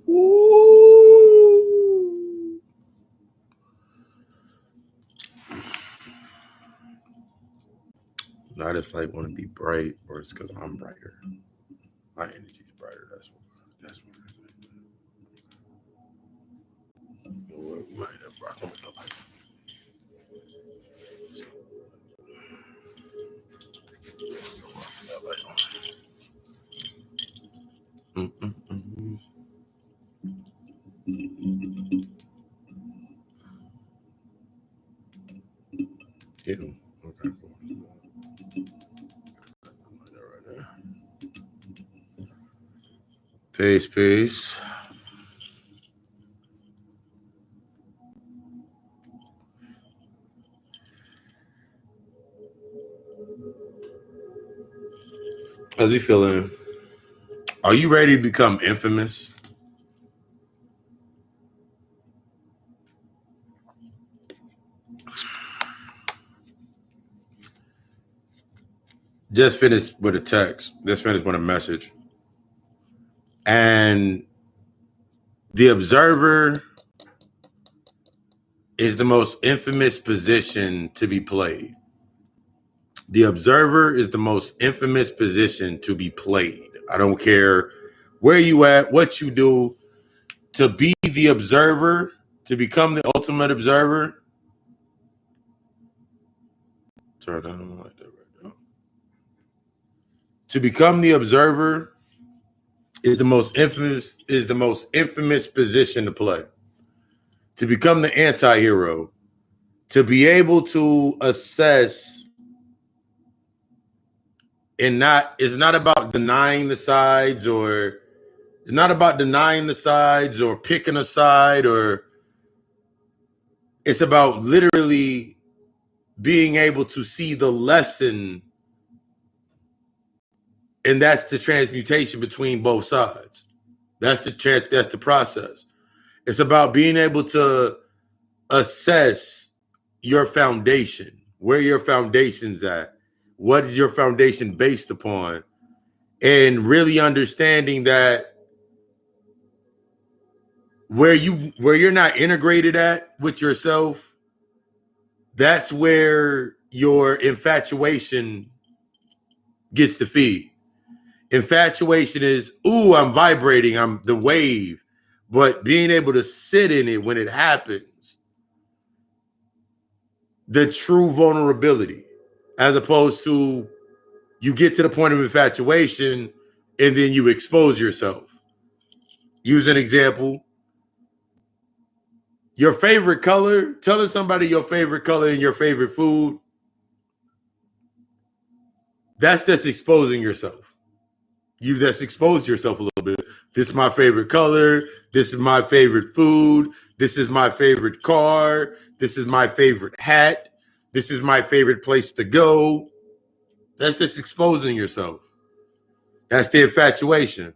Ooh. I just like want to be bright, or it's because I'm brighter. My energy's brighter. That's what I say. You might have brought home the light. That light on. Yeah. Okay, cool. Right there. Peace, peace. How's he feeling? Are you ready to become infamous? Just finished with a text. Just finished with a message. And the observer is the most infamous position to be played. The observer is the most infamous position to be played. I don't care where you at, what you do. To be the observer, to become the ultimate observer. Turn down like that right now. To become the observer is the most infamous position to play. To become the anti-hero, to be able to assess and it's not about denying the sides, or it's not about denying the sides or picking a side, or it's about literally being able to see the lesson. And that's the transmutation between both sides. That's the process. It's about being able to assess your foundation, where your foundation's at, what is your foundation based upon, and really understanding that where you're not integrated at with yourself, that's where your infatuation gets the feed. Infatuation is, ooh, I'm vibrating, I'm the wave, but being able to sit in it when it happens, the true vulnerability, as opposed to you get to the point of infatuation and then you expose yourself. Use an example. Your favorite color, telling somebody your favorite color and your favorite food, that's just exposing yourself. You just exposed yourself a little bit. This is my favorite color. This is my favorite food. This is my favorite car. This is my favorite hat. This is my favorite place to go. That's just exposing yourself. That's the infatuation.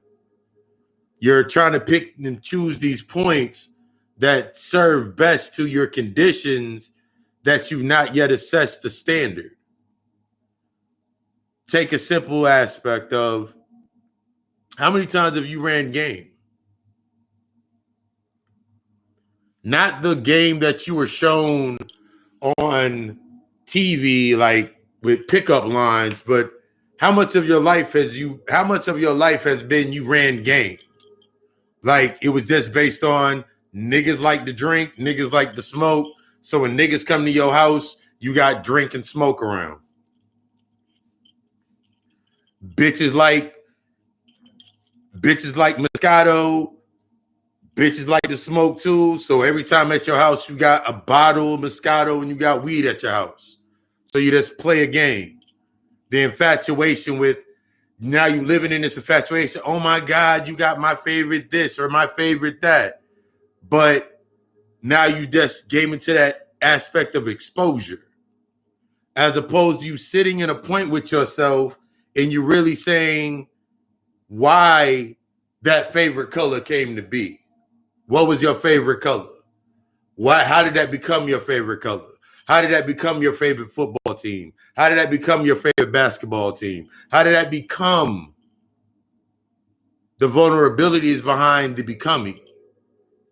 You're trying to pick and choose these points that serve best to your conditions that you've not yet assessed the standard. Take a simple aspect of how many times have you ran game? Not the game that you were shown on TV, like with pickup lines, but how much of your life has been you ran game? Like it was just based on niggas like to drink, niggas like to smoke. So when niggas come to your house, you got drink and smoke around. Bitches like Moscato. Bitches like to smoke too. So every time at your house, you got a bottle of Moscato and you got weed at your house. So you just play a game. The infatuation with, now you living in this infatuation. Oh my God, you got my favorite this or my favorite that. But now you just came into that aspect of exposure, as opposed to you sitting in a point with yourself and you really saying why that favorite color came to be. What was your favorite color? How did that become your favorite color? How did that become your favorite football team? How did that become your favorite basketball team? How did that become The vulnerability is behind the becoming.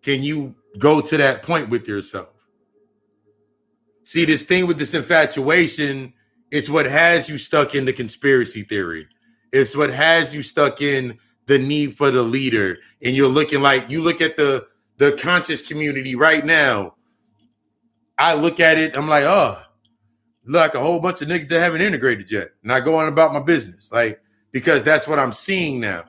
Can you go to that point with yourself? See, this thing with this infatuation, it's what has you stuck in the conspiracy theory. It's what has you stuck in the need for the leader. And you're looking like, you look at the conscious community right now. I look at it, I'm like, oh, like a whole bunch of niggas that haven't integrated yet. And I go on about my business. Like, because that's what I'm seeing now.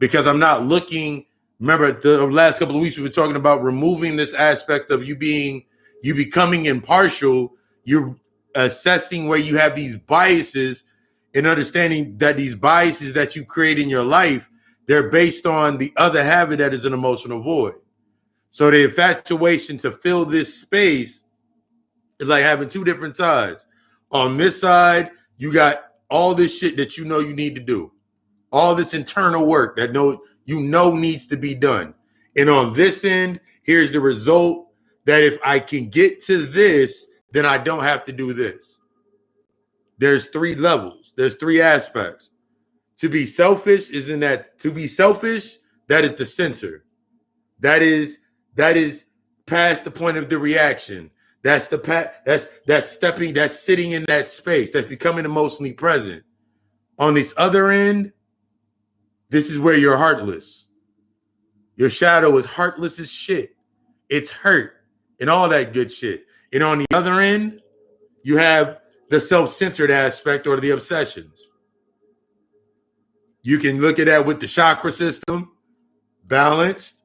Because I'm not looking, remember the last couple of weeks we were talking about removing this aspect of you becoming impartial. You're assessing where you have these biases and understanding that these biases that you create in your life, they're based on the other habit that is an emotional void. So the infatuation to fill this space is like having two different sides. On this side, you got all this shit that you know you need to do. All this internal work that you know needs to be done. And on this end, here's the result that if I can get to this, then I don't have to do this. There's three levels. There's three aspects. To be selfish that is the center. That is past the point of the reaction. That's sitting in that space. That's becoming emotionally present. On this other end, this is where you're heartless. Your shadow is heartless as shit. It's hurt and all that good shit. And on the other end, you have the self-centered aspect or the obsessions. You can look at that with the chakra system, balanced,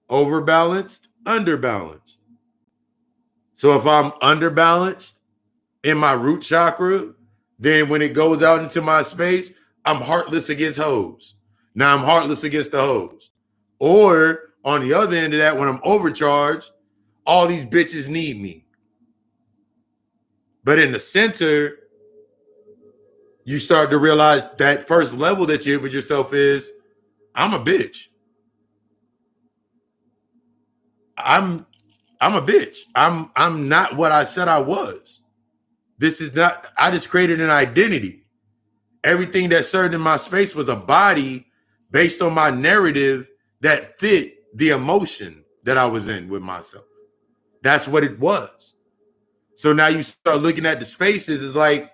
overbalanced, underbalanced. So if I'm underbalanced in my root chakra, then when it goes out into my space, I'm heartless against hoes. Now I'm heartless against the hoes. Or on the other end of that, when I'm overcharged, all these bitches need me. But in the center, you start to realize that first level that you hit with yourself is, I'm a bitch. I'm a bitch. I'm not what I said I was. This is not, I just created an identity. Everything that served in my space was a body based on my narrative that fit the emotion that I was in with myself. That's what it was. So now you start looking at the spaces, it's like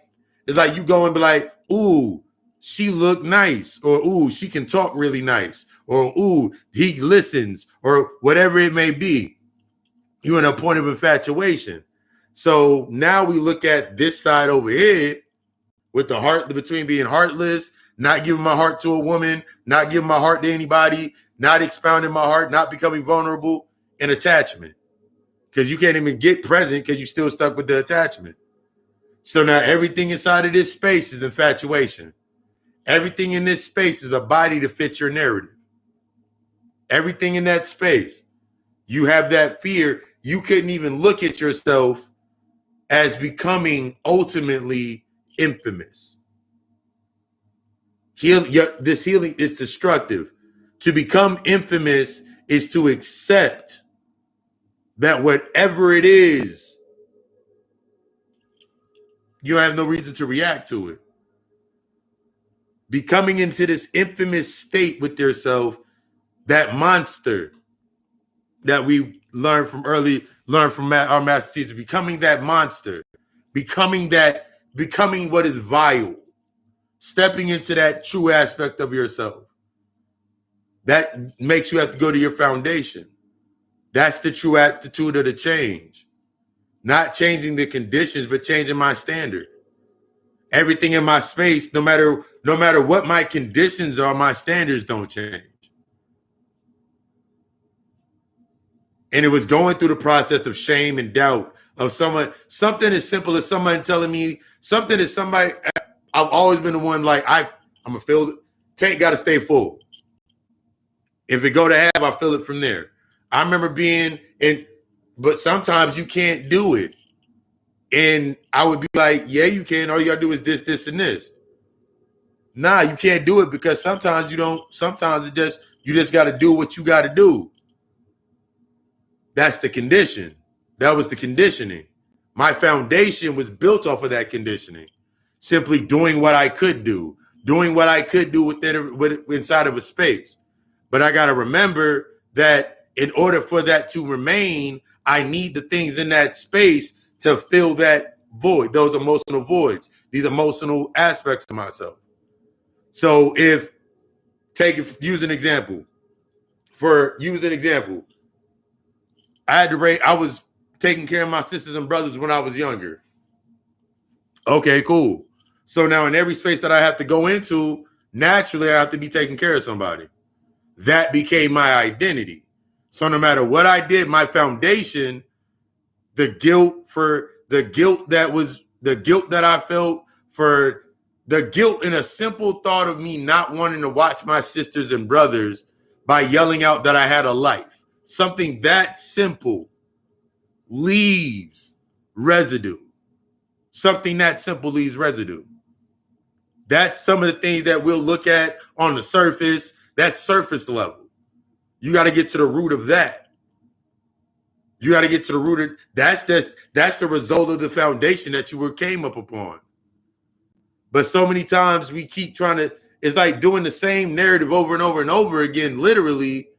you go and be like, ooh, she look nice, or ooh, she can talk really nice, or ooh, he listens, or whatever it may be. You're in a point of infatuation. So now we look at this side over here with the heart between being heartless, not giving my heart to a woman, not giving my heart to anybody, not expounding my heart, not becoming vulnerable, and attachment. Because you can't even get present because you're still stuck with the attachment. So now everything inside of this space is infatuation. Everything in this space is a body to fit your narrative. Everything in that space. You have that fear. You couldn't even look at yourself as becoming ultimately infamous. This healing is destructive. To become infamous is to accept that whatever it is, you have no reason to react to it. Becoming into this infamous state with yourself, that monster that we learned from our master teacher, becoming that monster, becoming what is vile, stepping into that true aspect of yourself. That makes you have to go to your foundation. That's the true attitude of the change. Not changing the conditions, but changing my standard. Everything in my space, no matter what my conditions are, my standards don't change. And it was going through the process of shame and doubt of something as simple as somebody telling me something is somebody. I've always been the one like I'm gonna fill tank got to stay full. If it go to half, I fill it from there. I remember being in, but sometimes you can't do it. And I would be like, yeah, you can. All you gotta do is this, this, and this. Nah, you can't do it because sometimes you don't. Sometimes you just got to do what you got to do. That's the condition. That was the conditioning. My foundation was built off of that conditioning. Simply doing what I could do, within inside of a space. But I got to remember that in order for that to remain, I need the things in that space to fill that void, those emotional voids, these emotional aspects to myself. So use an example. I was taking care of my sisters and brothers when I was younger. Okay, cool. So now in every space that I have to go into, naturally I have to be taking care of somebody. That became my identity. So no matter what I did, my foundation, the guilt that I felt, for the guilt in a simple thought of me not wanting to watch my sisters and brothers by yelling out that I had a life. Something that simple leaves residue. Something that simple leaves residue. That's some of the things that we'll look at on the surface. That's surface level. You got to get to the root of that. You got to get to the root of that's the result of the foundation that you came up upon. But so many times we keep trying to, it's like doing the same narrative over and over and over again, literally,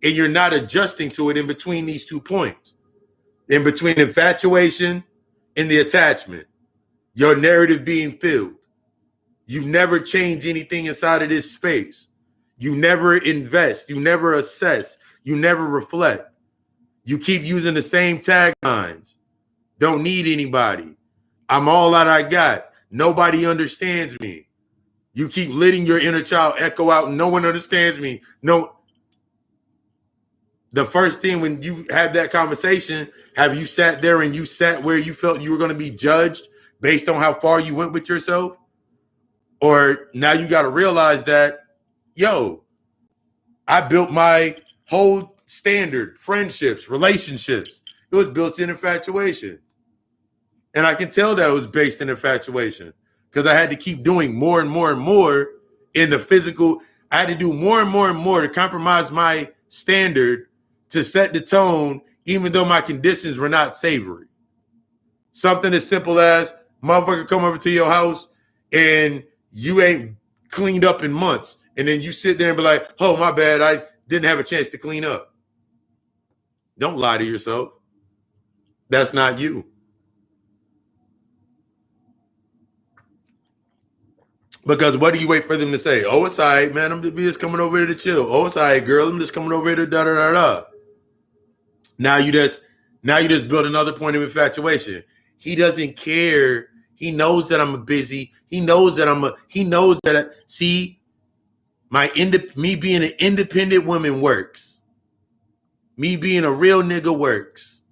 and you're not adjusting to it in between these 2 points, in between infatuation and the attachment, your narrative being filled. You never change anything inside of this space. You never invest. You never assess. You never reflect. You keep using the same taglines. Don't need anybody. I'm all that I got. Nobody understands me. You keep letting your inner child echo out. No one understands me. No. The first thing when you have that conversation, have you sat there and you sat where you felt you were going to be judged based on how far you went with yourself? Or now you got to realize that, yo, I built my whole standard, friendships, relationships. It was built in infatuation. And I can tell that it was based in infatuation because I had to keep doing more and more and more in the physical. I had to do more and more and more to compromise my standard to set the tone, even though my conditions were not savory. Something as simple as motherfucker come over to your house and you ain't cleaned up in months. And then you sit there and be like, oh, my bad, I didn't have a chance to clean up. Don't lie to yourself. That's not you. Because what do you wait for them to say? Oh, it's all right, man. I'm just coming over here to chill. Oh, it's all right, girl. I'm just coming over here to da-da-da-da. Now you just build another point of infatuation. He doesn't care. He knows that I'm busy. He knows that me being an independent woman works. Me being a real nigga works.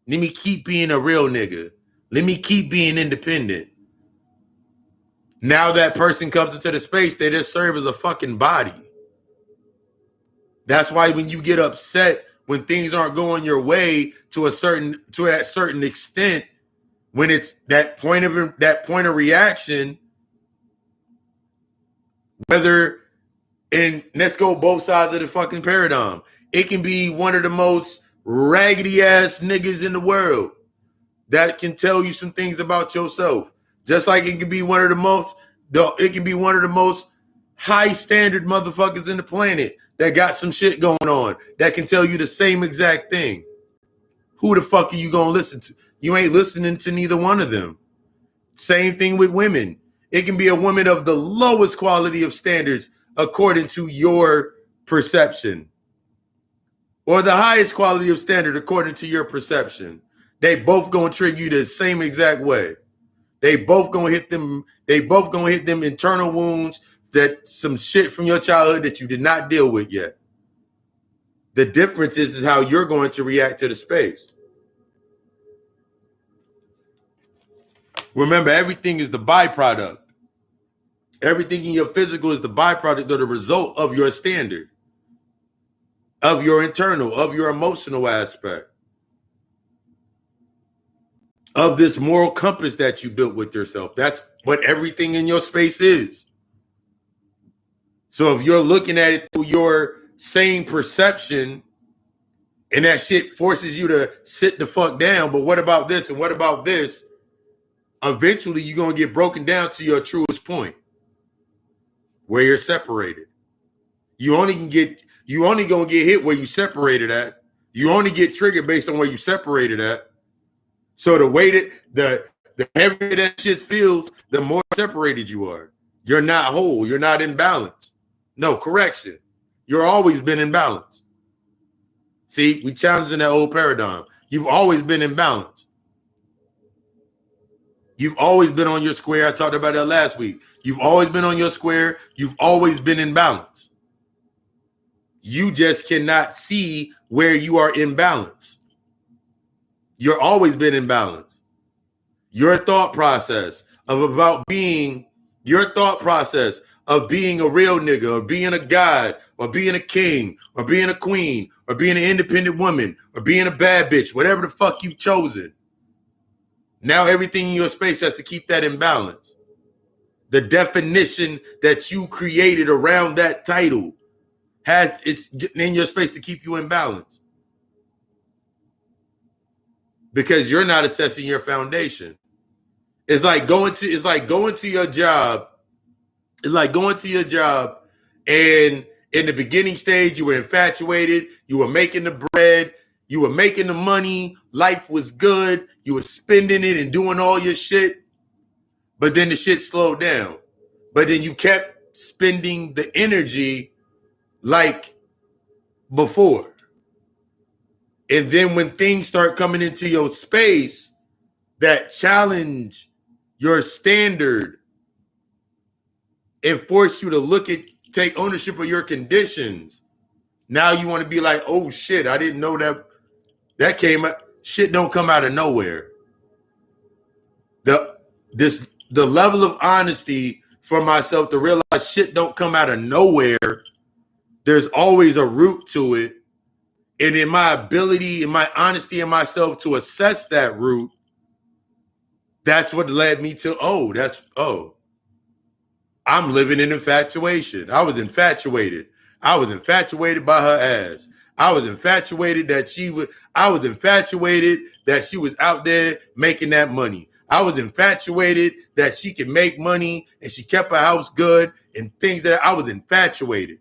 Let me keep being a real nigga. Let me keep being independent. Now that person comes into the space, they just serve as a fucking body. That's why when you get upset when things aren't going your way to that certain extent, when it's that point of reaction, and let's go both sides of the fucking paradigm. It can be one of the most raggedy ass niggas in the world that can tell you some things about yourself. Just like it can be one of the most high standard motherfuckers in the planet that got some shit going on that can tell you the same exact thing. Who the fuck are you gonna listen to? You ain't listening to neither one of them. Same thing with women. It can be a woman of the lowest quality of standards according to your perception, or the highest quality of standard according to your perception. They both gonna trigger you the same exact way. They both gonna hit them internal wounds, that some shit from your childhood that you did not deal with yet. The difference is how you're going to react to the space. Remember, everything is the byproduct. Everything in your physical is the byproduct or the result of your standard, of your internal, of your emotional aspect, of this moral compass that you built with yourself. That's what everything in your space is. So if you're looking at it through your same perception and that shit forces you to sit the fuck down, but what about this and what about this? Eventually you're going to get broken down to your truest point where you're separated. You only gonna get hit where you separated at. You only get triggered based on where you separated at. So the way that the heavier that shit feels, the more separated you are. You're not whole. You're not in balance. No, correction. You're always been in balance. See, we challenging that old paradigm. You've always been in balance. You've always been on your square. I talked about that last week. You've always been on your square. You've always been in balance. You just cannot see where you are in balance. You're always been in balance. Your thought process of being a real nigga, or being a god, or being a king, or being a queen, or being an independent woman, or being a bad bitch, whatever the fuck you've chosen. Now everything in your space has to keep that in balance. The definition that you created around that title it's in your space to keep you in balance. Because you're not assessing your foundation. It's like going to your job. It's like going to your job, and in the beginning stage, you were infatuated, you were making the bread, you were making the money, life was good, you were spending it and doing all your shit, but then the shit slowed down. But then you kept spending the energy like before. And then when things start coming into your space that challenge your standard and force you to take ownership of your conditions, now you want to be like, oh shit, I didn't know that came up. Shit don't come out of nowhere. The level of honesty for myself to realize shit don't come out of nowhere. There's always a root to it. And in my ability, in my honesty in myself to assess that root, that's what led me to, I'm living in infatuation. I was infatuated. I was infatuated by her ass. I was infatuated that she was out there making that money. I was infatuated that she could make money and she kept her house good and things that I was infatuated.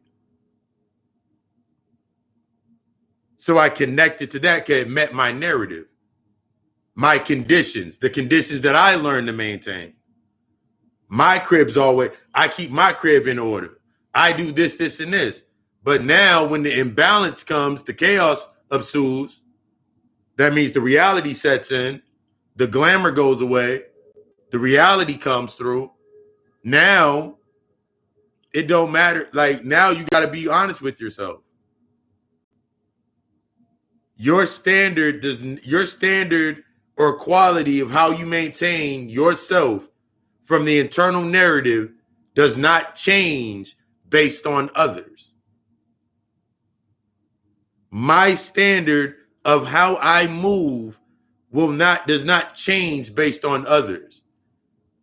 So I connected to that because it met my narrative, my conditions, the conditions that I learned to maintain. My crib's I keep my crib in order. I do this, this, and this. But now when the imbalance comes, the chaos ensues, that means the reality sets in, the glamour goes away, the reality comes through. Now, it don't matter. Like, now you got to be honest with yourself. Your standard or quality of how you maintain yourself from the internal narrative does not change based on others. My standard of how I move does not change based on others.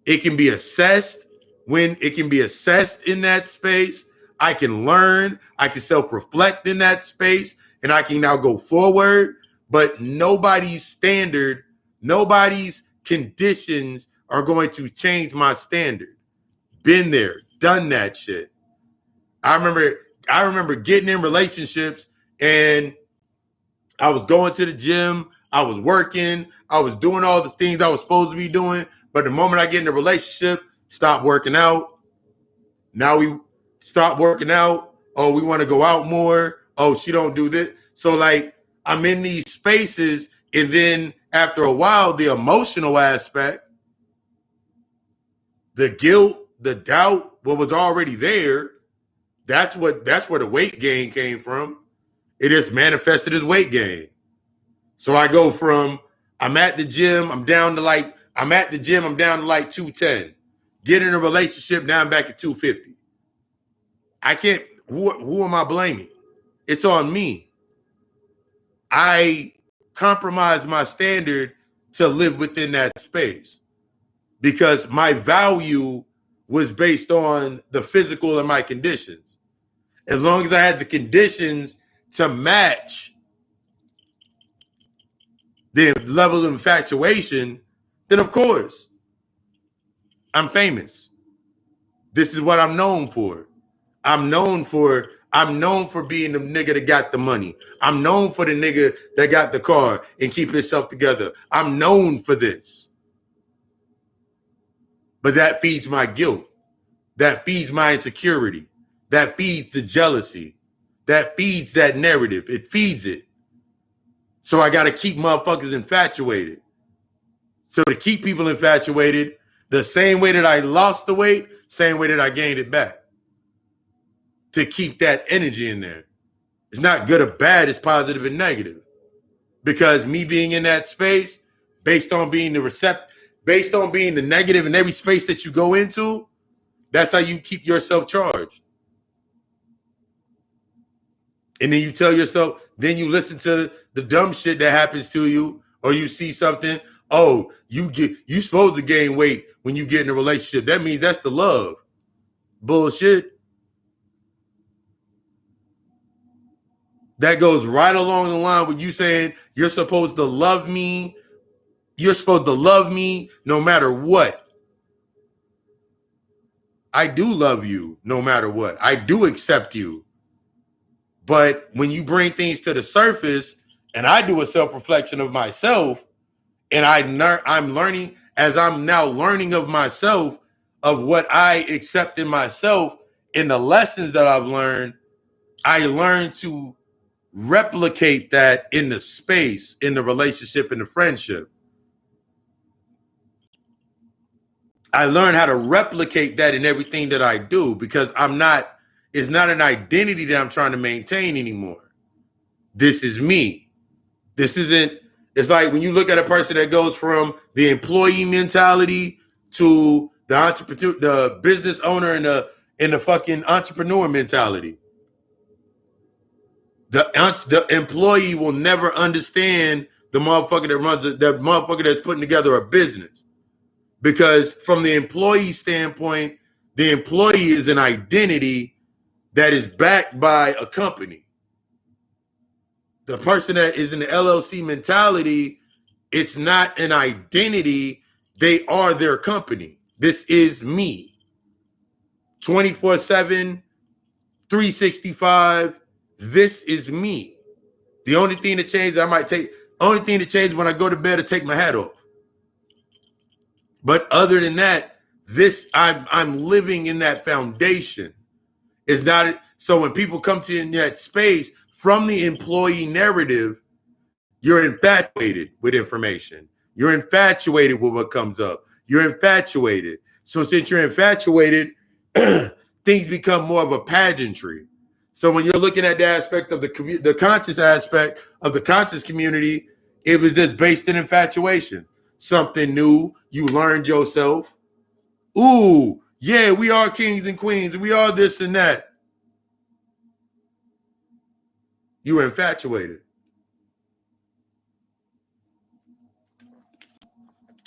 It can be assessed in that space. I can learn, I can self-reflect in that space, and I can now go forward. But nobody's standard, nobody's conditions are going to change my standard. Been there, done that shit. I remember getting in relationships and I was going to the gym, I was working, I was doing all the things I was supposed to be doing. But the moment I get in a relationship, stop working out. Now we stop working out. Oh, we want to go out more. Oh, she don't do this. So like I'm in these spaces, and then after a while, the emotional aspect, the guilt, the doubt, what was already there, that's where the weight gain came from. It is manifested as weight gain. So I go from I'm at the gym, I'm down to like 210. Get in a relationship, now I'm back at 250. I can't, who am I blaming? It's on me. I compromise my standard to live within that space because my value was based on the physical and my conditions. As long as I had the conditions to match the level of infatuation, then of course, I'm famous. This is what I'm known for. I'm known for I'm known for being the nigga that got the money. I'm known for the nigga that got the car and keeping himself together. I'm known for this. But that feeds my guilt. That feeds my insecurity. That feeds the jealousy. That feeds that narrative. It feeds it. So I got to keep motherfuckers infatuated. So to keep people infatuated, the same way that I lost the weight, same way that I gained it back. To keep that energy in there. It's not good or bad, it's positive and negative. Because me being in that space, based on being based on being the negative in every space that you go into, that's how you keep yourself charged. And then you tell yourself, then you listen to the dumb shit that happens to you, or you see something, oh, you supposed to gain weight when you get in a relationship. That means that's the love. Bullshit. That goes right along the line with you saying you're supposed to love me. You're supposed to love me no matter what. I do love you no matter what. I do accept you. But when you bring things to the surface and I do a self-reflection of myself and I'm learning as I'm now learning of myself, of what I accept in myself and the lessons that I've learned, I learn to replicate that in the space, in the relationship, in the friendship. I learn how to replicate that in everything that I do because it's not an identity that I'm trying to maintain anymore. This is me. This isn't, it's like when you look at a person that goes from the employee mentality to the entrepreneur, the business owner and the fucking entrepreneur mentality. The employee will never understand the motherfucker that runs the motherfucker that's putting together a business. Because from the employee standpoint, the employee is an identity that is backed by a company. The person that is in the LLC mentality, it's not an identity. They are their company. This is me. 24/7, 365. This is me. The only thing that changes, only thing that changes when I go to bed to take my hat off. But other than that, I'm living in that foundation. It's not so when people come to you in that space from the employee narrative, you're infatuated with information. You're infatuated with what comes up. You're infatuated. So since you're infatuated, things become more of a pageantry. So when you're looking at the aspect of the conscious aspect of the conscious community, it was just based in infatuation. Something new, you learned yourself. Ooh, yeah, we are kings and queens. We are this and that. You were infatuated.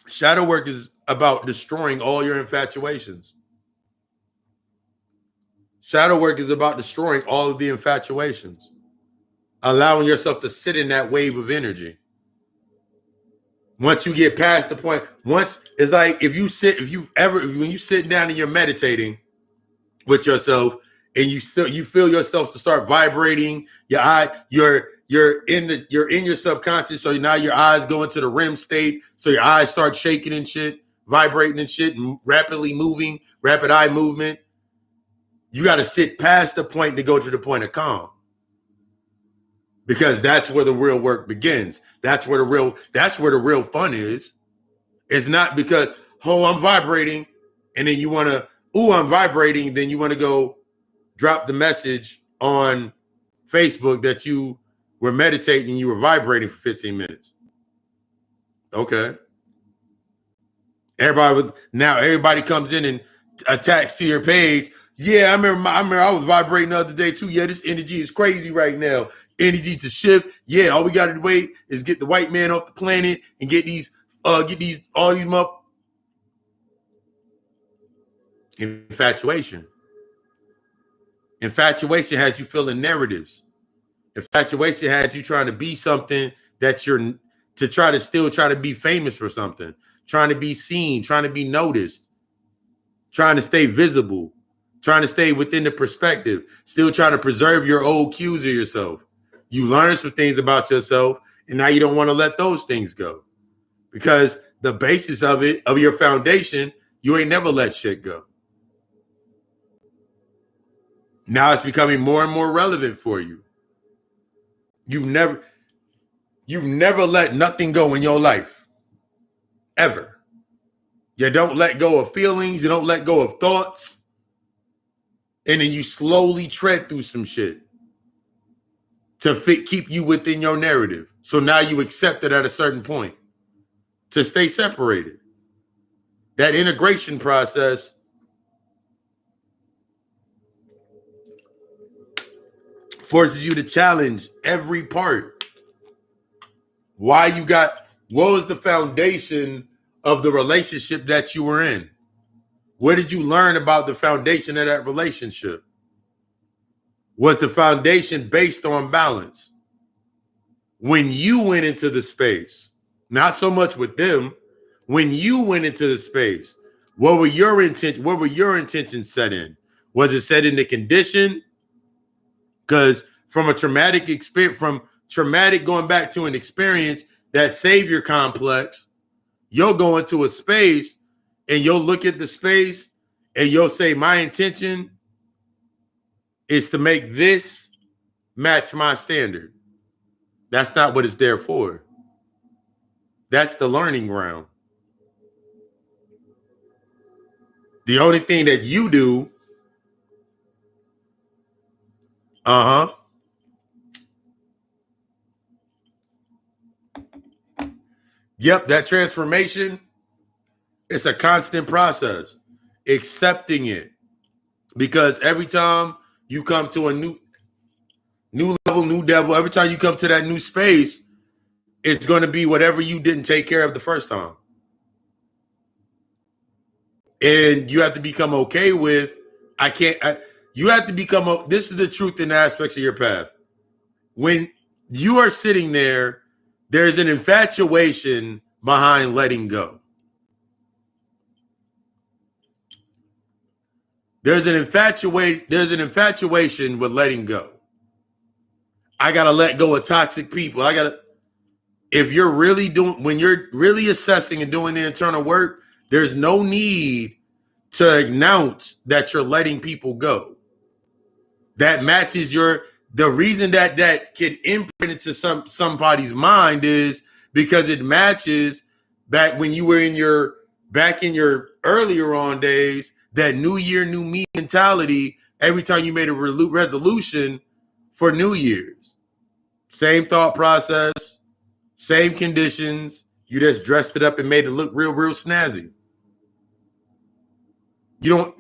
Shadow work is about destroying all your infatuations. Shadow work is about destroying all of the infatuations, allowing yourself to sit in that wave of energy. Once you get past the point, once it's like when you sit down and you're meditating with yourself and you feel yourself to start vibrating, you're in your subconscious, so now your eyes go into the REM state, so your eyes start shaking and shit, vibrating and shit, and rapidly moving, rapid eye movement. You got to sit past the point to go to the point of calm. Because that's where the real work begins. That's where the real fun is. It's not because, oh, I'm vibrating, and then you want to, I'm vibrating, then you want to go drop the message on Facebook that you were meditating and you were vibrating for 15 minutes. Okay. Everybody comes in and attacks to your page. Yeah, I remember I was vibrating the other day too. Yeah, this energy is crazy right now. Energy to shift. Yeah, all we gotta wait is get the white man off the planet and get all these infatuation. Infatuation has you feeling narratives. Infatuation has you trying to be something that try to be famous for something, trying to be seen, trying to be noticed, trying to stay visible, trying to stay within the perspective, still trying to preserve your old cues of yourself. You learn some things about yourself, and now you don't want to let those things go because the basis of it, of your foundation, you ain't never let shit go. Now it's becoming more and more relevant for you. You've never let nothing go in your life. Ever. You don't let go of feelings, you don't let go of thoughts, and then you slowly tread through some shit to keep you within your narrative. So now you accept it at a certain point to stay separated. That integration process forces you to challenge every part. What was the foundation of the relationship that you were in? What did you learn about the foundation of that relationship? Was the foundation based on balance? When you went into the space, not so much with them, when you went into the space, what were your intentions set in? Was it set in the condition? Because from a traumatic experience, from traumatic going back to an experience, that savior complex, you'll go into a space and you'll look at the space and you'll say, my intention is to make this match my standard. That's not what it's there for. That's the learning ground. The only thing that you do, yep, that transformation, it's a constant process. Accepting it. Because every time you come to a new level, new devil, every time you come to that new space, it's going to be whatever you didn't take care of the first time. And you have to become okay with, you have to become, this is the truth in the aspects of your path. When you are sitting there, there's an infatuation behind letting go. There's an infatuation with letting go. I got to let go of toxic people. If you're really when you're really assessing and doing the internal work, there's no need to announce that you're letting people go. That matches the reason that can imprint into somebody's mind is because it matches back when you were in your earlier on days, that new year, new me mentality. Every time you made a resolution for New Year's, same thought process, same conditions. You just dressed it up and made it look real snazzy. You don't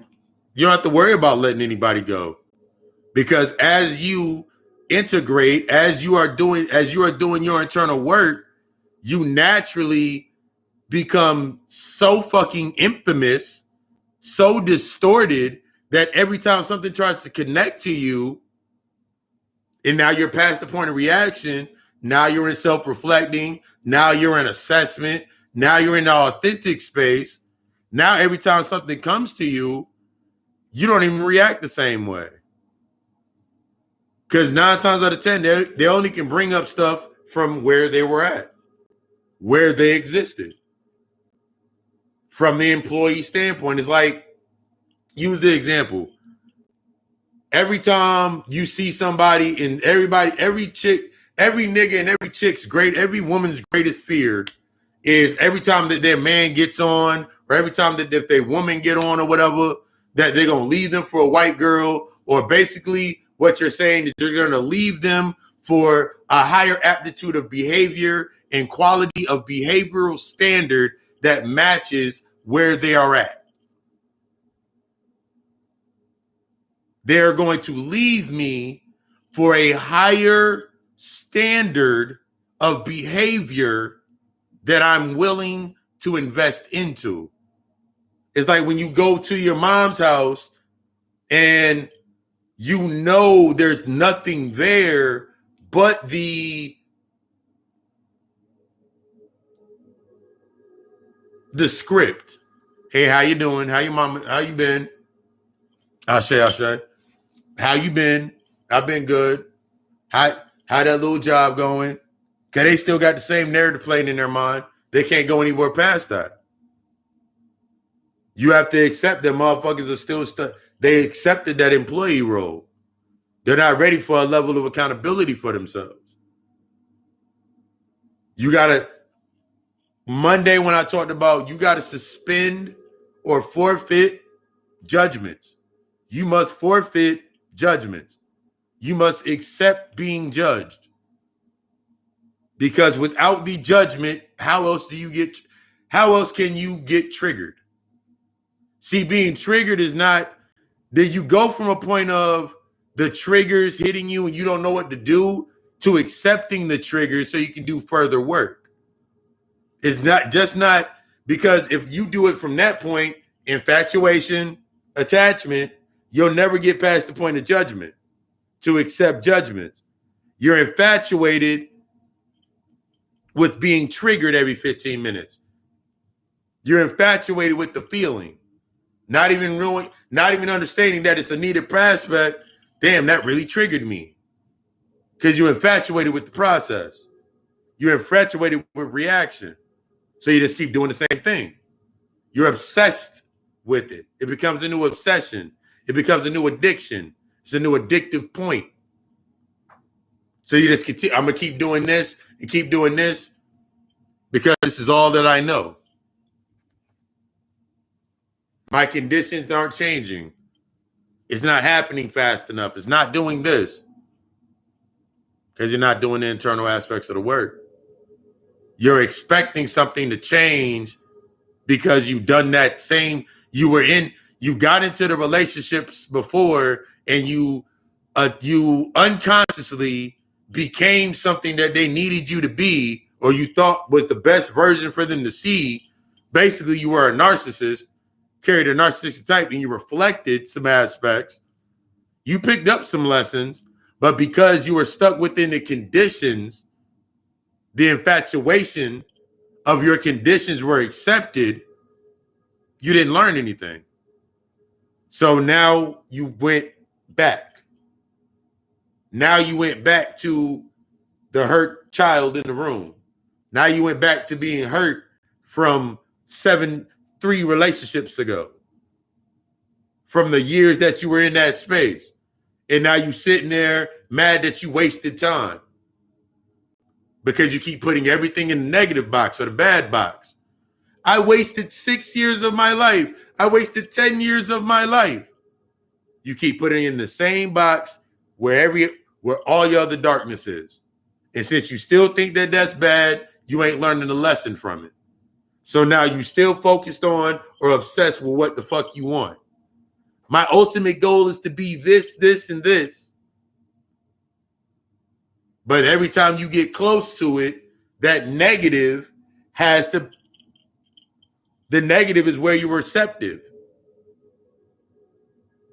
have to worry about letting anybody go, because as you integrate, as you are doing your internal work, you naturally become so fucking infamous, so distorted, that every time something tries to connect to you, and now you're past the point of reaction, now you're in self-reflecting, now you're in assessment, now you're in the authentic space. Now every time something comes to you, you don't even react the same way. Because 9 times out of 10, they only can bring up stuff from where they were at, where they existed. From the employee standpoint, it's like, use the example. Every time you see somebody, and every nigga and every woman's greatest fear is every time that their man gets on, or every time that if their woman get on or whatever, that they're going to leave them for a white girl, or basically what you're saying is you're going to leave them for a higher aptitude of behavior and quality of behavioral standard that matches where they are at. They're going to leave me for a higher standard of behavior that I'm willing to invest into. It's like when you go to your mom's house and you know there's nothing there but the script. Hey, how you doing? How you been? Ashe. How you been? I've been good. How that little job going? Cause they still got the same narrative playing in their mind. They can't go anywhere past that. You have to accept that motherfuckers are still stuck. They accepted that employee role. They're not ready for a level of accountability for themselves. You gotta, Monday when I talked about you gotta suspend or forfeit judgments. You must forfeit judgments. You must accept being judged. Because without the judgment, how else can you get triggered? See, being triggered is not that you go from a point of the triggers hitting you and you don't know what to do to accepting the triggers so you can do further work. It's not because if you do it from that point, infatuation, attachment, you'll never get past the point of judgment to accept judgments. You're infatuated with being triggered every 15 minutes. You're infatuated with the feeling, not even understanding that it's a needed prospect. Damn, that really triggered me. Because you're infatuated with the process. You're infatuated with reaction. So you just keep doing the same thing. You're obsessed with it. It becomes a new obsession. It becomes a new addiction. It's a new addictive point. So you just continue. I'm going to keep doing this and keep doing this because this is all that I know. My conditions aren't changing. It's not happening fast enough. It's not doing this because you're not doing the internal aspects of the work. You're expecting something to change because you've done that same. You got into the relationships before and you unconsciously became something that they needed you to be or you thought was the best version for them to see. Basically, you were a narcissist, carried a narcissistic type, and you reflected some aspects. You picked up some lessons, but because you were stuck within the conditions, the infatuation of your conditions were accepted, you didn't learn anything. So now you went back. Now you went back to the hurt child in the room. Now you went back to being hurt from 3 relationships ago. From the years that you were in that space. And now you sitting there mad that you wasted time. Because you keep putting everything in the negative box or the bad box. I wasted 6 years of my life. I wasted 10 years of my life. You keep putting it in the same box where all your other darkness is. And since you still think that that's bad, you ain't learning the lesson from it. So now you still focused on or obsessed with what the fuck you want. My ultimate goal is to be this, this, and this. But every time you get close to it, that negative the negative is where you're receptive.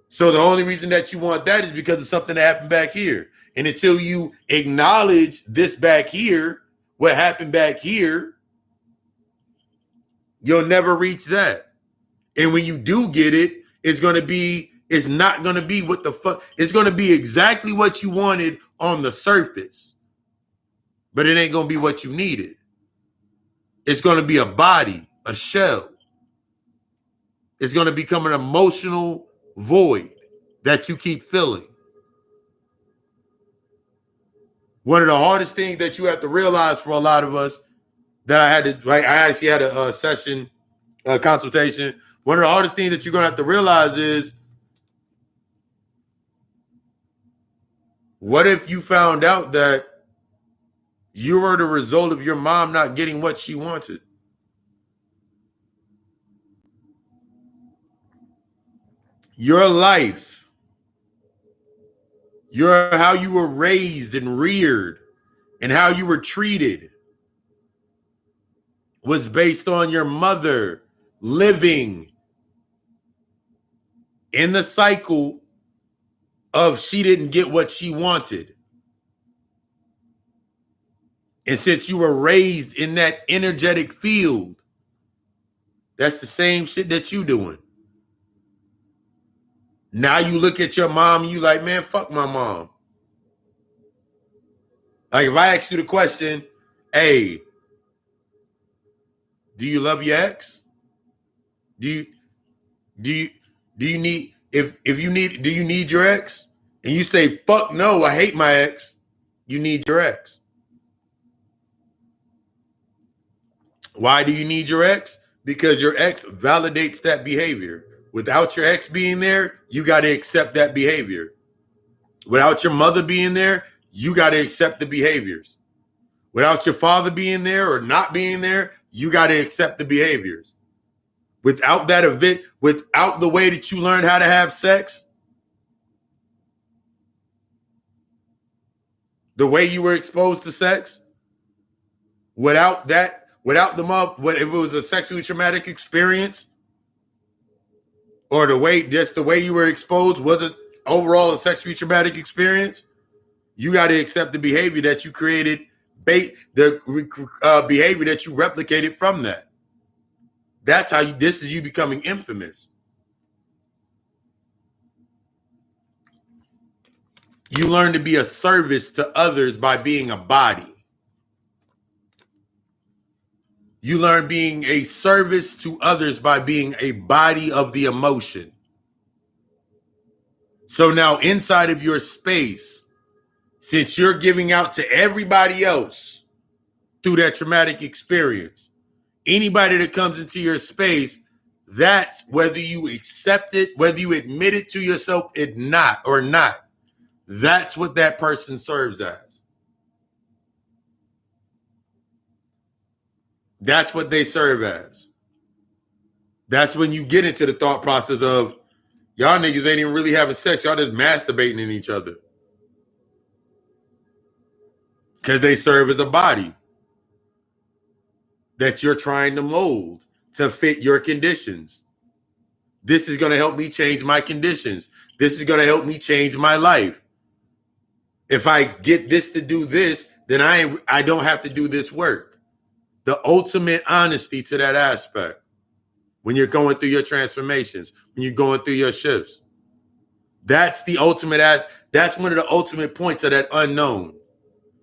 So the only reason that you want that is because of something that happened back here. And until you acknowledge this back here, what happened back here, you'll never reach that. And when you do get it, it's not going to be what the fuck. It's going to be exactly what you wanted on the surface. But it ain't going to be what you needed. It's going to be a body, a shell. It's going to become an emotional void that you keep filling. One of the hardest things that you have to realize for a lot of us that I actually had a session, a consultation. One of the hardest things that you're going to have to realize is, what if you found out that you were the result of your mom not getting what she wanted? Your life, how you were raised and reared and how you were treated was based on your mother living in the cycle of she didn't get what she wanted. And since you were raised in that energetic field, that's the same shit that you doing. Now you look at your mom and you like, man, fuck my mom. Like if I ask you the question, hey, do you love your ex? Do you do you do you need if you need do you need your ex? And you say, fuck no, I hate my ex. You need your ex. Why do you need your ex? Because your ex validates that behavior. Without your ex being there, you got to accept that behavior. Without your mother being there, you got to accept the behaviors. Without your father being there or not being there, you got to accept the behaviors. Without that event, without the way that you learned how to have sex, the way you were exposed to sex, without that, without the mother, what if it was a sexually traumatic experience, or the way just the way you were exposed wasn't overall a sexually traumatic experience, you got to accept the behavior that you created, the behavior that you replicated from that. That's how this is you becoming infamous. You learn to be a service to others by being a body. You learn being a service to others by being a body of the emotion. So now inside of your space, since you're giving out to everybody else through that traumatic experience, anybody that comes into your space, that's whether you accept it, whether you admit it to yourself or not, that's what that person serves as. That's what they serve as. That's when you get into the thought process of, y'all niggas ain't even really having sex. Y'all just masturbating in each other. Because they serve as a body that you're trying to mold to fit your conditions. This is going to help me change my conditions. This is going to help me change my life. If I get this to do this, then I don't have to do this work. The ultimate honesty to that aspect when you're going through your transformations, when you're going through your shifts. That's the ultimate, that's one of the ultimate points of that unknown.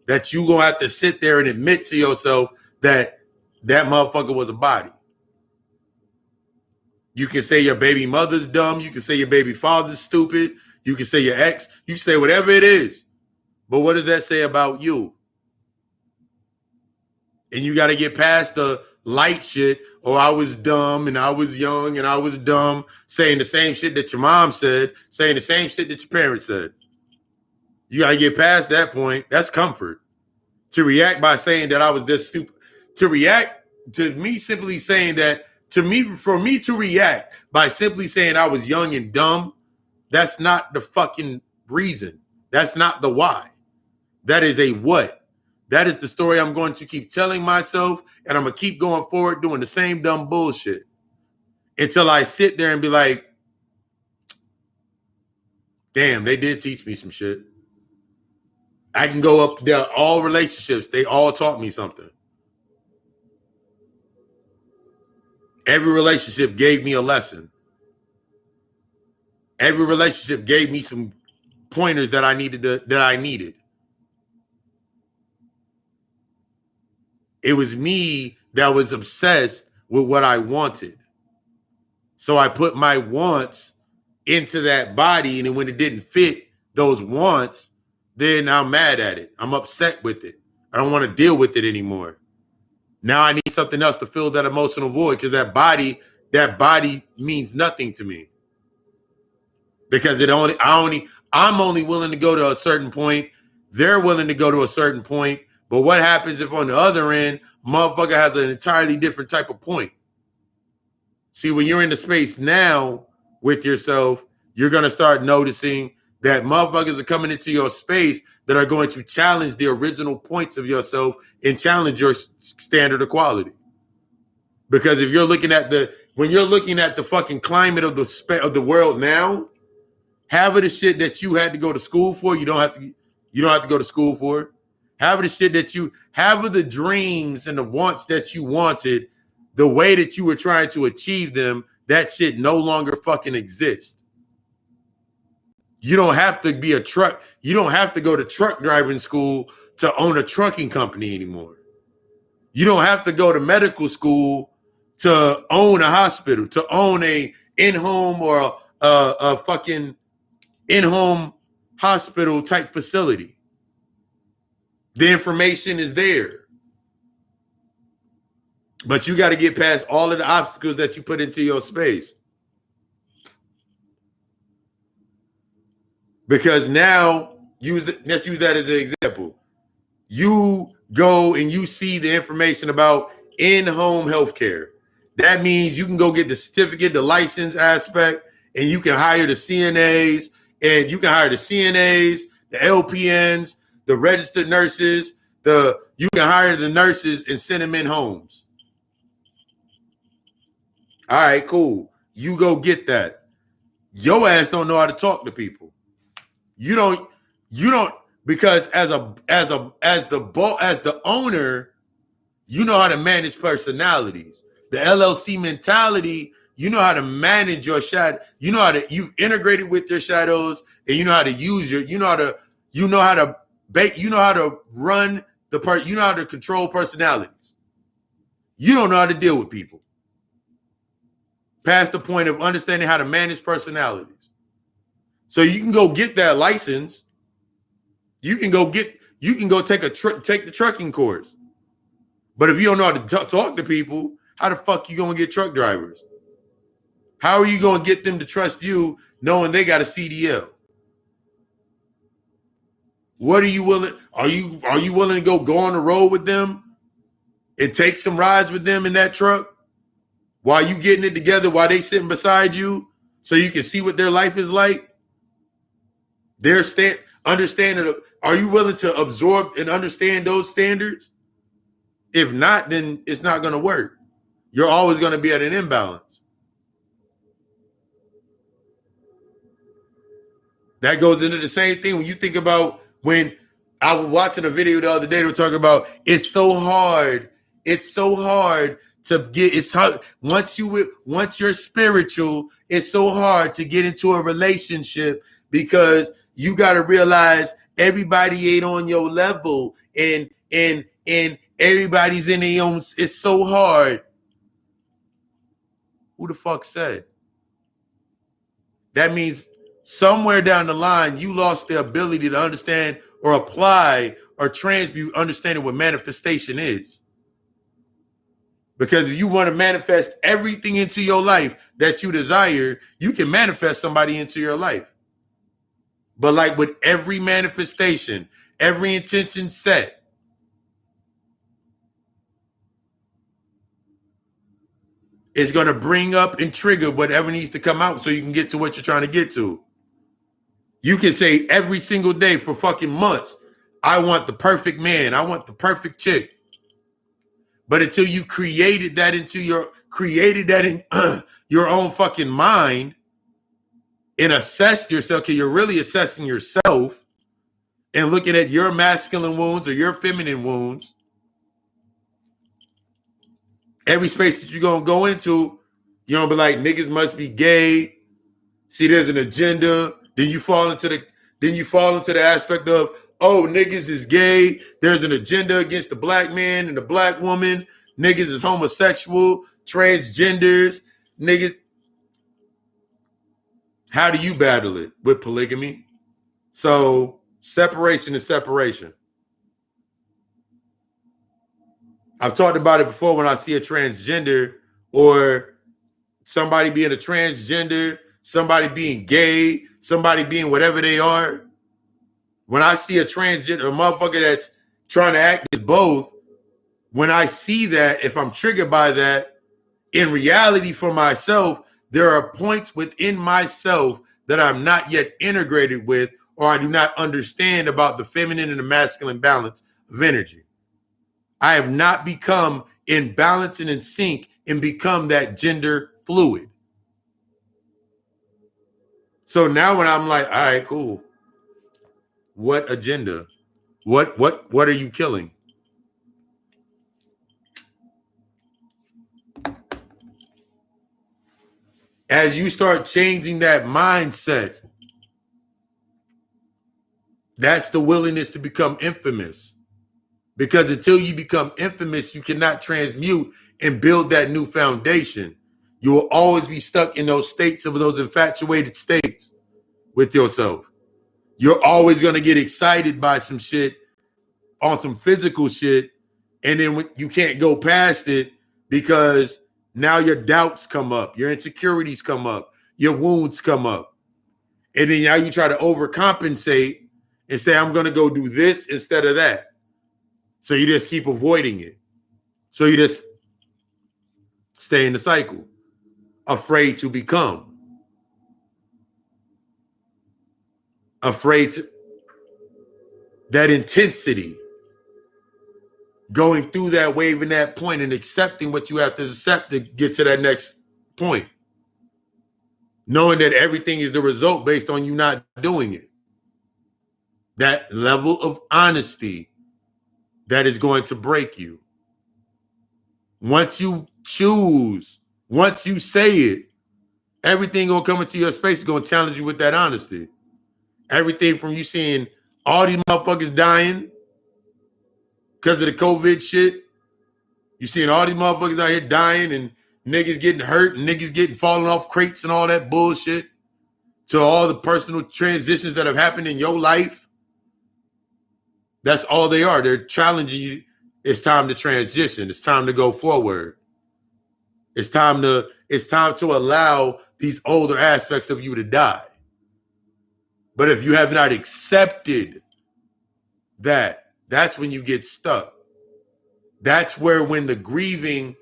That you gonna have to sit there and admit to yourself that that motherfucker was a body. You can say your baby mother's dumb. You can say your baby father's stupid. You can say your ex. You can say whatever it is. But what does that say about you? And you got to get past the light shit. Oh, I was dumb and I was young and I was dumb. Saying the same shit that your mom said. Saying the same shit that your parents said. You got to get past that point. That's comfort. To react by saying that I was this stupid. To react to me simply saying that, for me to react by simply saying I was young and dumb, that's not the fucking reason. That's not the why. That is a what. That is the story I'm going to keep telling myself, and I'm going to keep going forward doing the same dumb bullshit until I sit there and be like, damn, they did teach me some shit. I can go up there, all relationships, they all taught me something. Every relationship gave me a lesson. Every relationship gave me some pointers that I needed. It was me that was obsessed with what I wanted. So I put my wants into that body, and then when it didn't fit those wants, then I'm mad at it. I'm upset with it. I don't want to deal with it anymore. Now I need something else to fill that emotional void, because that body means nothing to me. Because I'm only willing to go to a certain point. They're willing to go to a certain point. But what happens if on the other end, motherfucker has an entirely different type of point? See, when you're in the space now with yourself, you're going to start noticing that motherfuckers are coming into your space that are going to challenge the original points of yourself and challenge your standard of quality. Because if you're looking at when you're looking at the fucking climate of the world now, half of the shit that you had to go to school for, you don't have to go to school for. Half of the shit half of the dreams and the wants that you wanted, the way that you were trying to achieve them, that shit no longer fucking exists. You don't have to be a truck. You don't have to go to truck driving school to own a trucking company anymore. You don't have to go to medical school to own a hospital, to own a in-home or a fucking in-home hospital type facility. The information is there. But you got to get past all of the obstacles that you put into your space. Because now, let's use that as an example. You go and you see the information about in-home healthcare. That means you can go get the certificate, the license aspect, and you can hire the CNAs, and you can hire the CNAs, the LPNs, the registered nurses, you can hire the nurses and send them in homes. All right, cool. You go get that. Your ass don't know how to talk to people. You don't, because as the owner, you know how to manage personalities. The LLC mentality, you know how to manage your shadow. You know how to, you've integrated with your shadows, and you know how to use you know how to run the part, you know how to control personalities. You don't know how to deal with people. Past the point of understanding how to manage personalities. So you can go get that license. You can go take the trucking course. But if you don't know how to talk to people, how the fuck you gonna get truck drivers? How are you gonna get them to trust you knowing they got a CDL? What are you willing? Are you willing to go on the road with them and take some rides with them in that truck while you getting it together, while they sitting beside you, so you can see what their life is like? Understanding. Are you willing to absorb and understand those standards? If not, then it's not going to work. You're always going to be at an imbalance. That goes into the same thing when you think about, when I was watching a video the other day, they were talking about it's so hard. It's so hard to get. It's hard once you're spiritual. It's so hard to get into a relationship because you got to realize everybody ain't on your level, and everybody's in their own. It's so hard. Who the fuck said? That means somewhere down the line, you lost the ability to understand or apply or transmute understanding what manifestation is. Because if you want to manifest everything into your life that you desire, you can manifest somebody into your life. But like with every manifestation, every intention set, it's going to bring up and trigger whatever needs to come out so you can get to what you're trying to get to. You can say every single day for fucking months, I want the perfect man. I want the perfect chick. But until you created that in your own fucking mind and assessed yourself, because you're really assessing yourself and looking at your masculine wounds or your feminine wounds, every space that you're going to go into, you're going to be like, niggas must be gay. See, there's an agenda. Then you fall into the aspect of, oh, niggas is gay. There's an agenda against the black man and the black woman. Niggas is homosexual, transgenders, niggas. How do you battle it? With polygamy? So separation is separation. I've talked about it before when I see a transgender or somebody being a transgender, somebody being gay, somebody being whatever they are. When I see a transgender, a motherfucker that's trying to act as both, when I see that, if I'm triggered by that, in reality for myself, there are points within myself that I'm not yet integrated with, or I do not understand about the feminine and the masculine balance of energy. I have not become in balance and in sync and become that gender fluid. So now when I'm like, all right, cool. What agenda? What are you killing? As you start changing that mindset, That's the willingness to become infamous. Because until you become infamous, you cannot transmute and build that new foundation. You will always be stuck in those states of those infatuated states with yourself. You're always going to get excited by some shit on some physical shit, and then you can't go past it because now your doubts come up, your insecurities come up, your wounds come up. And then now you try to overcompensate and say, I'm going to go do this instead of that. So you just keep avoiding it. So you just stay in the cycle, afraid to become, afraid to that intensity, going through that wave and that point and accepting what you have to accept to get to that next point. Knowing that everything is the result based on you not doing it. That level of honesty that is going to break you. Once you choose, once you say it, everything gonna come into your space is gonna challenge you with that honesty. Everything from you seeing all these motherfuckers dying because of the COVID shit. You seeing all these motherfuckers out here dying and niggas getting hurt and niggas getting falling off crates and all that bullshit. To all the personal transitions that have happened in your life. That's all they are. They're challenging you. It's time to transition. It's time to go forward. It's time to allow these older aspects of you to die. But if you have not accepted that, that's when you get stuck. That's where when the grieving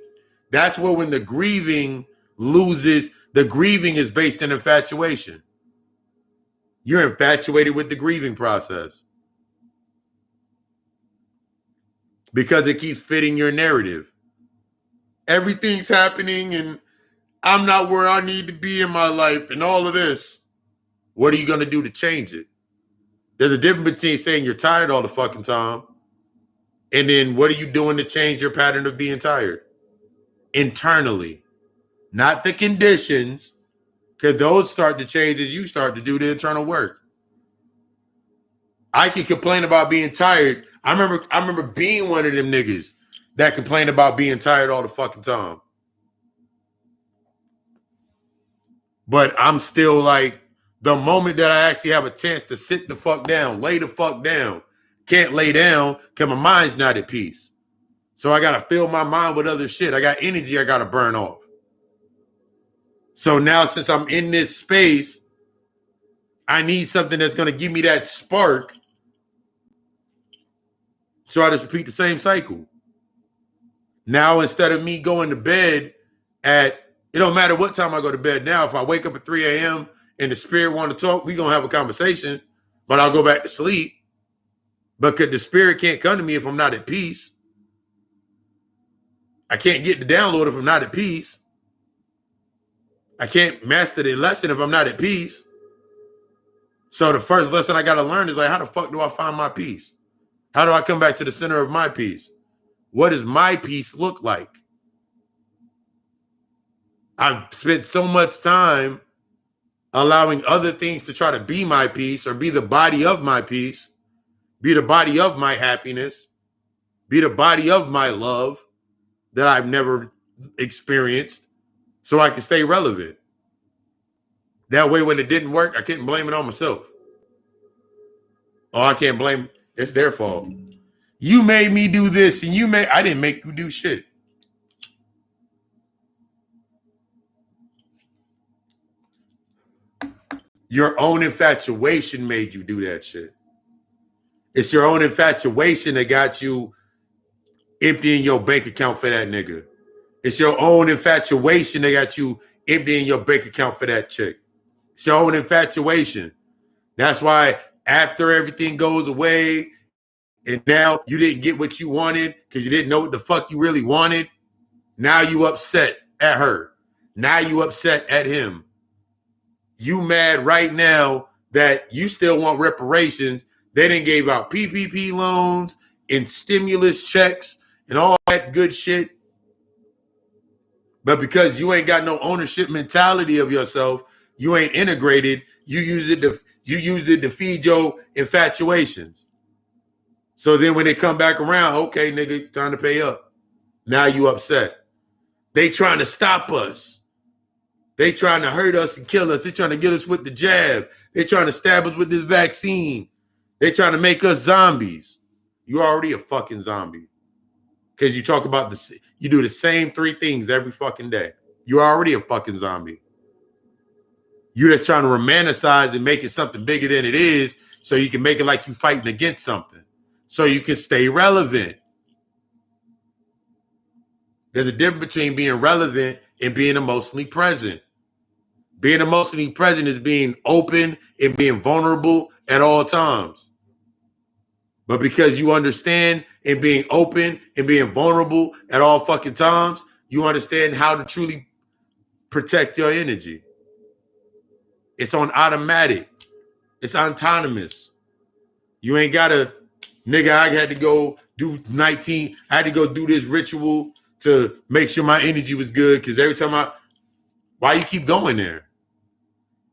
loses, the grieving is based in infatuation. You're infatuated with the grieving process because it keeps fitting your narrative. Everything's happening and I'm not where I need to be in my life and all of this. What are you going to do to change it? There's a difference between saying you're tired all the fucking time and then what are you doing to change your pattern of being tired? Internally, not the conditions, because those start to change as you start to do the internal work. I can complain about being tired. I remember being one of them niggas that complained about being tired all the fucking time. But I'm still like, the moment that I actually have a chance to sit the fuck down, lay the fuck down, can't lay down because my mind's not at peace. So I got to fill my mind with other shit. I got energy I got to burn off. So now since I'm in this space, I need something that's going to give me that spark. So I just repeat the same cycle. Now, instead of me going to bed it don't matter what time I go to bed now. If I wake up at 3 a.m. and the spirit want to talk, we're going to have a conversation, but I'll go back to sleep. Because the spirit can't come to me if I'm not at peace. I can't get the download if I'm not at peace. I can't master the lesson if I'm not at peace. So the first lesson I got to learn is like, how the fuck do I find my peace? How do I come back to the center of my peace? What does my peace look like? I've spent so much time allowing other things to try to be my peace or be the body of my peace, be the body of my happiness, be the body of my love that I've never experienced so I can stay relevant. That way, when it didn't work, I couldn't blame it on myself. Oh, I can't blame, it's their fault. You made me do this and I didn't make you do shit. Your own infatuation made you do that shit. It's your own infatuation that got you emptying your bank account for that nigga. It's your own infatuation that got you emptying your bank account for that chick. It's your own infatuation. That's why after everything goes away and now you didn't get what you wanted because you didn't know what the fuck you really wanted, now you upset at her. Now you upset at him. You mad right now that you still want reparations. They didn't give out PPP loans and stimulus checks and all that good shit. But because you ain't got no ownership mentality of yourself, you ain't integrated, you use it to You used it to feed your infatuations. So then when they come back around, okay, nigga, time to pay up. Now you upset. They trying to stop us. They trying to hurt us and kill us. They trying to get us with the jab. They trying to stab us with this vaccine. They trying to make us zombies. You're already a fucking zombie. Because you talk about you do the same 3 things every fucking day. You're already a fucking zombie. You're just trying to romanticize and make it something bigger than it is so you can make it like you fighting against something. So you can stay relevant. There's a difference between being relevant and being emotionally present. Being emotionally present is being open and being vulnerable at all times. But because you understand and being open and being vulnerable at all fucking times, you understand how to truly protect your energy. It's on automatic. It's autonomous. You ain't gotta, nigga, I had to go do 19, I had to go do this ritual to make sure my energy was good. Because every time why you keep going there?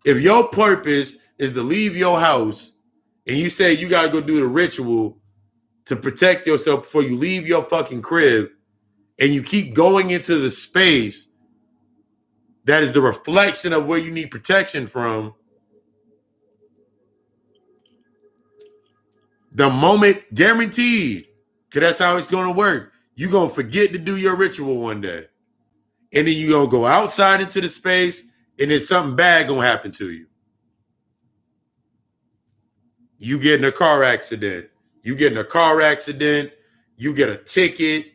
If your purpose is to leave your house and you say you got to go do the ritual to protect yourself before you leave your fucking crib, and you keep going into the space that is the reflection of where you need protection from, the moment, guaranteed, because that's how it's going to work, you're going to forget to do your ritual one day. And then you're going to go outside into the space, and then something bad going to happen to you. You get in a car accident. You get in a car accident. You get a ticket.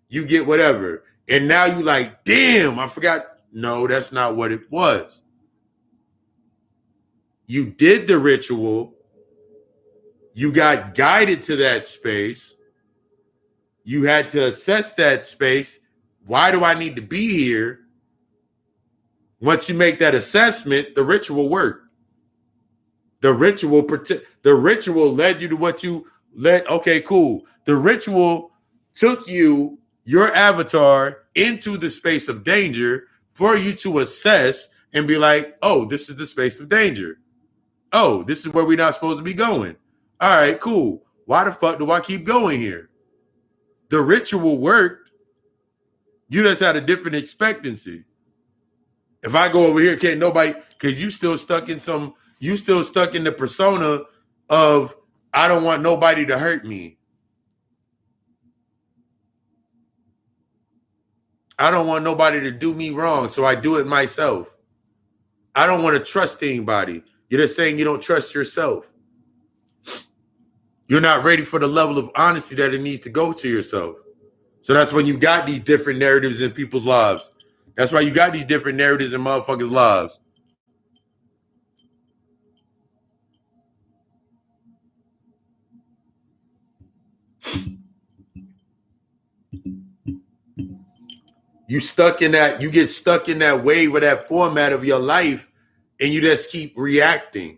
You get whatever. And now you like, damn, I forgot. No, that's not what it was. You did the ritual. You got guided to that space. You had to assess that space. Why do I need to be here? Once you make that assessment, the ritual worked. The ritual led you to what you led. Okay, cool. The ritual took you, your avatar, into the space of danger for you to assess and be like, oh, this is the space of danger. Oh, this is where we're not supposed to be going. All right, cool. Why the fuck do I keep going here? The ritual worked. You just had a different expectancy. If I go over here, can't nobody, because you still stuck in the persona of I don't want nobody to hurt me. I don't want nobody to do me wrong, so I do it myself. I don't want to trust anybody. You're just saying you don't trust yourself. You're not ready for the level of honesty that it needs to go to yourself. So that's when you got these different narratives in people's lives. That's why you got these different narratives in motherfuckers' lives. You get stuck in that wave of that format of your life, and you just keep reacting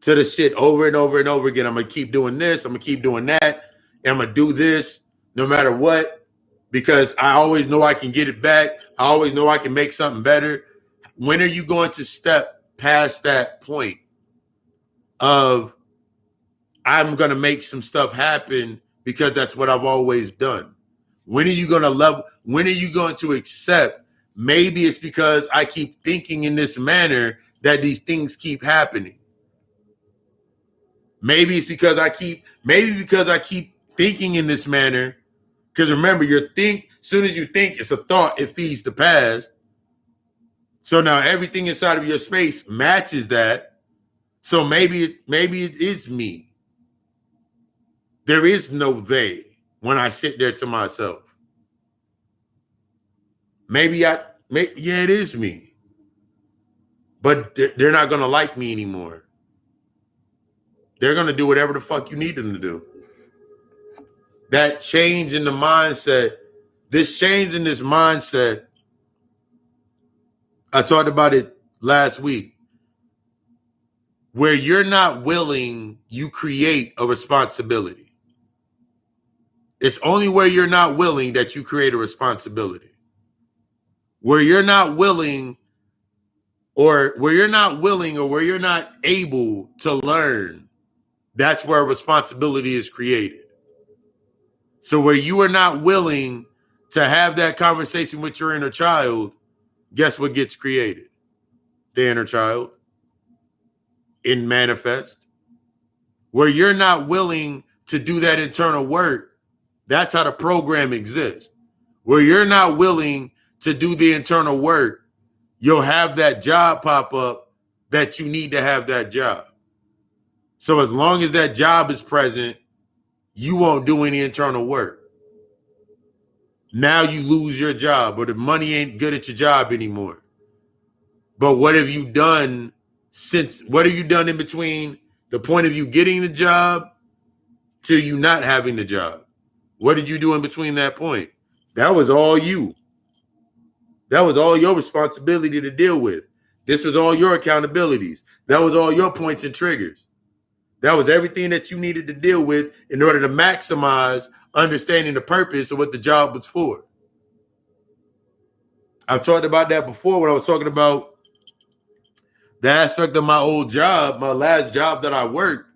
to the shit over and over and over again. I'm gonna keep doing this, I'm gonna keep doing that, and I'm gonna do this no matter what, because I always know I can get it back. I always know I can make something better. When are you going to step past that point of I'm gonna make some stuff happen because that's what I've always done? When are you going to when are you going to accept maybe it's because I keep thinking in this manner that these things keep happening? Maybe it's because I keep thinking in this manner. Because remember, as soon as you think, it's a thought, it feeds the past. So now everything inside of your space matches that. So maybe it is me. There is no they when I sit there to myself. Yeah, it is me. But they're not going to like me anymore. They're going to do whatever the fuck you need them to do. That change in the mindset, this change in this mindset, I talked about it last week, where you're not willing, you create a responsibility. It's only where you're not willing that you create a responsibility. Where you're not willing or where you're not willing or where you're not able to learn, that's where responsibility is created. So where you are not willing to have that conversation with your inner child, guess what gets created? The inner child in manifest. Where you're not willing to do that internal work, that's how the program exists. Where you're not willing to do the internal work, you'll have that job pop up that you need to have that job. So as long as that job is present, you won't do any internal work. Now you lose your job, or the money ain't good at your job anymore. But what have you done what have you done in between the point of you getting the job to you not having the job? What did you do in between that point? That was all you. That was all your responsibility to deal with. This was all your accountabilities. That was all your points and triggers. That was everything that you needed to deal with in order to maximize understanding the purpose of what the job was for. I've talked about that before when I was talking about the aspect of my old job, my last job that I worked.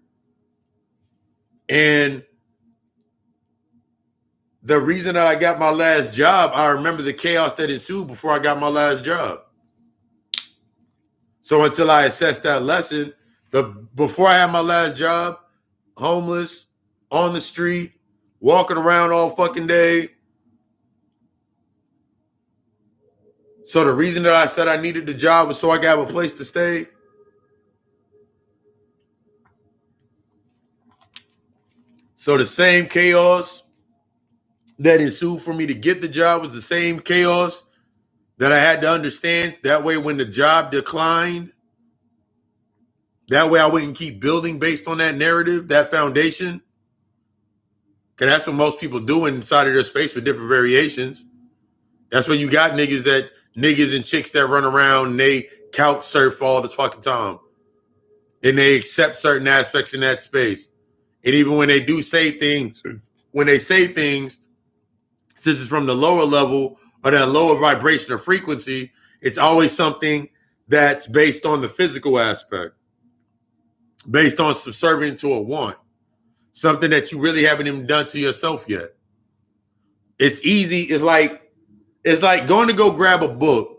And the reason that I got my last job, I remember the chaos that ensued before I got my last job. So until I assessed that lesson, before I had my last job, homeless, on the street, walking around all fucking day. So the reason that I said I needed the job was so I could have a place to stay. So the same chaos that ensued for me to get the job was the same chaos that I had to understand. That way, when the job declined, that way I wouldn't keep building based on that narrative, that foundation. Because that's what most people do inside of their space with different variations. That's where you got niggas and chicks that run around and they couch surf all this fucking time. And they accept certain aspects in that space. And even when they do say things, since it's from the lower level or that lower vibration or frequency, it's always something that's based on the physical aspect, based on subservient to a want, something that you really haven't even done to yourself yet. It's easy. It's like going to go grab a book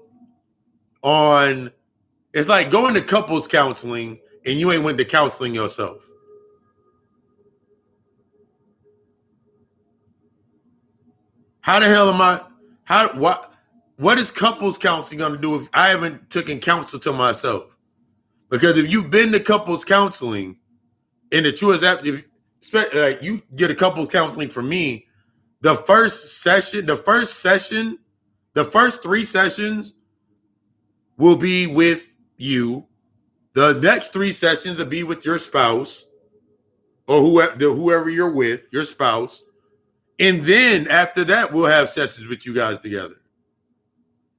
on, it's like going to couples counseling and you ain't went to counseling yourself. How the hell am I? What is couples counseling going to do if I haven't taken counsel to myself? Because if you've been to couples counseling, and the truth is that if you get a couples counseling from me, the first 3 sessions will be with you. The next 3 sessions will be with your spouse or whoever you're with, your spouse. And then after that, we'll have sessions with you guys together.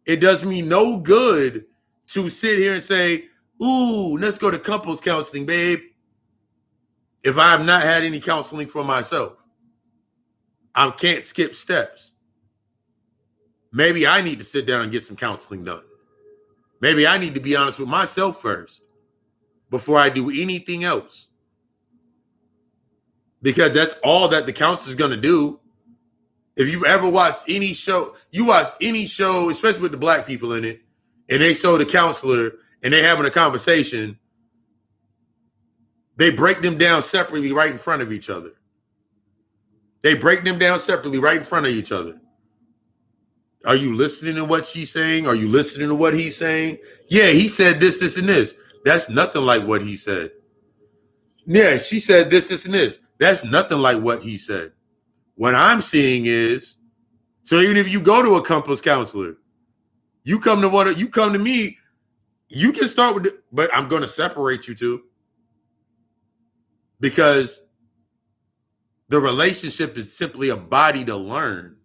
It does me no good to sit here and say, ooh, let's go to couples counseling, babe, if I have not had any counseling for myself. I can't skip steps. Maybe I need to sit down and get some counseling done. Maybe I need to be honest with myself first before I do anything else. Because that's all that the counselor is going to do. If you've ever watched any show, especially with the black people in it, and they show the counselor and they having a conversation, they break them down separately right in front of each other. They break them down separately right in front of each other. Are you listening to what she's saying? Are you listening to what he's saying? Yeah, he said this, this, and this. That's nothing like what he said. Yeah, she said this, this, and this. That's nothing like what he said. What I'm seeing is, so even if you go to a couples counselor, you come to me, you can start with, but I'm going to separate you two because the relationship is simply a body to learn.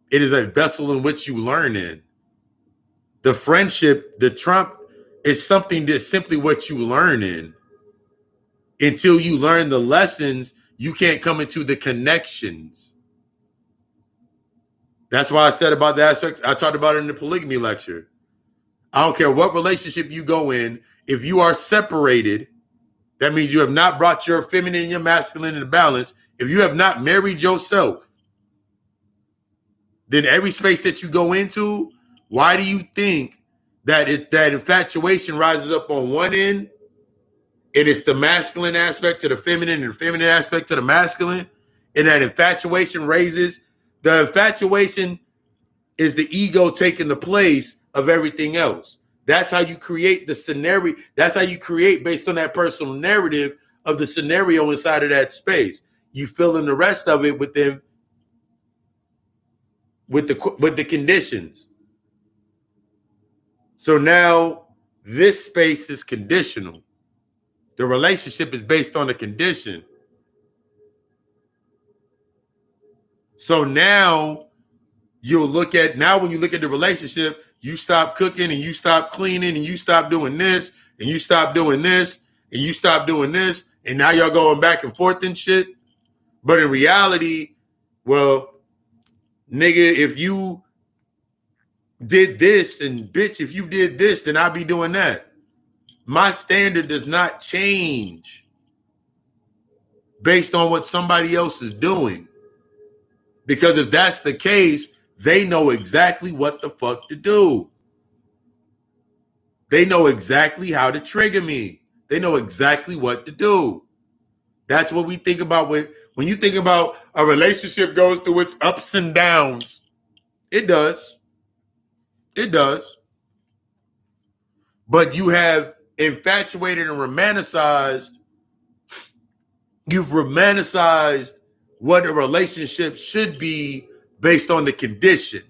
It is a vessel in which you learn in. The friendship, the Trump, is something that's simply what you learn in. Until you learn the lessons, you can't come into the connections. That's why I said about the aspects. I talked about it in the polygamy lecture. I don't care what relationship you go in. If you are separated, that means you have not brought your feminine and your masculine into balance. If you have not married yourself, then every space that you go into, why do you think that infatuation rises up on one end, and it's the masculine aspect to the feminine and the feminine aspect to the masculine, and that infatuation raises the infatuation is the ego taking the place of everything else. That's how you create the scenario. That's how you create based on that personal narrative of the scenario inside of that space. You fill in the rest of it with them with the conditions. So now this space is conditional. The relationship is based on the condition. So now you'll look at when you look at the relationship, you stop cooking and you stop cleaning and you stop doing this and you stop doing this and you stop doing this, and now y'all going back and forth and shit. But in reality, well, nigga, if you did this, and bitch, if you did this, then I'll be doing that. My standard does not change based on what somebody else is doing. Because if that's the case, they know exactly what the fuck to do. They know exactly how to trigger me. They know exactly what to do. That's what we think about when you think about a relationship goes through its ups and downs. It does. It does. But you have infatuated and romanticized. You've romanticized what a relationship should be based on the condition.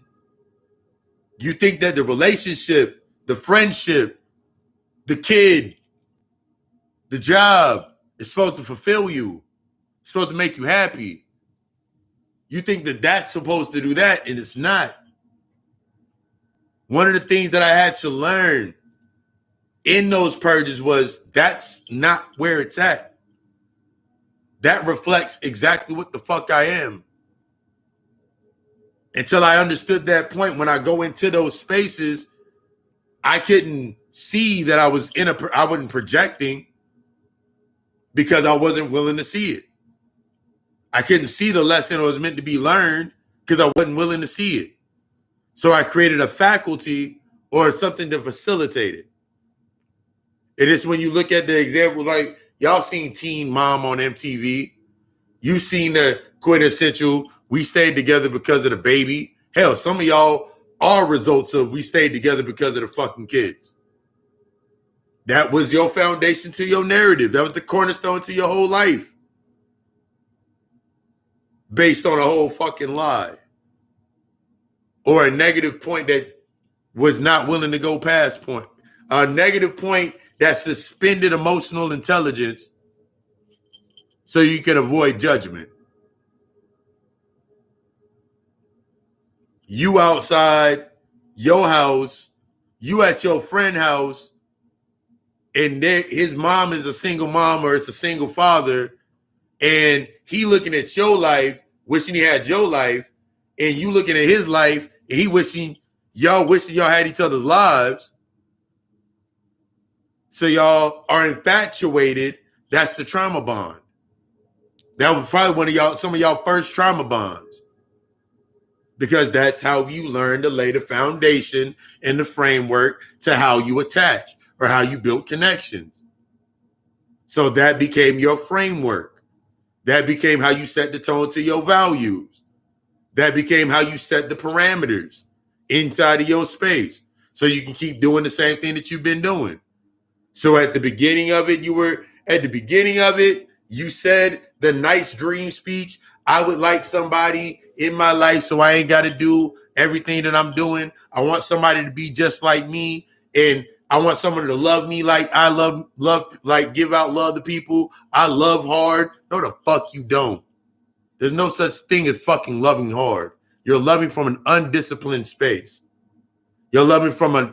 You think that the relationship, the friendship, the kid, the job is supposed to fulfill you. It's supposed to make you happy. You think that that's supposed to do that, and it's not. One of the things that I had to learn in those purges was that's not where it's at. That reflects exactly what the fuck I am. Until I understood that point, when I go into those spaces, I couldn't see that I wasn't projecting because I wasn't willing to see it. I couldn't see the lesson that was meant to be learned because I wasn't willing to see it. So I created a faculty or something to facilitate it. And it's when you look at the example, like y'all seen Teen Mom on MTV. You've seen the quintessential, we stayed together because of the baby. Hell, some of y'all are results of we stayed together because of the fucking kids. That was your foundation to your narrative. That was the cornerstone to your whole life. Based on a whole fucking lie. Or a negative point that was not willing to go past point. A negative point that suspended emotional intelligence so you can avoid judgment. You outside your house, you at your friend's house, and his mom is a single mom or it's a single father, and he looking at your life, wishing he had your life, and you looking at his life, and he wishing y'all had each other's lives. So y'all are infatuated. That's the trauma bond. That was probably some of y'all first trauma bonds. Because that's how you learn to lay the foundation and the framework to how you attach or how you build connections. So that became your framework. That became how you set the tone to your values. That became how you set the parameters inside of your space. So you can keep doing the same thing that you've been doing. So at the beginning of it, you said the nice dream speech. I would like somebody in my life so I ain't got to do everything that I'm doing. I want somebody to be just like me. And I want someone to love me like I love, like give out love to people. I love hard. No, the fuck you don't. There's no such thing as fucking loving hard. You're loving from an undisciplined space. You're loving from an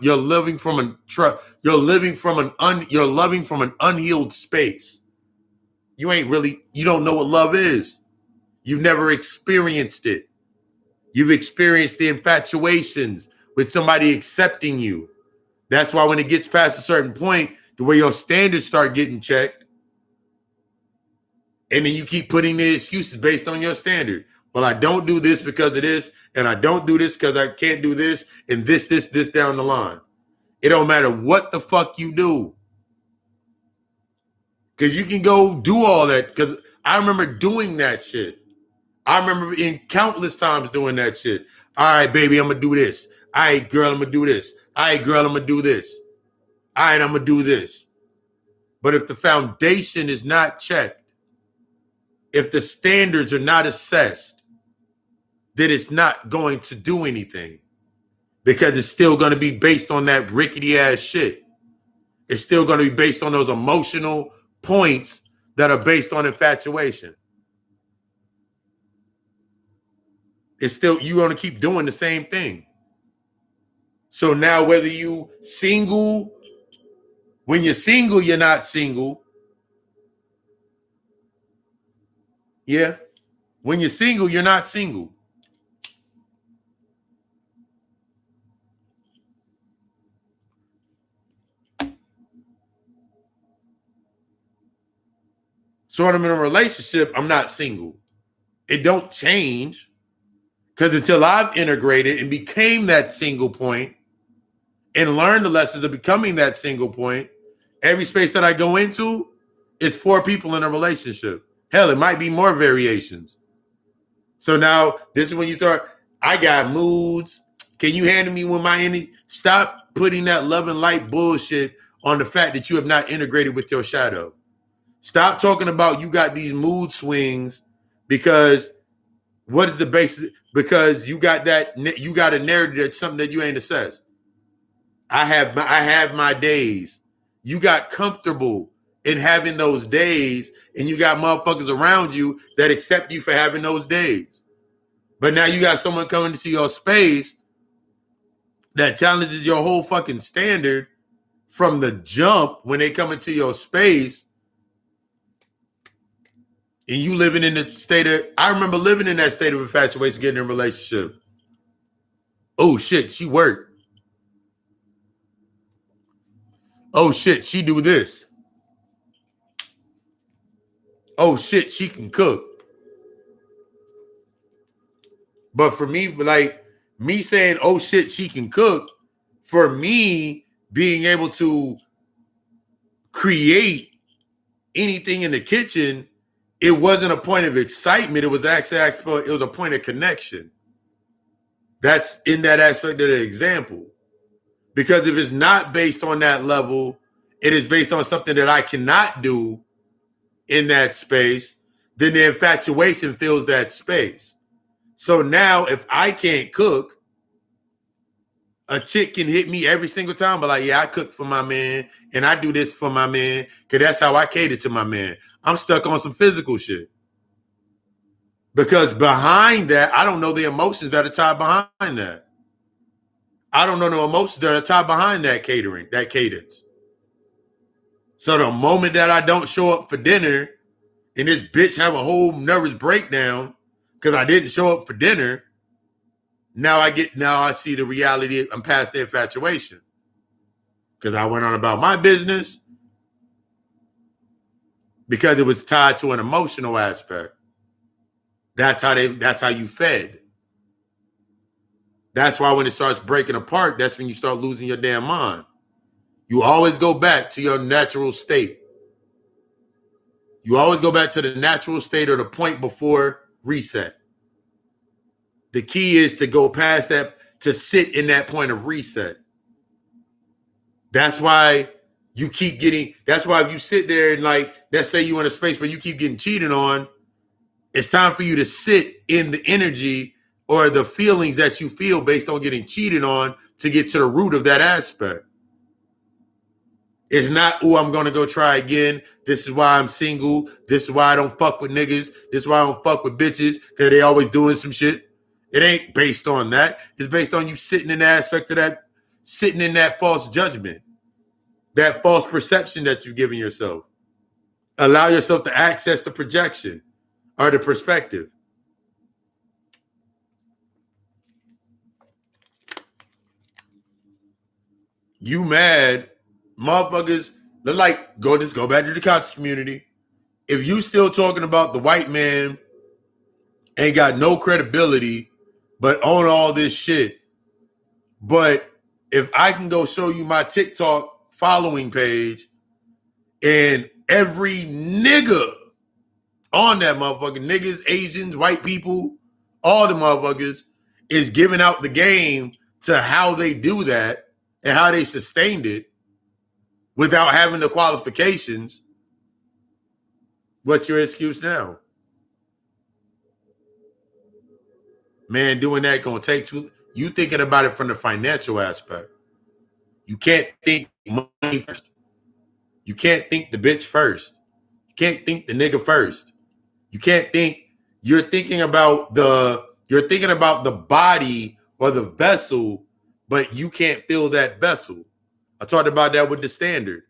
unhealed space. You don't know what love is. You've never experienced it. You've experienced the infatuations with somebody accepting you. That's why when it gets past a certain point, the way your standards start getting checked, and then you keep putting the excuses based on your standard. Well, I don't do this because of this, and I don't do this because I can't do this, and this down the line. It don't matter what the fuck you do. Because you can go do all that. Because I remember doing that shit. I remember in countless times doing that shit. All right, baby, I'm going to do this. All right, girl, I'm going to do this. All right, girl, I'm going to do this. All right, I'm going to do this. But if the foundation is not checked, if the standards are not assessed, then it's not going to do anything. Because it's still going to be based on that rickety ass shit. It's still going to be based on those emotional points that are based on infatuation. It's still, you're going to keep doing the same thing. So now whether you single, when you're single, you're not single. Yeah. When you're single, you're not single. So when I'm in a relationship, I'm not single. It don't change. Because until I've integrated and became that single point and learned the lessons of becoming that single point, every space that I go into, it's 4 people in a relationship. Hell, it might be more variations. So now this is when you start, I got moods. Can you handle me with my energy? Stop putting that love and light bullshit on the fact that you have not integrated with your shadow. Stop talking about you got these mood swings because what is the basis? Because you got a narrative that's something that you ain't assessed. I have my days. You got comfortable in having those days, and you got motherfuckers around you that accept you for having those days. But now you got someone coming into your space that challenges your whole fucking standard from the jump when they come into your space. And you living in the state of, I remember living in that state of infatuation, getting in a relationship. Oh shit, she worked. Oh shit, she do this. Oh shit, she can cook. But for me, like me saying, oh shit, she can cook, for me being able to create anything in the kitchen, it wasn't a point of excitement. It was actually it was a point of connection. That's in that aspect of the example. Because if it's not based on that level, it is based on something that I cannot do in that space, then the infatuation fills that space. So now if I can't cook, a chick can hit me every single time, but like, yeah, I cook for my man and I do this for my man because that's how I cater to my man. I'm stuck on some physical shit. Because behind that, I don't know the emotions that are tied behind that. I don't know the emotions that are tied behind that catering, that cadence. So the moment that I don't show up for dinner and this bitch have a whole nervous breakdown because I didn't show up for dinner, now I see the reality. I'm past the infatuation because I went on about my business because it was tied to an emotional aspect. That's how you fed. That's why when it starts breaking apart, that's when you start losing your damn mind. You always go back to your natural state. You always go back to the natural state or the point before reset. The key is to go past that, to sit in that point of reset. That's why you keep getting, that's why if you sit there and like, let's say you in a space where you keep getting cheated on, it's time for you to sit in the energy or the feelings that you feel based on getting cheated on to get to the root of that aspect. It's not, oh, I'm going to go try again. This is why I'm single. This is why I don't fuck with niggas. This is why I don't fuck with bitches because they always doing some shit. It ain't based on that. It's based on you sitting in the aspect of that, sitting in that false judgment, that false perception that you're giving yourself. Allow yourself to access the projection or the perspective. You mad, motherfuckers? They're like, go back to the conscious community. If you still talking about the white man ain't got no credibility, but own all this shit, but if I can go show you my TikTok following page and every nigga on that motherfucker, niggas, Asians, white people, all the motherfuckers is giving out the game to how they do that and how they sustained it without having the qualifications. What's your excuse now? Man, doing that gonna take too. You thinking about it from the financial aspect. You can't think money first. You can't think the bitch first. You can't think the nigga first. You can't think. You're thinking about the body or the vessel, but you can't fill that vessel. I talked about that with the standard.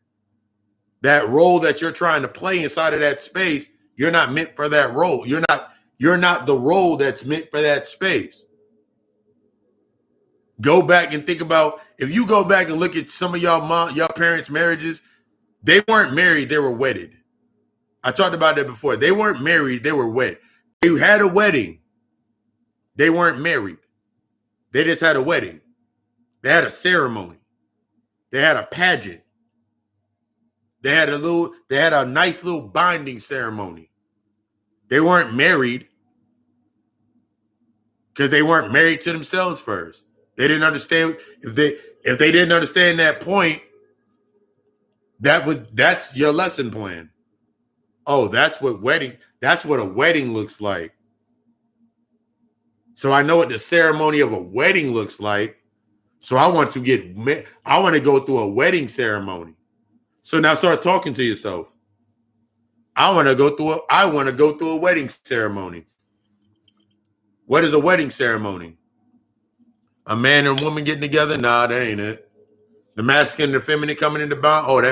That role that you're trying to play inside of that space, you're not meant for that role. You're not the role that's meant for that space. Go back and think about, if you go back and look at some of y'all parents' marriages, they weren't married, they were wedded. I talked about that before. They weren't married, they were wed. They had a wedding. They weren't married. They just had a wedding. They had a ceremony. They had a pageant. They had a nice little binding ceremony. They weren't married because they weren't married to themselves first. They didn't understand. If they didn't understand that point, that's your lesson plan. Oh, that's what a wedding looks like. So I know what the ceremony of a wedding looks like. So I want to go through a wedding ceremony. So now start talking to yourself. I want to go through a wedding ceremony. What is a wedding ceremony? A man and woman getting together? Nah, that ain't it. The masculine and the feminine coming into bond? Oh,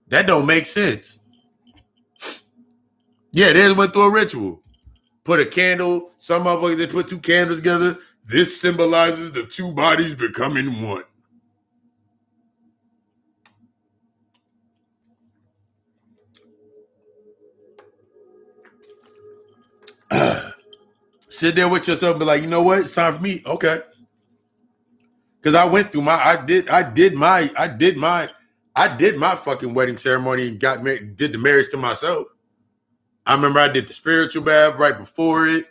that don't make sense. Yeah, they went through a ritual. Put a candle. Some motherfuckers, they put two candles together. This symbolizes the two bodies becoming one. Sit there with yourself and be like, you know what? It's time for me. Okay. Because I went through I did my fucking wedding ceremony and got married, did the marriage to myself. I remember I did the spiritual bath right before it.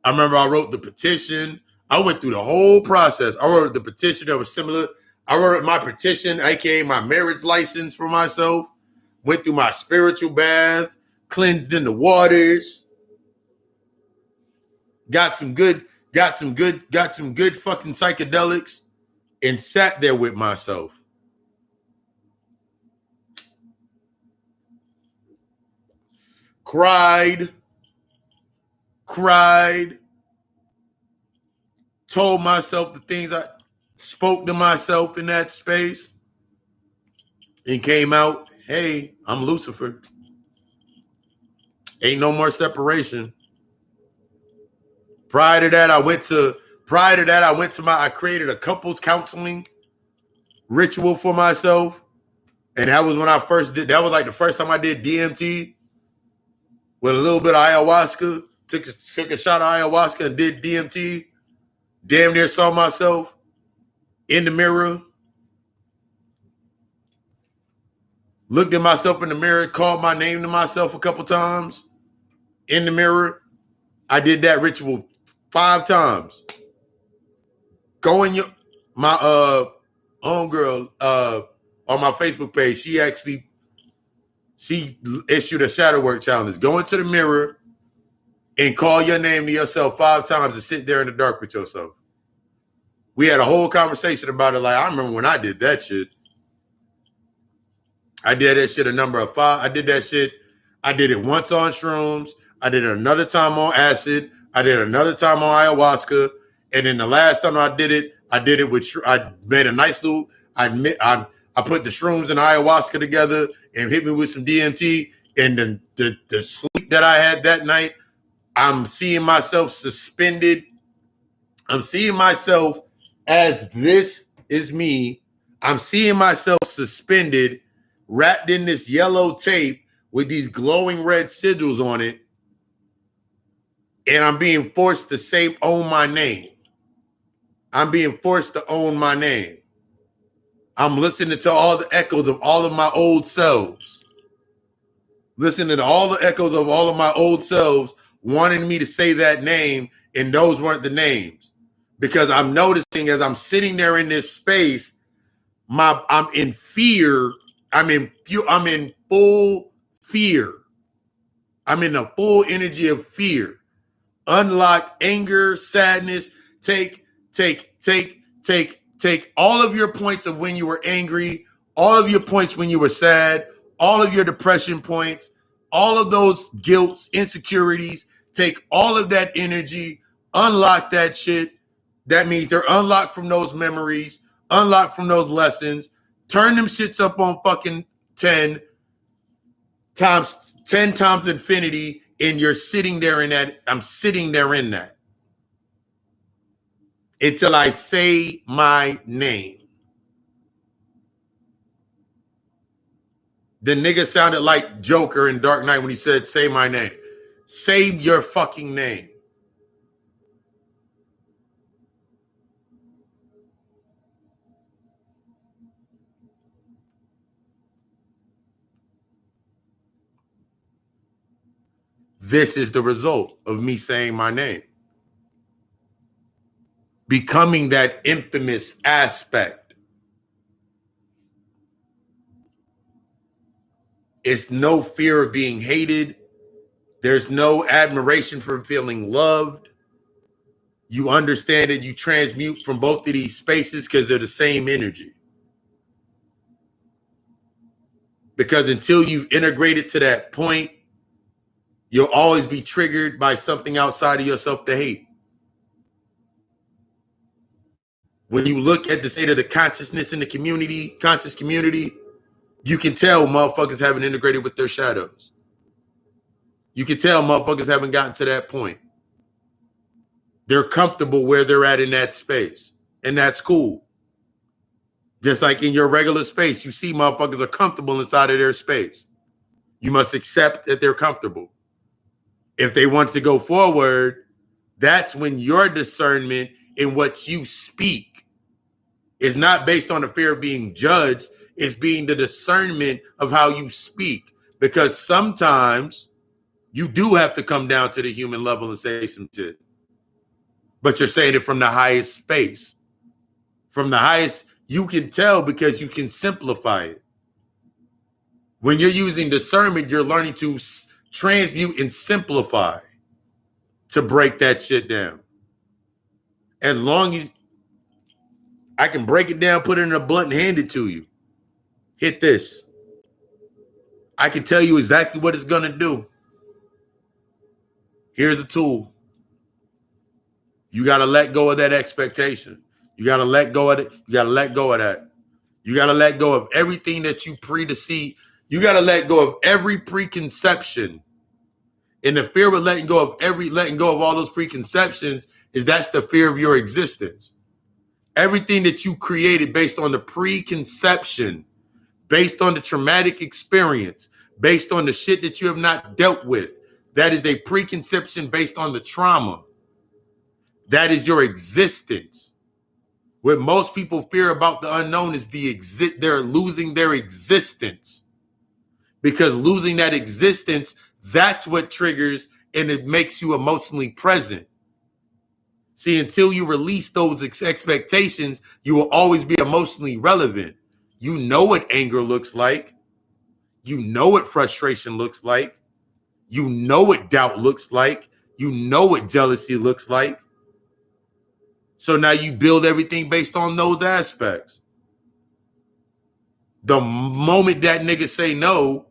I remember I wrote the petition. I went through the whole process. I wrote the petition that was similar. I wrote my petition, aka my marriage license for myself. Went through my spiritual bath, cleansed in the waters, got some good fucking psychedelics, and sat there with myself. Cried, told myself the things I spoke to myself in that space, and came out, hey, I'm Lucifer. Ain't no more separation. Prior to that, I created a couples counseling ritual for myself. And that was when I first did, that was like the first time I did DMT with a little bit of ayahuasca. Took a shot of ayahuasca and did DMT. Damn near saw myself in the mirror. Looked at myself in the mirror, called my name to myself a couple times in the mirror. I did that ritual 5 times. Go in my homegirl on my Facebook page, she issued a shadow work challenge. Go into the mirror and call your name to yourself 5 times and sit there in the dark with yourself. We had a whole conversation about it. Like, I remember when I did that shit. I did that shit a number of 5. I did that shit. I did it once on shrooms. I did it another time on acid. I did it another time on ayahuasca. And then the last time I did it with, I made a nice little, I put the shrooms and ayahuasca together and hit me with some DMT. And then the sleep that I had that night, I'm seeing myself suspended. I'm seeing myself as this is me, I'm seeing myself suspended, wrapped in this yellow tape with these glowing red sigils on it, and I'm being forced to own my name. I'm being forced to own my name. I'm listening to all the echoes of all of my old selves. Listening to all the echoes of all of my old selves wanting me to say that name, and those weren't the names. Because I'm noticing as I'm sitting there in this space, I'm in fear. I'm in full fear. I'm in the full energy of fear. Unlock anger, sadness. Take all of your points of when you were angry, all of your points when you were sad, all of your depression points, all of those guilts, insecurities. Take all of that energy, unlock that shit. That means they're unlocked from those memories, unlocked from those lessons. Turn them shits up on fucking 10 times infinity, and you're sitting there in that. I'm sitting there in that until I say my name. The nigga sounded like Joker in Dark Knight when he said, say my name. Say your fucking name. This is the result of me saying my name. Becoming that infamous aspect. It's no fear of being hated. There's no admiration for feeling loved. You understand that you transmute from both of these spaces because they're the same energy. Because until you've integrated to that point, you'll always be triggered by something outside of yourself to hate. When you look at the state of the consciousness in the community, conscious community, you can tell motherfuckers haven't integrated with their shadows. You can tell motherfuckers haven't gotten to that point. They're comfortable where they're at in that space, and that's cool. Just like in your regular space, you see motherfuckers are comfortable inside of their space. You must accept that they're comfortable. If they want to go forward, that's when your discernment in what you speak is not based on the fear of being judged. It's being the discernment of how you speak. Because sometimes you do have to come down to the human level and say some shit. But you're saying it from the highest space. From the highest, you can tell because you can simplify it. When you're using discernment, you're learning to transmute and simplify to break that shit down. As long as I can break it down, put it in a blunt and hand it to you. Hit this. I can tell you exactly what it's going to do. Here's a tool. You got to let go of that expectation. You got to let go of it. You got to let go of that. You got to let go of everything that you predeceive. You got to let go of every preconception. And the fear of letting go of all those preconceptions is that's the fear of your existence. Everything that you created based on the preconception, based on the traumatic experience, based on the shit that you have not dealt with, that is a preconception based on the trauma. That is your existence. What most people fear about the unknown is they're losing their existence. Because losing that existence, that's what triggers and it makes you emotionally present. See, until you release those expectations, you will always be emotionally relevant. You know what anger looks like. You know what frustration looks like. You know what doubt looks like. You know what jealousy looks like. So now you build everything based on those aspects. The moment that nigga say no,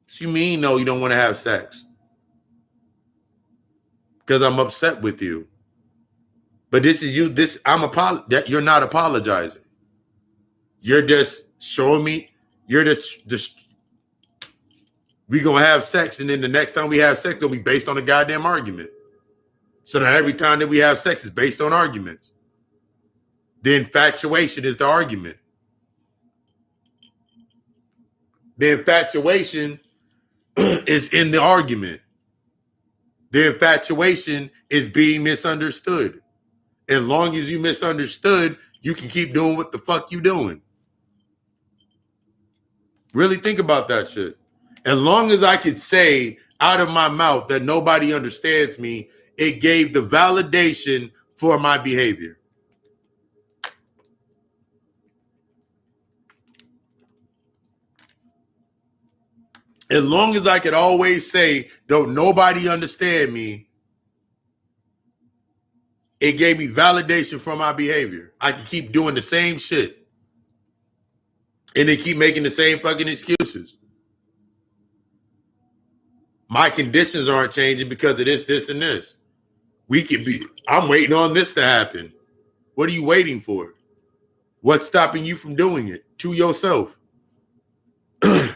what you mean no, you don't want to have sex? Because I'm upset with you. But this is you. You're not apologizing. You're just showing me. You're just we gonna have sex, and then the next time we have sex, it'll be based on a goddamn argument. So now every time that we have sex is based on arguments. The infatuation is the argument. The infatuation is in the argument. The infatuation is being misunderstood. As long as you misunderstood, you can keep doing what the fuck you doing. Really think about that shit. As long as I could say out of my mouth that nobody understands me, it gave the validation for my behavior. As long as I could always say, don't nobody understand me, it gave me validation for my behavior. I could keep doing the same shit. And they keep making the same fucking excuses. My conditions aren't changing because of this, and this. I'm waiting on this to happen. What are you waiting for? What's stopping you from doing it to yourself? Because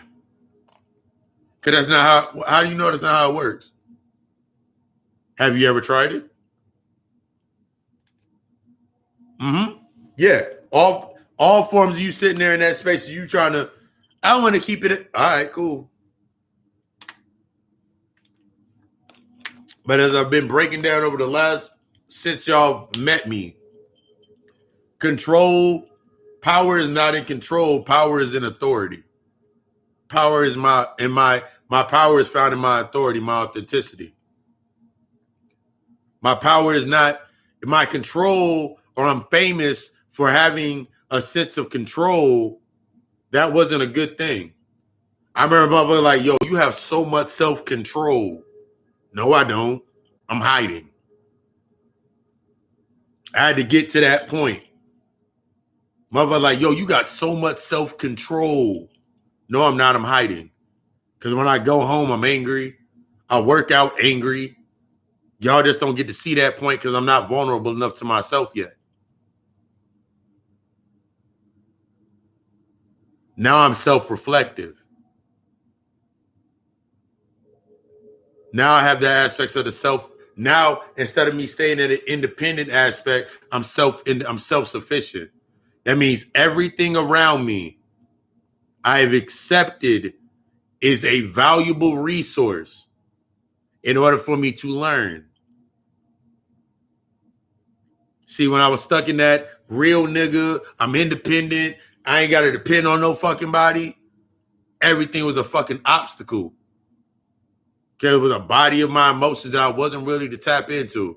that's not how do you know that's not how it works? Have you ever tried it? Mm-hmm. Yeah. All forms of you sitting there in that space, you trying to, I want to keep it. All right, cool. But as I've been breaking down over the last, since y'all met me, power is not in control. Power is in authority. Power is my power is found in my authority, my authenticity. My power is not my control, or I'm famous for having a sense of control. That wasn't a good thing. I remember motherfucker like, yo, you have so much self-control. No, I don't. I'm hiding. I had to get to that point. Motherfucker like, yo, you got so much self-control. No, I'm not. I'm hiding. Because when I go home, I'm angry. I work out angry. Y'all just don't get to see that point because I'm not vulnerable enough to myself yet. Now I'm self-reflective. Now I have the aspects of the self. Now, instead of me staying in an independent aspect, I'm self-sufficient. That means everything around me I have accepted is a valuable resource in order for me to learn. See, when I was stuck in that real nigga, I'm independent, I ain't got to depend on no fucking body, everything was a fucking obstacle. Okay, it was a body of my emotions that I wasn't really to tap into.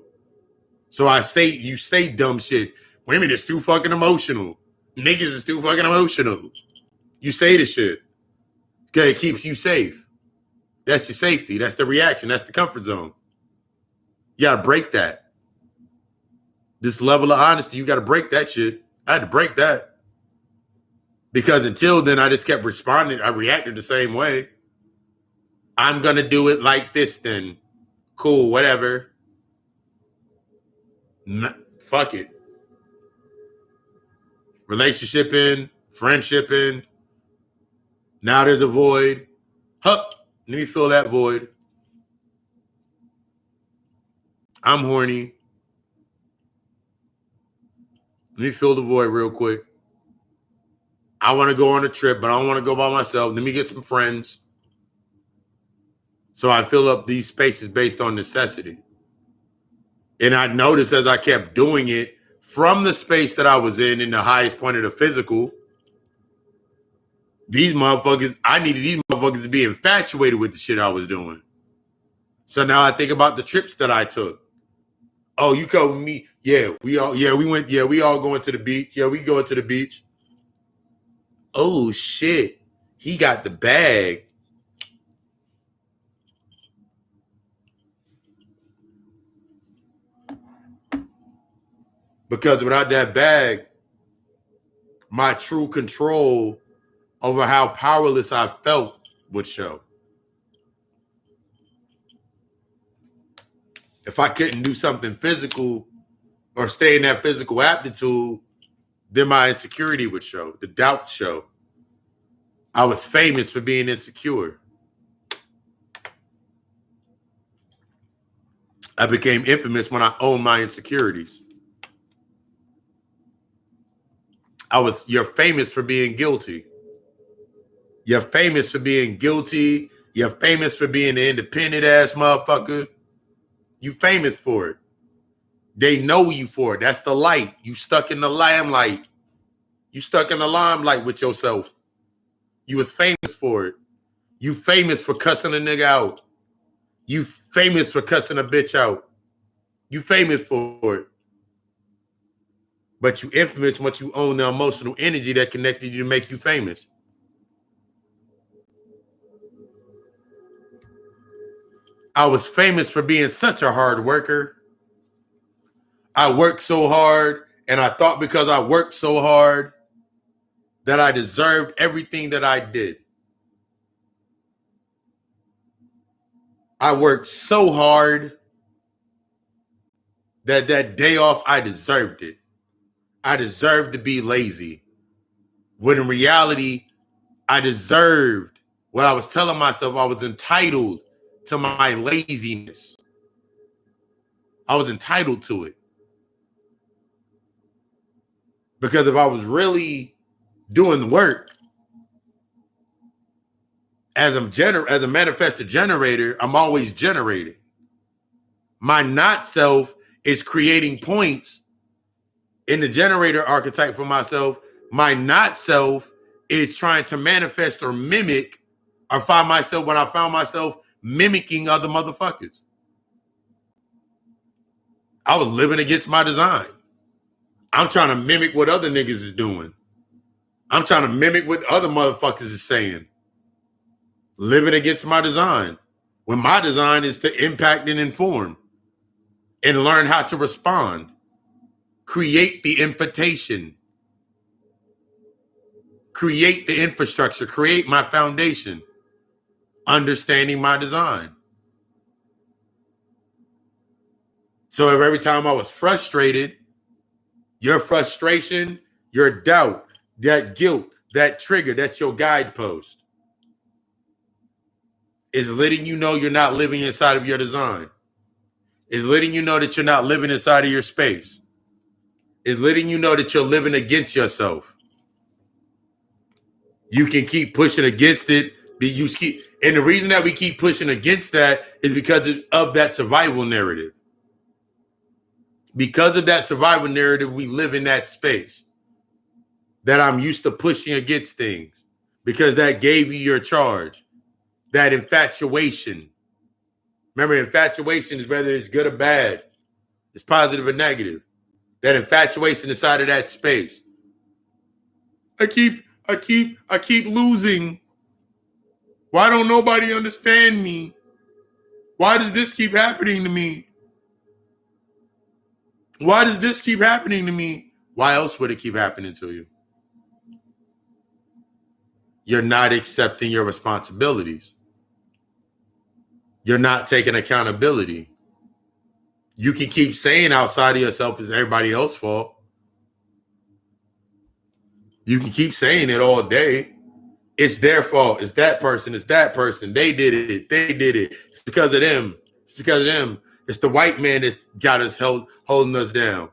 So you say dumb shit. Women is too fucking emotional. Niggas is too fucking emotional. You say the shit. Okay, it keeps you safe. That's your safety. That's the reaction. That's the comfort zone. You gotta break that. This level of honesty, you gotta break that shit. I had to break that. Because until then, I just kept responding. I reacted the same way. I'm gonna do it like this then. Cool, whatever. Fuck it. Relationship in, friendship in. Now there's a void. Hup, let me fill that void. I'm horny. Let me fill the void real quick. I want to go on a trip, but I don't want to go by myself. Let me get some friends. So I fill up these spaces based on necessity. And I noticed as I kept doing it from the space that I was in the highest point of the physical, I needed these motherfuckers to be infatuated with the shit I was doing. So now I think about the trips that I took. Oh, you come with me? Yeah, we all going to the beach. Yeah, we going to the beach. Oh shit, he got the bag. Because without that bag, my true control over how powerless I felt would show. If I couldn't do something physical or stay in that physical aptitude, then my insecurity would show, the doubt show. I was famous for being insecure. I became infamous when I owned my insecurities. You're famous for being guilty. You're famous for being guilty. You're famous for being an independent ass motherfucker. You famous for it. They know you for it. That's the light. You stuck in the limelight. You stuck in the limelight with yourself. You was famous for it. You famous for cussing a nigga out. You famous for cussing a bitch out. You famous for it. But you infamous once you own the emotional energy that connected you to make you famous. I was famous for being such a hard worker. I worked so hard, and I thought because I worked so hard that I deserved everything that I did. I worked so hard that day off, I deserved it. I deserved to be lazy. When in reality, I deserved what I was telling myself. I was entitled to my laziness. I was entitled to it. Because if I was really doing work as a manifested generator, I'm always generating. My not self is creating points in the generator archetype for myself. My not self is trying to manifest or mimic or find myself when I found myself mimicking other motherfuckers. I was living against my design. I'm trying to mimic what other niggas is doing. I'm trying to mimic what other motherfuckers is saying. Living against my design. When my design is to impact and inform and learn how to respond. Create the invitation. Create the infrastructure. Create my foundation. Understanding my design. So if every time I was frustrated, your frustration, your doubt, that guilt, that trigger, that's your guidepost. Is letting you know you're not living inside of your design. Is letting you know that you're not living inside of your space. Is letting you know that you're living against yourself. You can keep pushing against it. And the reason that we keep pushing against that is because of that survival narrative. Because of that survival narrative, we live in that space that I'm used to pushing against things because that gave you your charge. That infatuation. Remember, infatuation is whether it's good or bad. It's positive or negative. That infatuation inside of that space. I keep losing. Why don't nobody understand me? Why does this keep happening to me? Why does this keep happening to me? Why else would it keep happening to you? You're not accepting your responsibilities. You're not taking accountability. You can keep saying outside of yourself is everybody else's fault. You can keep saying it all day. It's their fault. It's that person. It's that person. They did it. They did it. It's because of them. It's because of them. It's the white man that's got us holding us down.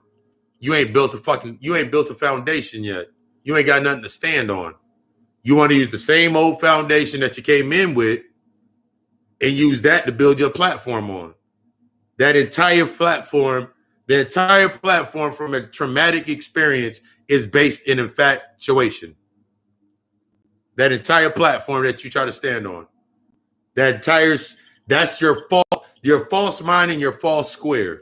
You ain't built a foundation yet. You ain't got nothing to stand on. You want to use the same old foundation that you came in with and use that to build your platform on. That entire platform, the entire platform from a traumatic experience is based in infatuation. That entire platform that you try to stand on. That's your false mind and your false square.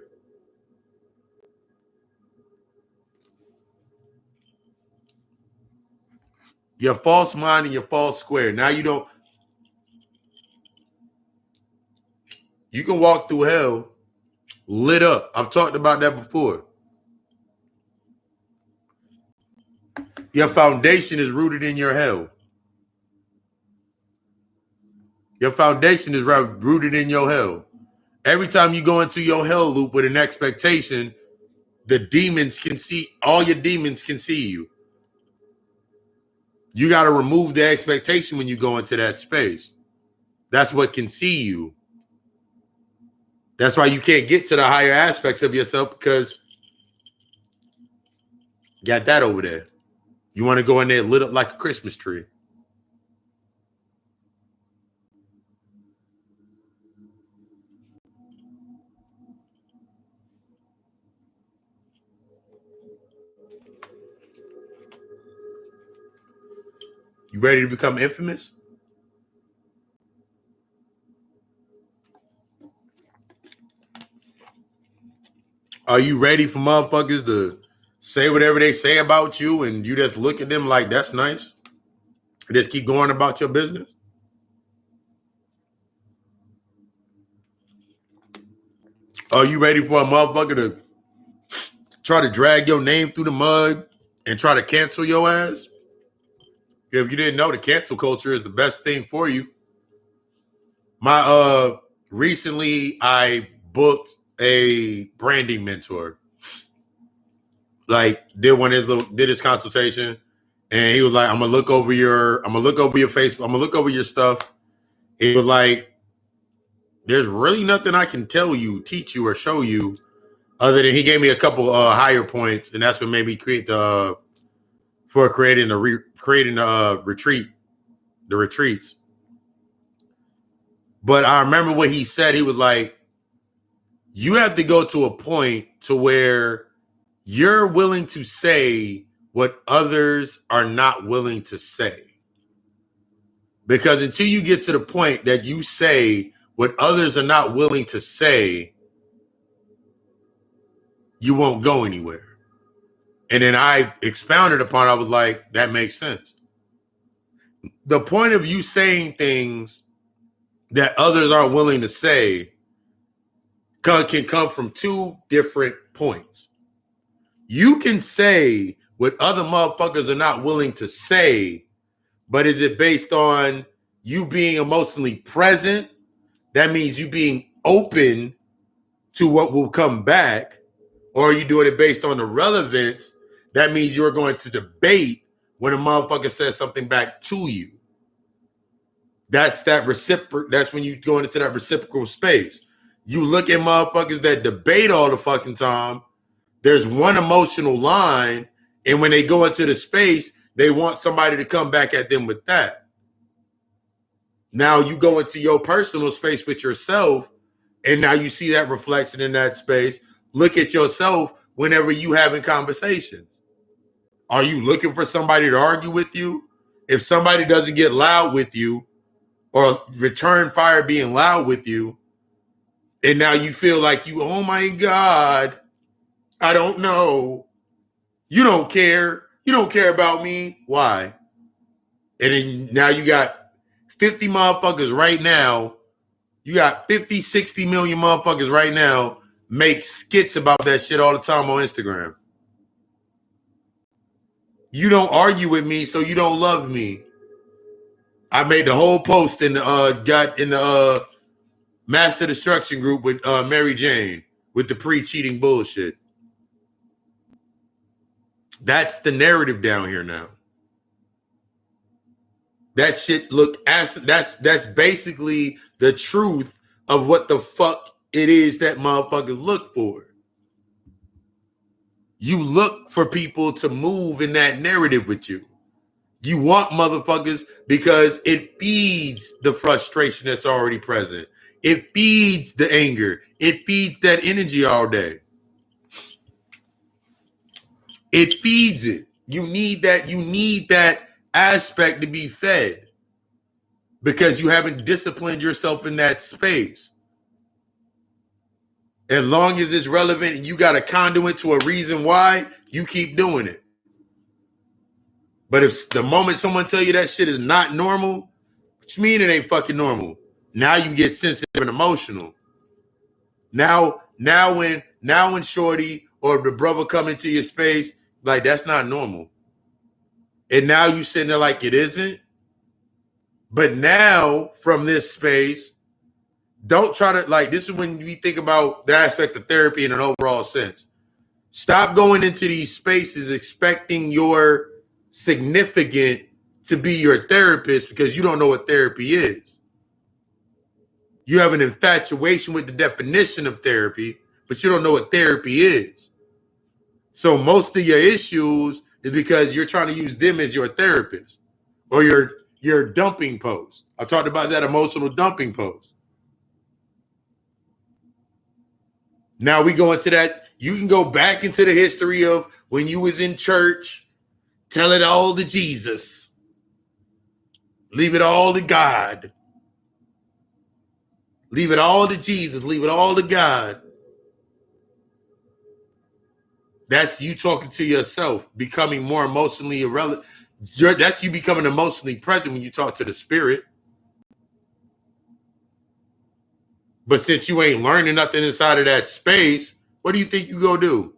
Your false mind and your false square. Now you can walk through hell lit up. I've talked about that before. Your foundation is rooted in your hell. Your foundation is rooted in your hell. Every time you go into your hell loop with an expectation, the demons can see, all your demons can see you. You got to remove the expectation when you go into that space. That's what can see you. That's why you can't get to the higher aspects of yourself, because you got that over there. You want to go in there lit up like a Christmas tree. You ready to become infamous? Are you ready for motherfuckers to say whatever they say about you and you just look at them like that's nice? And just keep going about your business? Are you ready for a motherfucker to try to drag your name through the mud and try to cancel your ass? If you didn't know, the cancel culture is the best thing for you. Recently I booked a branding mentor. Like did his consultation, and he was like, I'm gonna look over your Facebook, I'm gonna look over your stuff. He was like, there's really nothing I can tell you, teach you, or show you, other than he gave me a couple higher points, and that's what made me create creating the retreats. But I remember what he said. He was like, you have to go to a point to where you're willing to say what others are not willing to say. Because until you get to the point that you say what others are not willing to say, you won't go anywhere. And then I expounded upon, I was like, that makes sense. The point of you saying things that others aren't willing to say can come from two different points. You can say what other motherfuckers are not willing to say, but is it based on you being emotionally present? That means you being open to what will come back. Or are you doing it based on the relevance? That means you're going to debate when a motherfucker says something back to you. That's when you go into that reciprocal space. You look at motherfuckers that debate all the fucking time. There's one emotional line, and when they go into the space, they want somebody to come back at them with that. Now you go into your personal space with yourself, and now you see that reflection in that space. Look at yourself whenever you having conversations. Are you looking for somebody to argue with you? If somebody doesn't get loud with you or return fire being loud with you, and now you feel like oh my God, I don't know. You don't care. You don't care about me. Why? And then now you got 50 motherfuckers right now. You got 50, 60 million motherfuckers right now make skits about that shit all the time on Instagram. You don't argue with me, so you don't love me. I made the whole post in the Master Destruction group with Mary Jane with the pre-cheating bullshit. That's the narrative down here now. That shit that's basically the truth of what the fuck it is that motherfuckers look for. You look for people to move in that narrative with you. You want motherfuckers because it feeds the frustration that's already present. It feeds the anger. It feeds that energy all day. It feeds it. You need that aspect to be fed because you haven't disciplined yourself in that space. As long as it's relevant and you got a conduit to a reason why, you keep doing it. But if the moment someone tell you that shit is not normal, which mean it ain't fucking normal, now you get sensitive and emotional. Now when Shorty or the brother come into your space, like that's not normal. And now you sitting there like it isn't. But now from this space, don't try to this is when we think about the aspect of therapy in an overall sense. Stop going into these spaces expecting your significant to be your therapist because you don't know what therapy is. You have an infatuation with the definition of therapy, but you don't know what therapy is. So most of your issues is because you're trying to use them as your therapist or your dumping post. I talked about that emotional dumping post. Now we go into that. You can go back into the history of when you was in church, tell it all to Jesus. Leave it all to God. Leave it all to Jesus. Leave it all to God. That's you talking to yourself, becoming more emotionally irrelevant. That's you becoming emotionally present when you talk to the spirit. But since you ain't learning nothing inside of that space, what do you think you go do?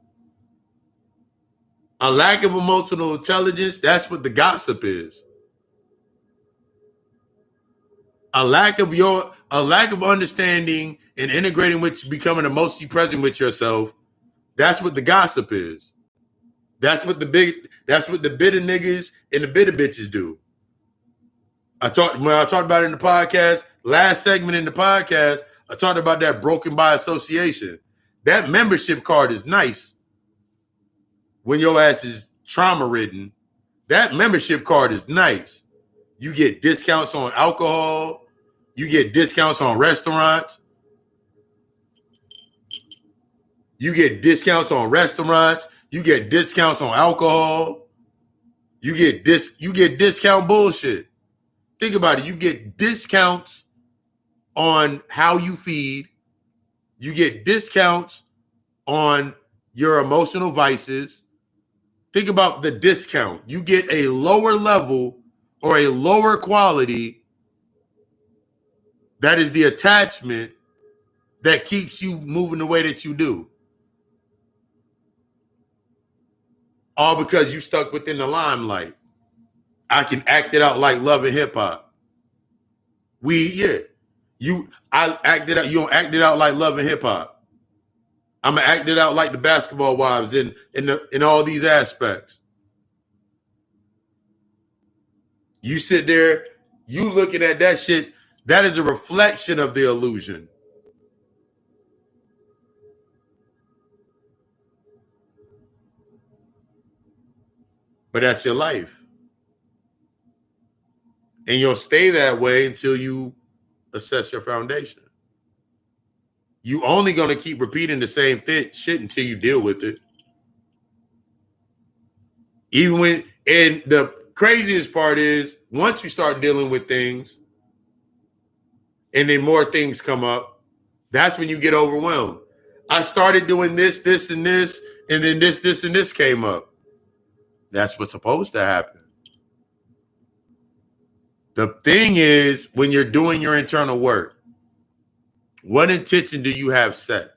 A lack of emotional intelligence, that's what the gossip is. A lack of understanding and integrating with becoming emotionally present with yourself, that's what the gossip is. That's what the bitter niggas and the bitter bitches do. I talked about it in the podcast, last segment in the podcast, I talked about that broken by association. That membership card is nice when your ass is trauma ridden. That membership card is nice. You get discounts on alcohol. You get discounts on restaurants. You get discounts on restaurants. You get discounts on alcohol. You get discount bullshit. Think about it. You get discounts on how you feed. You get discounts on your emotional vices. Think about the discount. You get a lower level or a lower quality. That is the attachment that keeps you moving the way that you do. All because you stuck within the limelight. I can act it out like Love and Hip Hop. I act it out. You don't act it out like Love and Hip Hop. I'm gonna act it out like the Basketball Wives in all these aspects. You sit there, you looking at that shit. That is a reflection of the illusion. But that's your life. And you'll stay that way until you assess your foundation. You only going to keep repeating the same shit until you deal with it. And the craziest part is once you start dealing with things and then more things come up, that's when you get overwhelmed. I started doing this, and this, and then this, and this came up. That's what's supposed to happen. The thing is, when you're doing your internal work, what intention do you have set?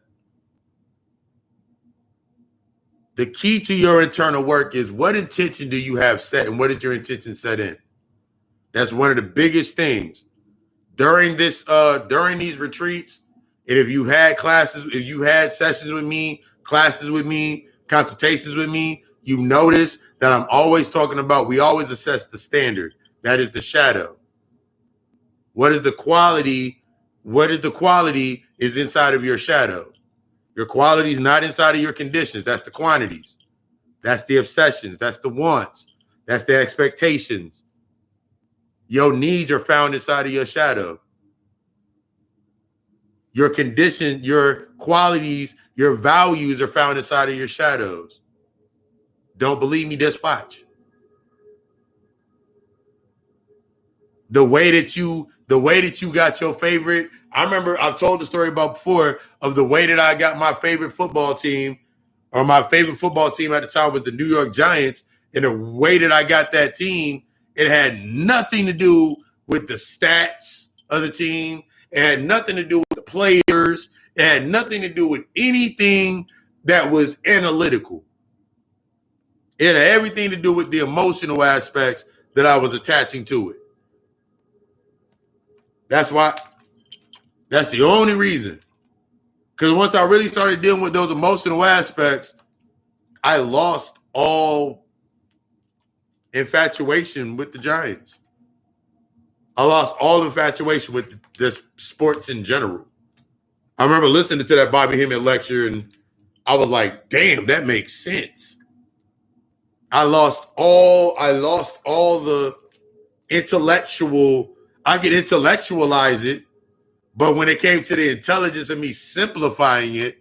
The key to your internal work is what intention do you have set and what is your intention set in? That's one of the biggest things. During these retreats, and if you had classes, if you had sessions with me, classes with me, consultations with me, you notice that I'm always talking about, we always assess the standard. That is the shadow. What is the quality? What is the quality is inside of your shadow. Your quality is not inside of your conditions. That's the quantities. That's the obsessions. That's the wants. That's the expectations. Your needs are found inside of your shadow. Your condition, your qualities, your values are found inside of your shadows. Don't believe me? Just watch. The way that you got your favorite. I remember I've told the story about before of the way that I got my favorite football team, or my favorite football team at the time was the New York Giants. And the way that I got that team, it had nothing to do with the stats of the team. It had nothing to do with the players. It had nothing to do with anything that was analytical. It had everything to do with the emotional aspects that I was attaching to it. That's the only reason. Because once I really started dealing with those emotional aspects, I lost all infatuation with the Giants. I lost all infatuation with just sports in general. I remember listening to that Bobby Hemmett lecture, and I was like, damn, that makes sense. I lost all the intellectual. I could intellectualize it, but when it came to the intelligence of me simplifying it,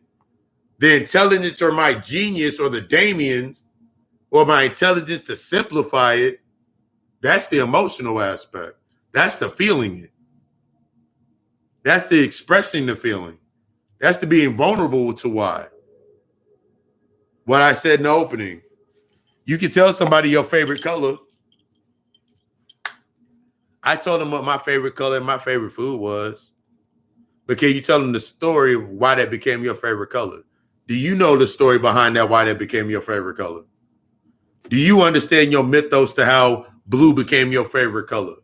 the intelligence or my genius or the Damien's or my intelligence to simplify it, that's the emotional aspect. That's the feeling it. That's the expressing the feeling. That's the being vulnerable to why. What I said in the opening, you can tell somebody your favorite color. I told them what my favorite color and my favorite food was. But can you tell them the story of why that became your favorite color? Do you know the story behind that, why that became your favorite color? Do you understand your mythos to how blue became your favorite color?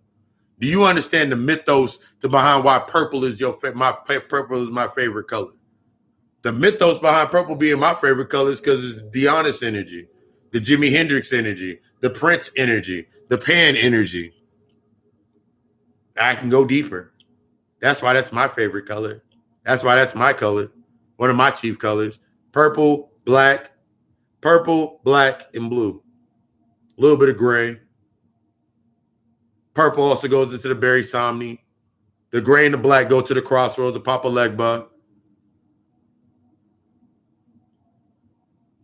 Do you understand the mythos to behind why purple is purple is my favorite color? The mythos behind purple being my favorite color is because it's the honest energy, the Jimi Hendrix energy, the Prince energy, the Pan energy. I can go deeper. That's why that's my favorite color. That's why that's my color. One of my chief colors. Purple, black, and blue. A little bit of gray. Purple also goes into the Berry Somni. The gray and the black go to the crossroads of Papa Legba.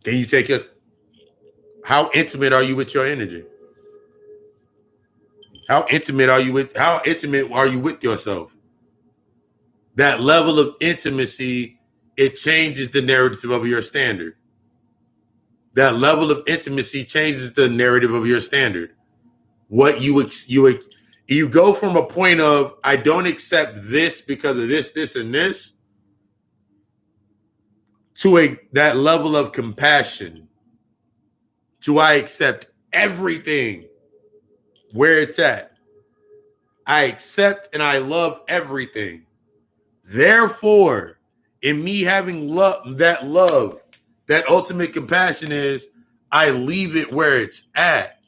Can you take your... How intimate are you with your energy? How intimate are you with yourself? That level of intimacy, it changes the narrative of your standard. That level of intimacy changes the narrative of your standard. What you go from a point of, I don't accept this because of this, and this, to that level of compassion, to I accept everything where it's at. I accept and I love everything. Therefore, in me having love, that ultimate compassion is, I leave it where it's at.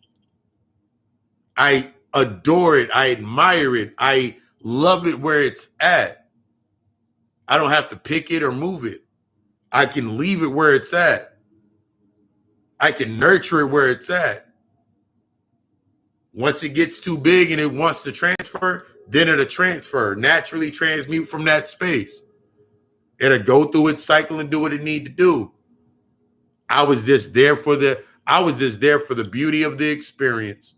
I adore it. I admire it. I love it where it's at. I don't have to pick it or move it. I can leave it where it's at. I can nurture it where it's at. Once it gets too big and it wants to transfer, then it'll transfer, naturally transmute from that space. It'll go through its cycle and do what it need to do. I was just there for the beauty of the experience.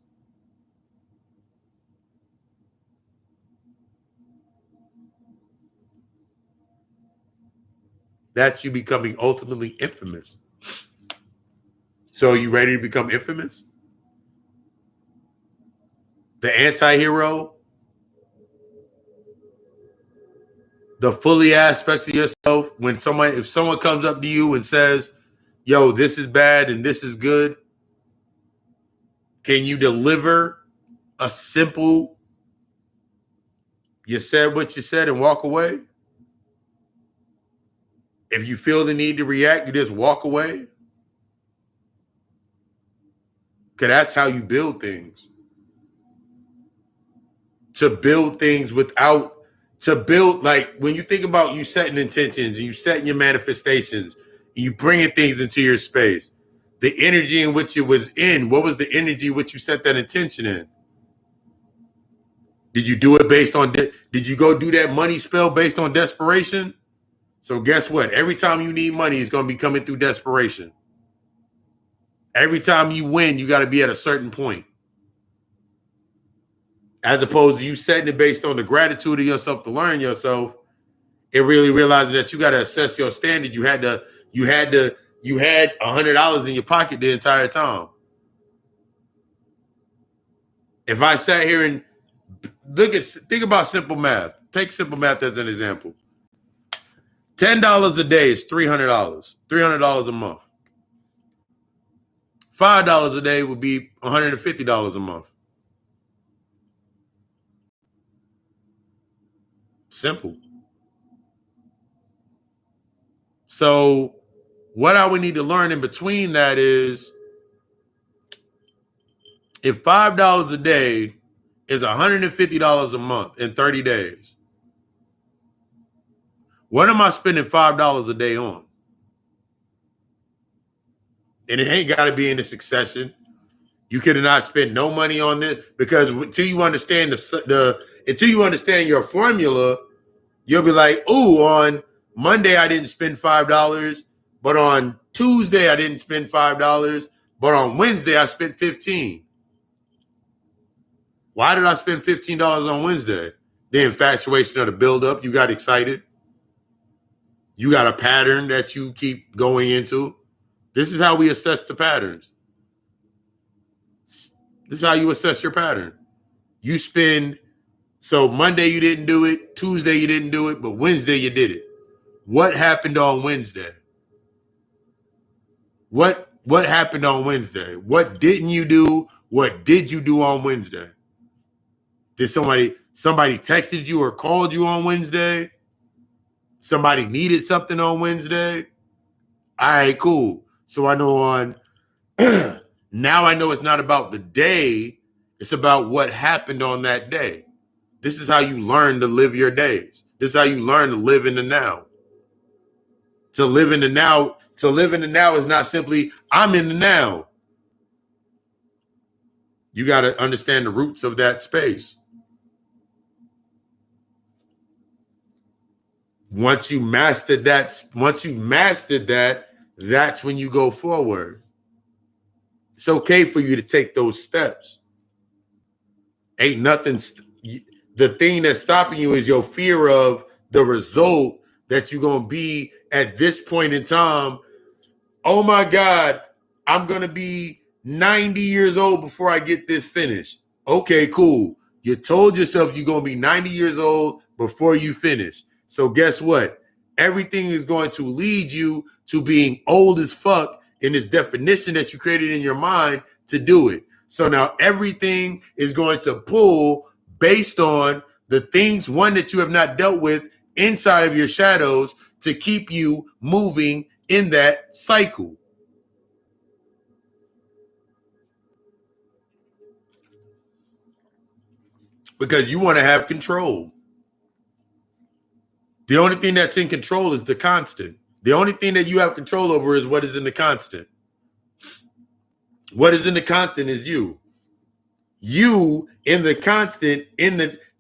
That's you becoming ultimately infamous. So are you ready to become infamous? The anti-hero? The fully aspects of yourself? If someone comes up to you and says, yo, this is bad and this is good, can you deliver a simple, you said what you said and walk away? If you feel the need to react, you just walk away? Because that's how you build things. To build things like when you think about you setting intentions and you setting your manifestations, and you bringing things into your space, the energy in which it was in, what was the energy which you set that intention in? Did you do it based on, did you go do that money spell based on desperation? So guess what? Every time you need money, it's going to be coming through desperation. Every time you win, you got to be at a certain point. As opposed to you setting it based on the gratitude of yourself to learn yourself, it really realizing that you got to assess your standard. You had $100 in your pocket the entire time. If I sat here and think about simple math. Take simple math as an example. $10 a day is $300. $300 a month. $5 a day would be $150 a month. Simple. So what I would need to learn in between that is, if $5 a day is $150 a month in 30 days, What am I spending $5 a day on? And it ain't got to be in the succession. You could not spend no money on this, because until you understand until you understand your formula, you'll be like, "Ooh, on Monday I didn't spend $5, but on Tuesday I didn't spend $5, but on Wednesday I spent 15. Why did I spend $15 on Wednesday? The infatuation of the buildup. You got excited. You got a pattern that you keep going into. This is how we assess the patterns. This is how you assess your pattern. You spend, so Monday you didn't do it, Tuesday you didn't do it, but Wednesday you did it. What happened on Wednesday? What happened on Wednesday? What didn't you do? What did you do on Wednesday? Did somebody texted you or called you on Wednesday? Somebody needed something on Wednesday? All right, cool. So I know on now I know it's not about the day, it's about what happened on that day. This is how you learn to live your days. This is how you learn to live in the now. To live in the now is not simply I'm in the now. You got to understand the roots of that space. Once you mastered that, that's when you go forward. It's okay for you to take those steps. Ain't nothing. The thing that's stopping you is your fear of the result that you're going to be at this point in time. Oh my God, I'm going to be 90 years old before I get this finished. Okay, cool. You told yourself you're going to be 90 years old before you finish. So guess what? Everything is going to lead you to being old as fuck in this definition that you created in your mind to do it. So now everything is going to pull based on the things, one, that you have not dealt with inside of your shadows to keep you moving in that cycle. Because you want to have control. The only thing that's in control is the constant. The only thing that you have control over is what is in the constant. What is in the constant is you. You in the constant,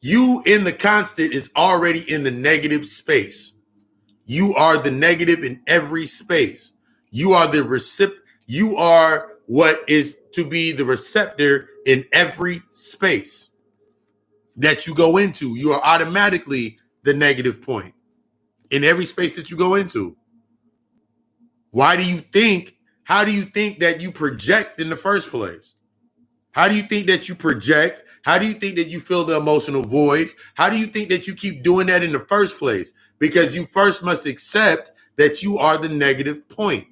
you in the constant is already in the negative space. You are the negative in every space. You are the recipient. You are what is to be the receptor in every space that you go into. You are automatically the negative point in every space that you go into. How do you think that you project in the first place? How do you think that you project? How do you think that you fill the emotional void? How do you think that you keep doing that in the first place? Because you first must accept that you are the negative point.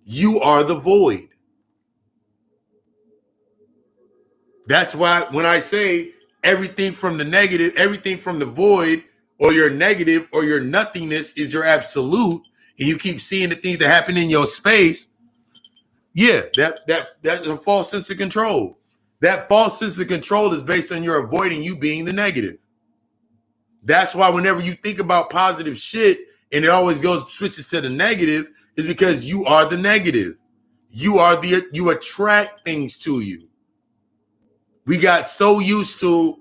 You are the void. That's why when I say everything from the negative, everything from the void, or your negative or your nothingness is your absolute, and you keep seeing the things that happen in your space, yeah, that's a false sense of control. That false sense of control is based on your avoiding you being the negative. That's why whenever you think about positive shit and it always switches to the negative, is because you are the negative. You attract things to you. We got so used to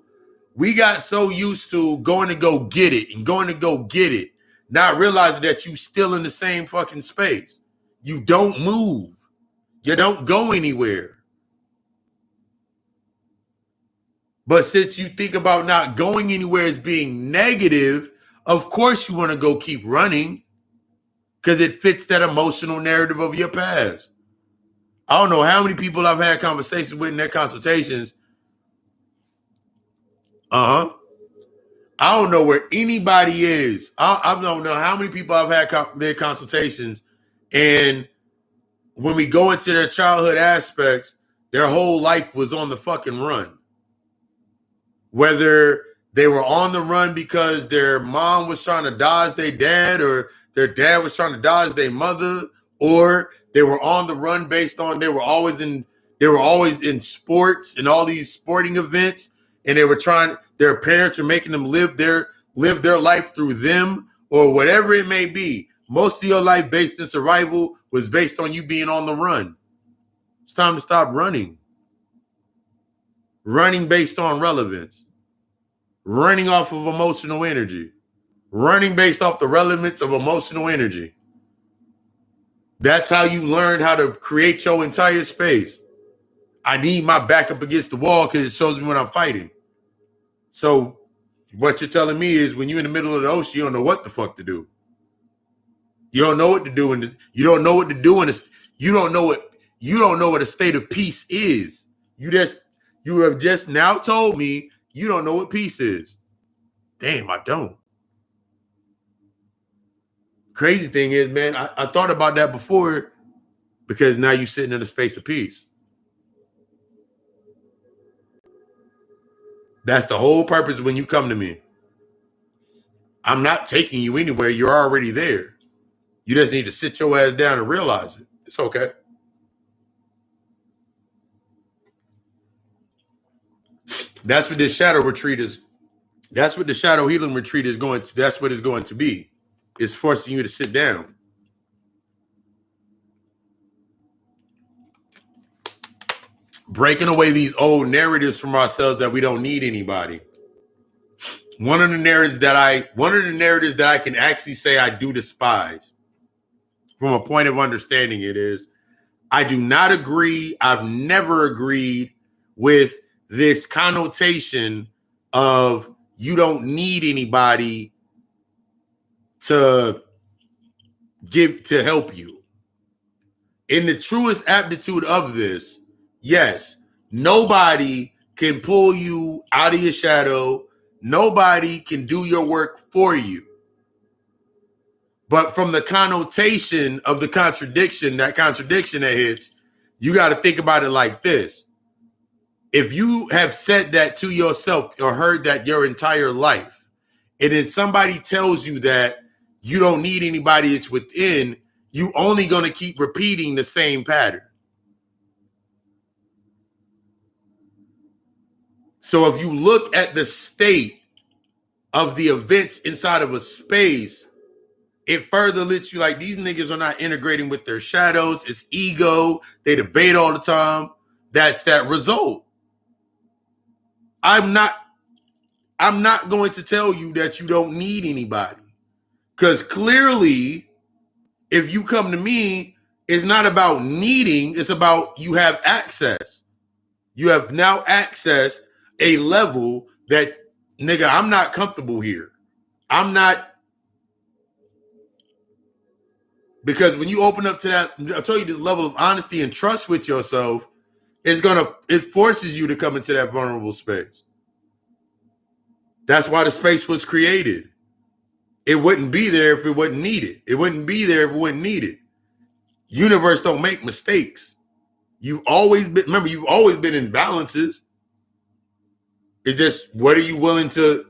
going to go get it, not realizing that you still in the same fucking space. You don't move. You don't go anywhere. But since you think about not going anywhere as being negative, of course you want to go keep running because it fits that emotional narrative of your past. I don't know how many people I've had conversations with in their consultations. I don't know where anybody is. I don't know how many people I've had their consultations, and when we go into their childhood aspects, their whole life was on the fucking run. Whether they were on the run because their mom was trying to dodge their dad, or their dad was trying to dodge their mother, or they were on the run based on they were always in sports and all these sporting events, and their parents are making them live their life through them, or whatever it may be. Most of your life based in survival was based on you being on the run. It's time to stop running. Running based on relevance. Running off of emotional energy. Running based off the relevance of emotional energy. That's how you learn how to create your entire space. I need my back up against the wall because it shows me when I'm fighting. So what you're telling me is when you're in the middle of the ocean, you don't know what the fuck to do. You don't know what to do, and you don't know what to do, and you don't know what a state of peace is. You have just now told me you don't know what peace is. Damn, I don't. Crazy thing is, man, I thought about that before because now you're sitting in a space of peace. That's the whole purpose when you come to me. I'm not taking you anywhere. You're already there. You just need to sit your ass down and realize it. It's okay. That's what this shadow retreat is. That's what the shadow healing retreat is going to. That's what it's going to be. It's forcing you to sit down. Breaking away these old narratives from ourselves that we don't need anybody. One of the narratives that I can actually say I do despise from a point of understanding it is I do not agree. I've never agreed with this connotation of you don't need anybody to help you. In the truest aptitude of this, yes, nobody can pull you out of your shadow. Nobody can do your work for you. But from the connotation of the contradiction that hits, you got to think about it like this. If you have said that to yourself or heard that your entire life, and then somebody tells you that you don't need anybody, it's within, you only going to keep repeating the same pattern. So if you look at the state of the events inside of a space, it further lets you like these niggas are not integrating with their shadows. It's ego. They debate all the time. That's that result. I'm not going to tell you that you don't need anybody. Because clearly, if you come to me, it's not about needing, it's about you have access. You have now accessed a level that, nigga, I'm not comfortable here. I'm not, because when you open up to that, I'll tell you the level of honesty and trust with yourself, it forces you to come into that vulnerable space. That's why the space was created. It wouldn't be there if it wasn't needed. It wouldn't be there if it wasn't needed. Universe don't make mistakes. You've always been in balances. It's just, what are you willing to,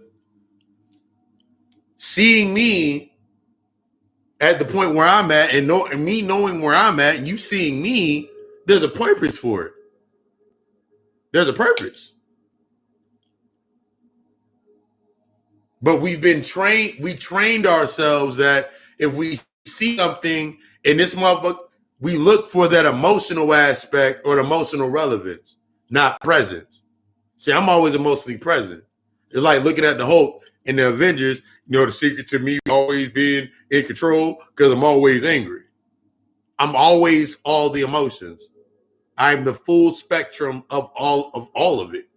seeing me at the point where I'm at and me knowing where I'm at and you seeing me, there's a purpose for it. There's a purpose. But we trained ourselves that if we see something in this motherfucker, we look for that emotional aspect or the emotional relevance, not presence. See, I'm always emotionally present. It's like looking at the Hulk in the Avengers, the secret to me always being in control because I'm always angry. I'm always all the emotions. I'm the full spectrum of all of it.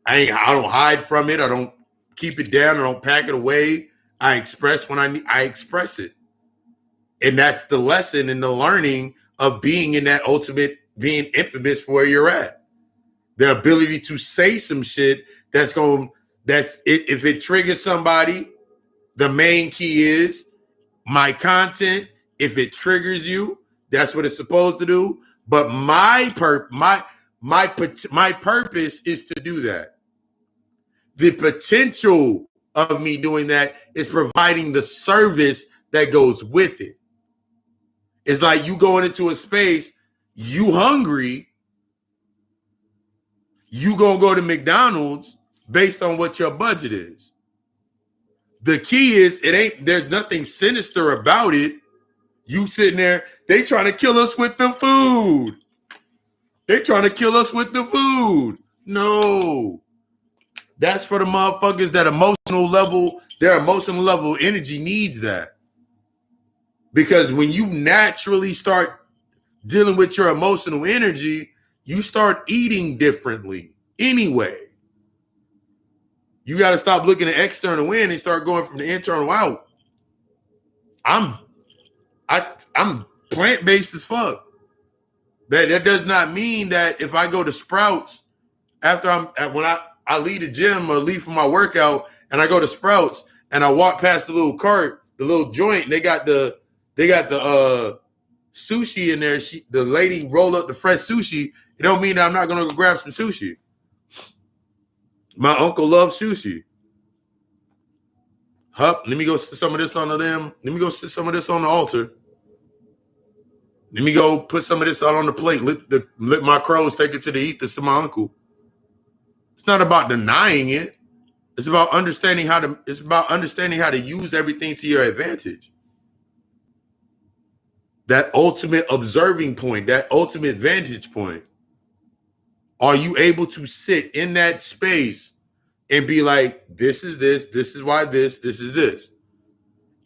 I don't hide from it. I don't keep it down. I don't pack it away. I express when I express it. And that's the lesson and the learning of being in that ultimate, being infamous for where you're at. The ability to say some shit if it triggers somebody, the main key is my content. If it triggers you, that's what it's supposed to do. But my purpose is to do that. The potential of me doing that is providing the service that goes with it. It's like you going into a space, you hungry, you gonna go to McDonald's based on what your budget is. The key is there's nothing sinister about it. You sitting there, they trying to kill us with the food. They trying to kill us with the food. No. That's for the motherfuckers that their emotional level energy needs that. Because when you naturally start dealing with your emotional energy, you start eating differently anyway. You got to stop looking at external in and start going from the internal out. I'm plant-based as fuck. That does not mean that if I go to Sprouts when I leave the gym or leave for my workout and I go to Sprouts and I walk past the little cart, the little joint, and they got the sushi in there. The lady rolled up the fresh sushi. It don't mean that I'm not gonna go grab some sushi. My uncle loves sushi. Hup, let me go sit some of this on them. Let me go sit some of this on the altar. Let me go put some of this out on the plate. Let my crows take it to the ethers to my uncle. It's not about denying it. It's about understanding how to use everything to your advantage. That ultimate observing point, that ultimate vantage point. Are you able to sit in that space and be like, this is why this is this?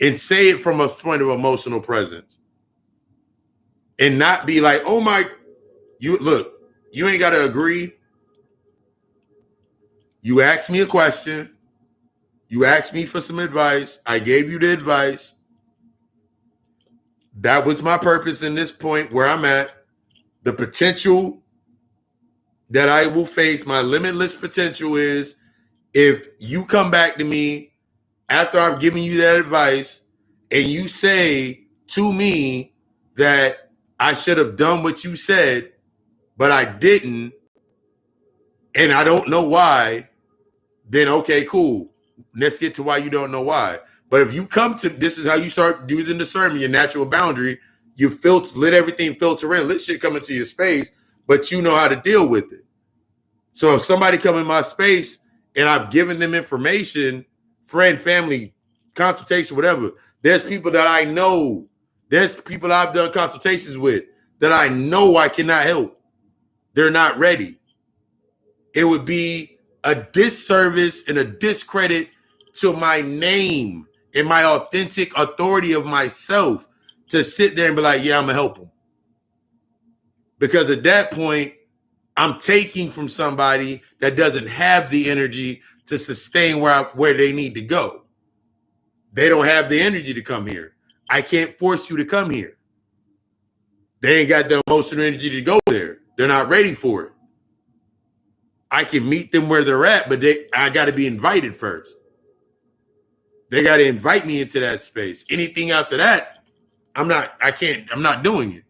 And say it from a point of emotional presence. And not be like, oh my, you ain't got to agree. You asked me a question. You asked me for some advice. I gave you the advice. That was my purpose in this point where I'm at. The potential that I will face, my limitless potential is if you come back to me after I've given you that advice and you say to me that I should have done what you said, but I didn't, and I don't know why, then okay, cool. Let's get to why you don't know why. But if you come to, this is how you start using discernment, your natural boundary. You let everything filter in, let shit come into your space, but you know how to deal with it. So if somebody come in my space and I've given them information, friend, family, consultation, whatever, there's people that I know, there's people I've done consultations with that I know I cannot help. They're not ready. It would be a disservice and a discredit to my name and my authentic authority of myself to sit there and be like, yeah, I'm gonna help them. Because at that point, I'm taking from somebody that doesn't have the energy to sustain where they need to go. They don't have the energy to come here. I can't force you to come here. They ain't got the emotional energy to go there. They're not ready for it. I can meet them where they're at, but I got to be invited first. They got to invite me into that space. Anything after that, I'm not doing it.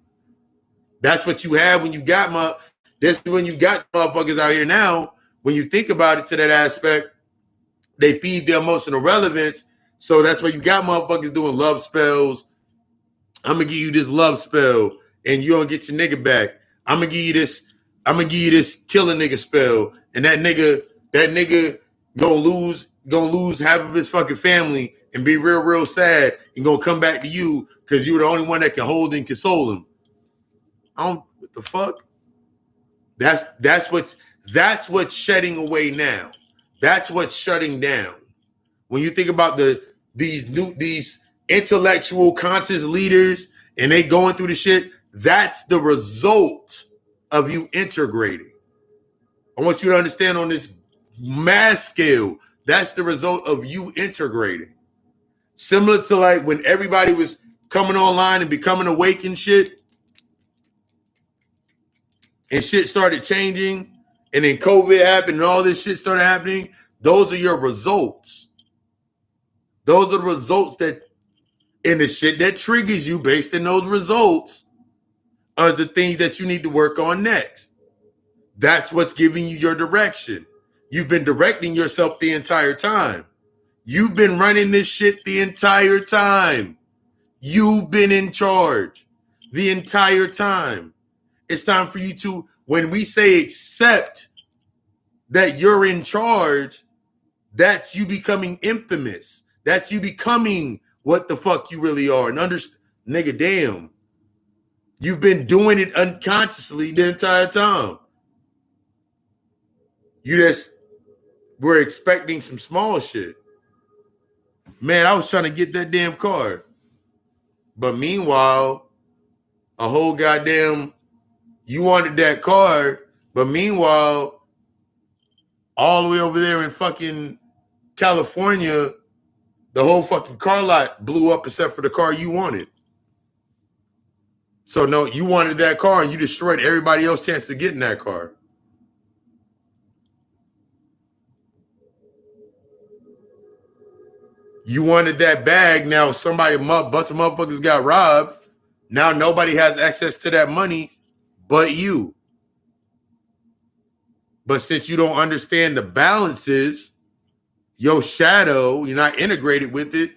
That's what you have when you got this is when you got motherfuckers out here now. When you think about it to that aspect, they feed the emotional relevance. So that's why you got motherfuckers doing love spells. I'm gonna give you this love spell, and you don't get your nigga back. I'm gonna give you this kill a nigga spell, and that nigga gonna lose half of his fucking family and be real sad and gonna come back to you because you're the only one that can hold and console him. What the fuck? That's what's shedding away now. That's what's shutting down. When you think about these intellectual conscious leaders and they going through the shit, that's the result of you integrating. I want you to understand on this mass scale, that's the result of you integrating. Similar to like when everybody was coming online and becoming awake and shit, and shit started changing, and then COVID happened and all this shit started happening, those are your results. Those are the results and the shit that triggers you based on those results are the things that you need to work on next. That's what's giving you your direction. You've been directing yourself the entire time. You've been running this shit the entire time. You've been in charge the entire time. It's time for you to, when we say accept that you're in charge, that's you becoming infamous. That's you becoming what the fuck you really are. And nigga, damn. You've been doing it unconsciously the entire time. You just were expecting some small shit. Man, I was trying to get that damn card. But meanwhile, a whole goddamn, you wanted that card, but meanwhile, all the way over there in fucking California, the whole fucking car lot blew up except for the car you wanted. So no, you wanted that car and you destroyed everybody else's chance to get in that car. You wanted that bag. Now bunch of motherfuckers got robbed. Now nobody has access to that money but you. But since you don't understand the balances, your shadow, you're not integrated with it,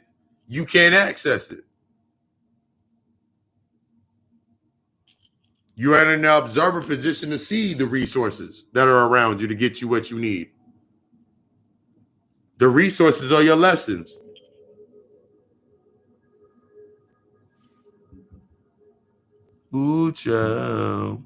you can't access it. You are in an observer position to see the resources that are around you to get you what you need. The resources are your lessons. Ooh, child.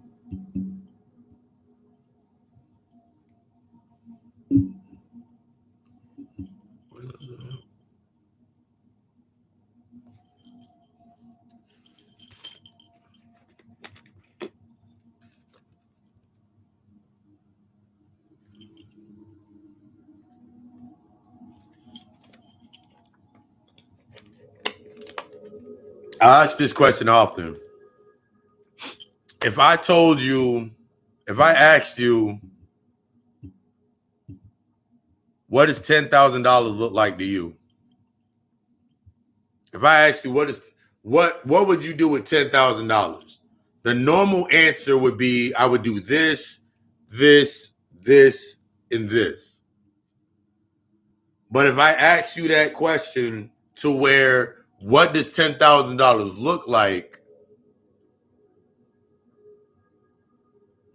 I ask this question often. If I asked you, what does $10,000 look like to you? If I asked you, what would you do with $10,000? The normal answer would be, I would do this, this, this, and this. But if I ask you that question to where, what does $10,000 look like?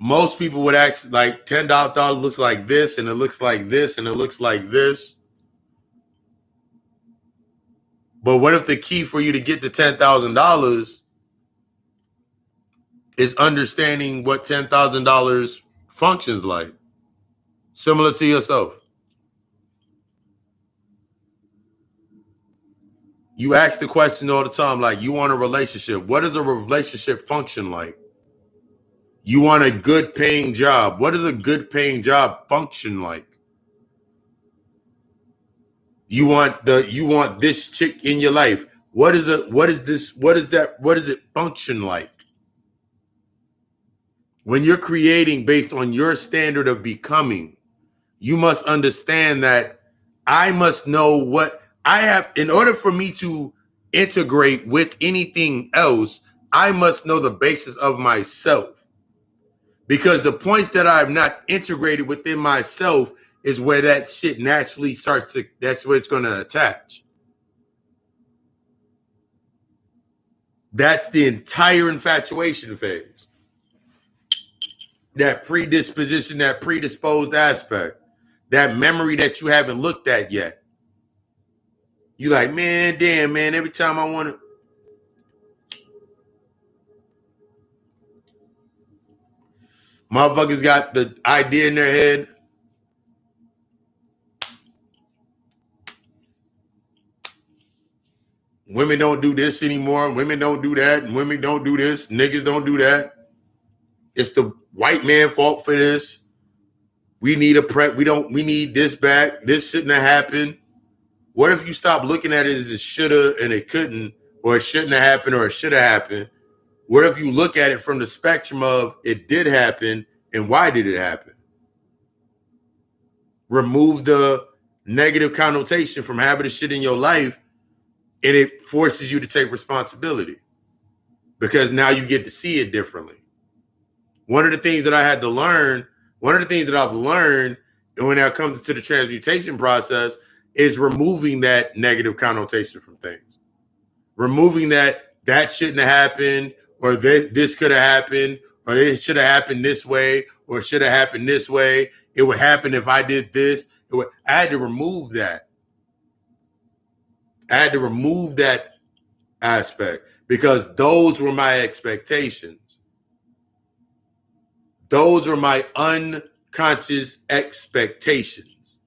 Most people would ask, like, $10,000 looks like this, and it looks like this, and it looks like this. But what if the key for you to get to $10,000 is understanding what $10,000 functions like, similar to yourself? You ask the question all the time, like, you want a relationship. What does a relationship function like? You want a good paying job. What does a good paying job function like? You want this chick in your life. What does it function like? When you're creating based on your standard of becoming, you must understand that I must know what I have. In order for me to integrate with anything else, I must know the basis of myself. Because the points that I've not integrated within myself is where that shit naturally that's where it's going to attach. That's the entire infatuation phase. That predisposition, that predisposed aspect, that memory that you haven't looked at yet. You like, man, damn, man, every time I want to. Motherfuckers got the idea in their head. Women don't do this anymore. Women don't do that. And women don't do this. Niggas don't do that. It's the white man fault for this. We need we need this back. This shouldn't have happened. What if you stop looking at it as it shoulda and it couldn't, or it shouldn't have happened, or it should have happened? What if you look at it from the spectrum of it did happen and why did it happen? Remove the negative connotation from having the shit in your life, and it forces you to take responsibility because now you get to see it differently. One of the things that I've learned when it comes to the transmutation process is removing that negative connotation from things. Removing that shouldn't have happened, or this could have happened, or it should have happened this way, or it should have happened this way. It would happen if I did this. I had to remove that. I had to remove that aspect because those were my expectations. Those were my unconscious expectations.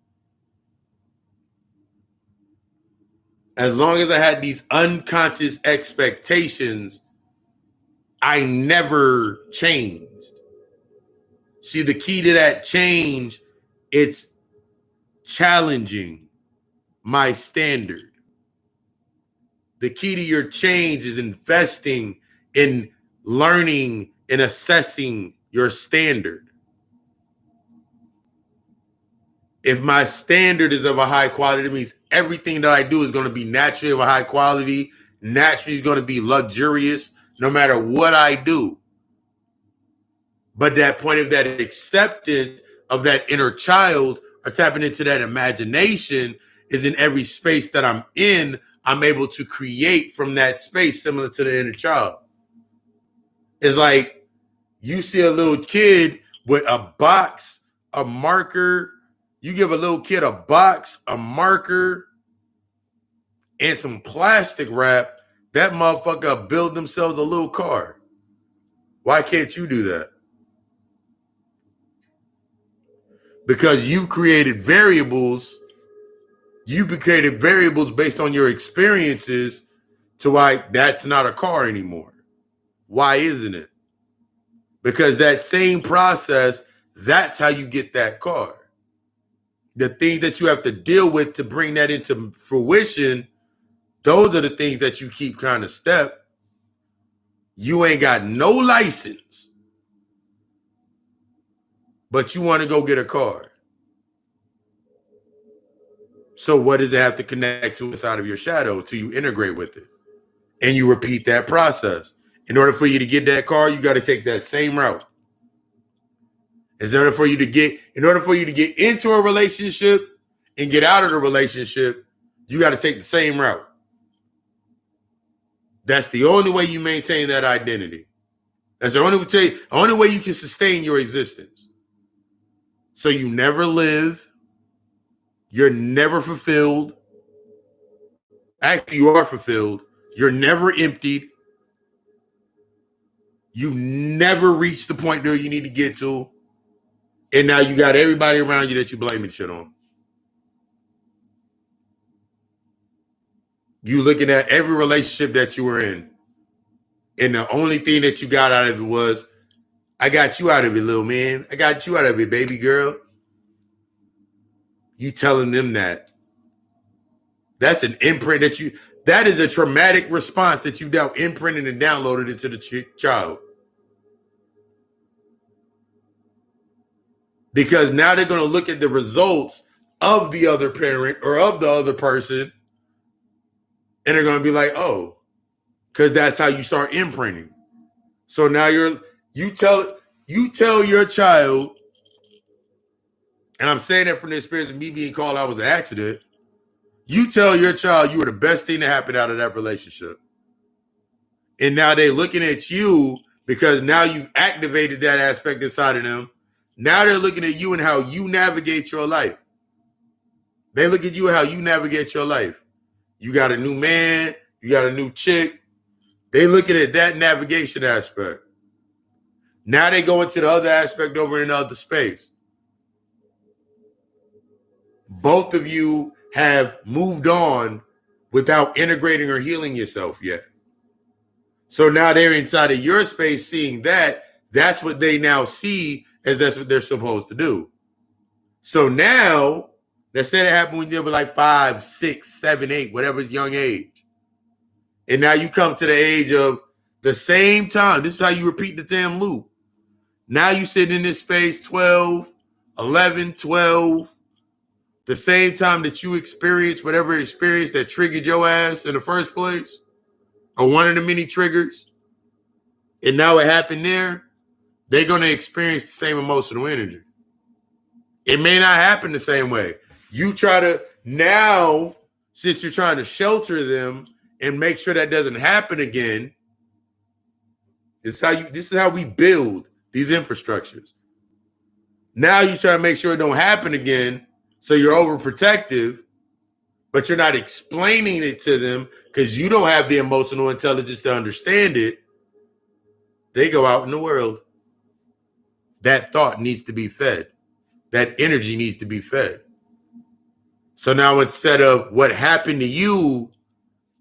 As long as I had these unconscious expectations, I never changed. See, the key to that change, it's challenging my standard. The key to your change is investing in learning and assessing your standard. If my standard is of a high quality, that means everything that I do is going to be naturally of a high quality, naturally going to be luxurious, no matter what I do. But that point of that acceptance of that inner child or tapping into that imagination is in every space that I'm in, I'm able to create from that space similar to the inner child. It's like you see a little kid with a box, a marker. You give a little kid a box, a marker, and some plastic wrap, that motherfucker build themselves a little car. Why can't you do that? Because you've created variables. You've created variables based on your experiences to why that's not a car anymore. Why isn't it? Because that same process, that's how you get that car. The things that you have to deal with to bring that into fruition, those are the things that you keep trying to step. You ain't got no license, but you want to go get a car. So what does it have to connect to inside of your shadow till you integrate with it? And you repeat that process. In order for you to get that car, you got to take that same route. In order for you to get into a relationship and get out of the relationship, you got to take the same route. That's the only way you maintain that identity. That's the only way you can sustain your existence. So you never live. You're never fulfilled. Actually, you are fulfilled. You're never emptied. You never reach the point where you need to get to. And now you got everybody around you that you blaming shit on. You looking at every relationship that you were in. And the only thing that you got out of it was, I got you out of it, little man. I got you out of it, baby girl. You telling them that. That's an imprint that is a traumatic response that you now imprinted and downloaded into the child. Because now they're going to look at the results of the other parent or of the other person, and they're going to be like, oh, because that's how you start imprinting. So now you tell your child, and I'm saying that from the experience of me being called out was an accident. You tell your child you were the best thing to happen out of that relationship. And now they're looking at you because now you've activated that aspect inside of them. Now they're looking at you and how you navigate your life. They look at you and how you navigate your life. You got a new man, you got a new chick. They looking at that navigation aspect. Now they go into the other aspect over in the other space. Both of you have moved on without integrating or healing yourself yet. So now they're inside of your space seeing that. That's what they now see as that's what they're supposed to do. So now, let's say that happened when you were like 5, 6, 7, 8, whatever young age. And now you come to the age of the same time. This is how you repeat the damn loop. Now you sit in this space 12, 11, 12. The same time that you experienced whatever experience that triggered your ass in the first place, or one of the many triggers, and now it happened there, they're going to experience the same emotional energy. It may not happen the same way. You try to, now, since you're trying to shelter them and make sure that doesn't happen again, this is how we build these infrastructures. Now you try to make sure it don't happen again, so you're overprotective. but you're not explaining it to them because you don't have the emotional intelligence to understand it. They go out in the world. That thought needs to be fed. That energy needs to be fed. So now instead of what happened to you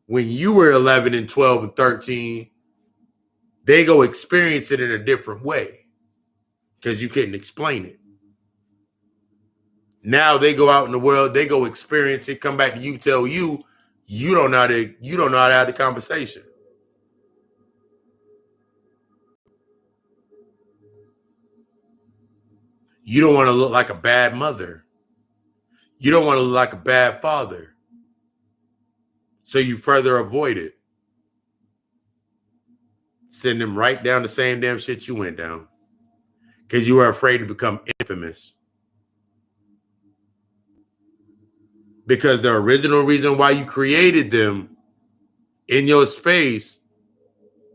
when you were 11 and 12 and 13, they go experience it in a different way because you couldn't explain it. Now they go out in the world, they go experience it, come back to you, tell you, you don't know how to have the conversation. You don't want to look like a bad mother. You don't want to look like a bad father. So you further avoid it. Send them right down the same damn shit you went down. Because you are afraid to become infamous. Because the original reason why you created them in your space,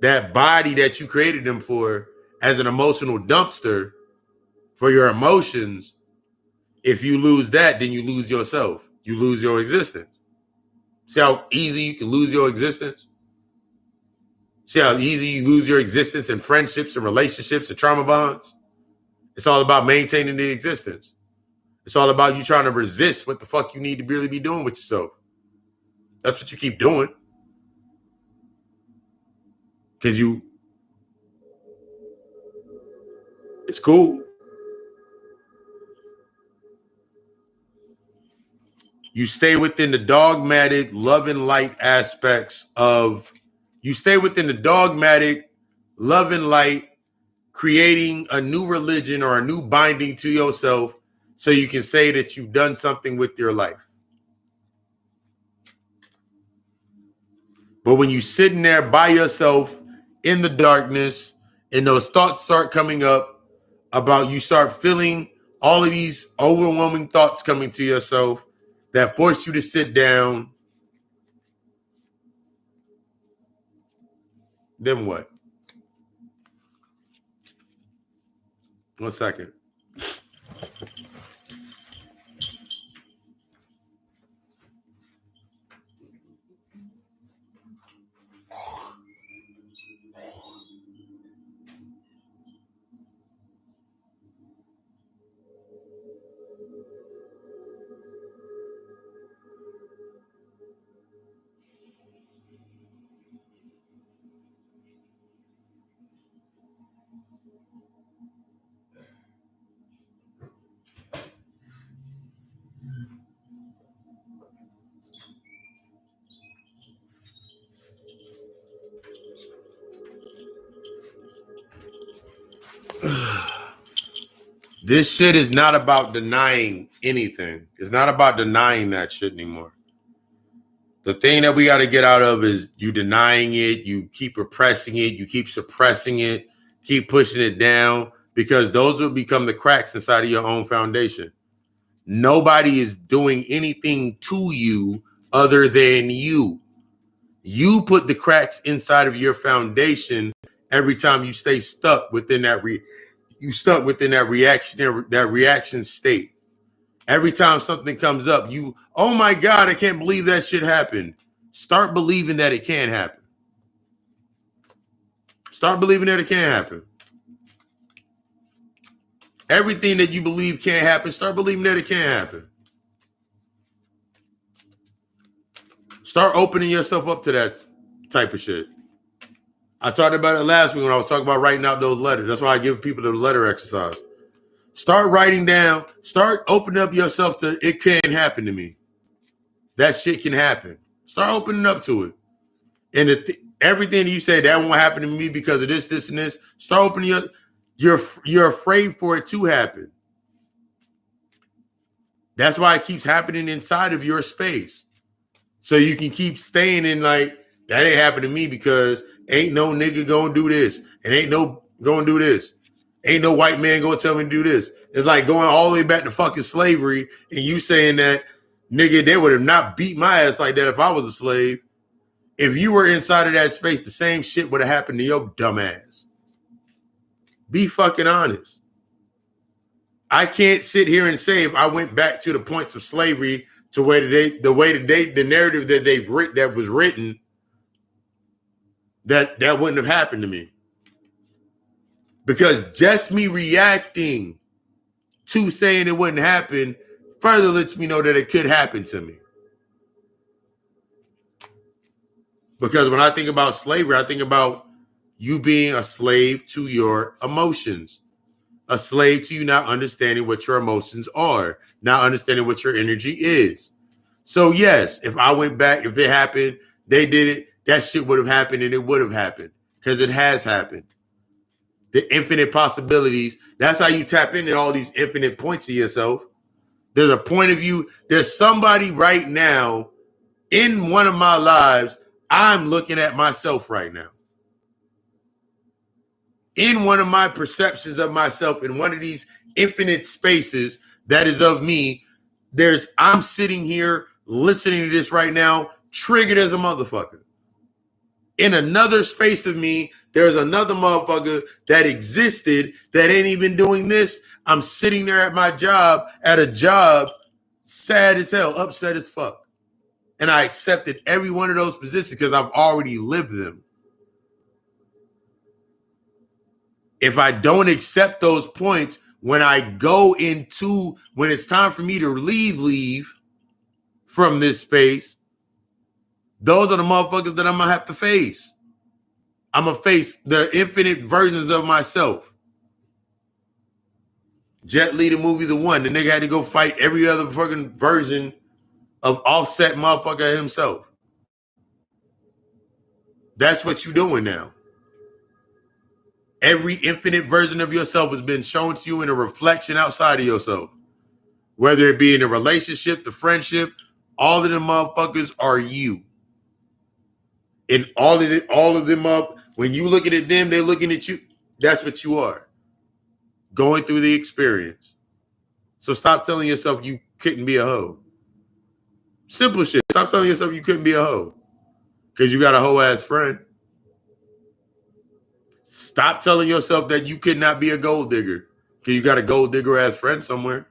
that body that you created them for as an emotional dumpster for your emotions, if you lose that, then you lose yourself. You lose your existence. See how easy you can lose your existence? See how easy you lose your existence in friendships and relationships and trauma bonds? It's all about maintaining the existence. It's all about you trying to resist what the fuck you need to really be doing with yourself. That's what you keep doing. Because it's cool. You stay within the dogmatic love and light aspects of, you stay within the dogmatic love and light, creating a new religion or a new binding to yourself so you can say that you've done something with your life. But when you're sitting there by yourself in the darkness and those thoughts start coming up about, you start feeling all of these overwhelming thoughts coming to yourself that force you to sit down, then what? 1 second. This shit is not about denying anything. It's not about denying that shit anymore. The thing that we got to get out of is you denying it, you keep repressing it, you keep suppressing it, keep pushing it down, because those will become the cracks inside of your own foundation. Nobody is doing anything to you other than you. You put the cracks inside of your foundation every time you stay stuck within that reaction state. Every time something comes up, you, oh my God, I can't believe that shit happened. Start believing that it can happen. Start believing that it can happen. Everything that you believe can't happen, start believing that it can happen. Start opening yourself up to that type of shit. I talked about it last week when I was talking about writing out those letters. That's why I give people the letter exercise. Start writing down, start opening up yourself to, it can happen to me. That shit can happen. Start opening up to it. And everything you say, that won't happen to me because of this, this, and this. Start opening you're afraid for it to happen. That's why it keeps happening inside of your space. So you can keep staying in like, that ain't happened to me because ain't no nigga gonna do this. And ain't no gonna do this. Ain't no white man gonna tell me to do this. It's like going all the way back to fucking slavery and you saying that, nigga, they would have not beat my ass like that if I was a slave. If you were inside of that space, the same shit would have happened to your dumb ass. Be fucking honest. I can't sit here and say if I went back to the points of slavery to the narrative that they've written, that was written, that wouldn't have happened to me. Because just me reacting to saying it wouldn't happen further lets me know that it could happen to me. Because when I think about slavery, I think about you being a slave to your emotions, a slave to you not understanding what your emotions are, not understanding what your energy is. So yes, if I went back, if it happened, they did it, that shit would have happened, and it would have happened because it has happened. The infinite possibilities, that's how you tap into all these infinite points of yourself. There's a point of view. There's somebody right now in one of my lives. I'm looking at myself right now. In one of my perceptions of myself, in one of these infinite spaces that is of me, I'm sitting here listening to this right now, triggered as a motherfucker. In another space of me, there's another motherfucker that existed that ain't even doing this. I'm sitting there at a job, sad as hell, upset as fuck. And I accepted every one of those positions because I've already lived them. If I don't accept those points, when it's time for me to leave from this space, those are the motherfuckers that I'm going to have to face. I'm going to face the infinite versions of myself. Jet Li, the movie, the one. The nigga had to go fight every other fucking version of Offset motherfucker himself. That's what you're doing now. Every infinite version of yourself has been shown to you in a reflection outside of yourself. Whether it be in a relationship, the friendship, all of them motherfuckers are you. And all of them up, when you looking at them, they're looking at you. That's what you are. Going through the experience. So stop telling yourself you couldn't be a hoe. Simple shit. Stop telling yourself you couldn't be a hoe. Because you got a hoe ass friend. Stop telling yourself that you could not be a gold digger. Because you got a gold digger ass friend somewhere.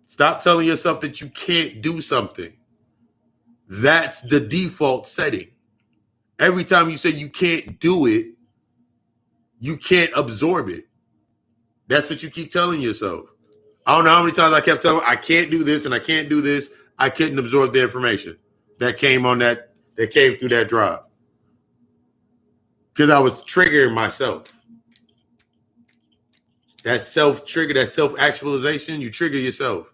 Stop telling yourself that you can't do something. That's the default setting. Every time you say you can't do it, you can't absorb it. That's what you keep telling yourself. I don't know how many times I kept telling I can't do this and I can't do this. I couldn't absorb the information that came through that drive. Because I was triggering myself. That self-trigger, that self-actualization, you trigger yourself.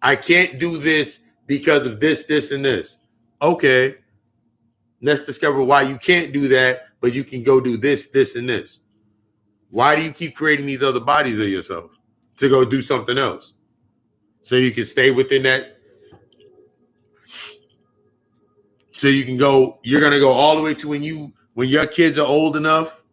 I can't do this because of this, this, and this. Okay. Let's discover why you can't do that, but you can go do this, this, and this. Why do you keep creating these other bodies of yourself? To go do something else. So you can stay within that. So you can go, you're going to go all the way to when your kids are old enough,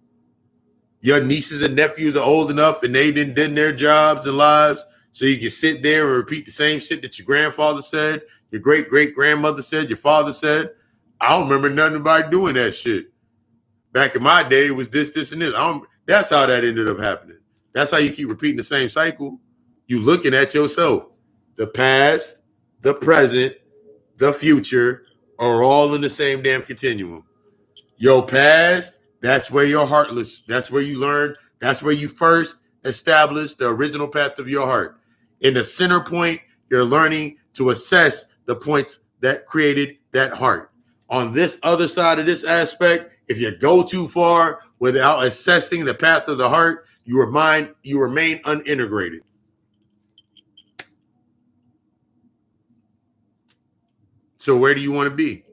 your nieces and nephews are old enough and they done their jobs and lives. So you can sit there and repeat the same shit that your grandfather said, your great-great-grandmother said, your father said. I don't remember nothing about doing that shit. Back in my day, it was this, this, and this. That's how that ended up happening. That's how you keep repeating the same cycle. You looking at yourself. The past, the present, the future are all in the same damn continuum. Your past, that's where you're heartless. That's where you learn. That's where you first establish the original path of your heart. In the center point, you're learning to assess the points that created that heart. On this other side of this aspect, if you go too far without assessing the path of the heart, you remain unintegrated. So where do you want to be?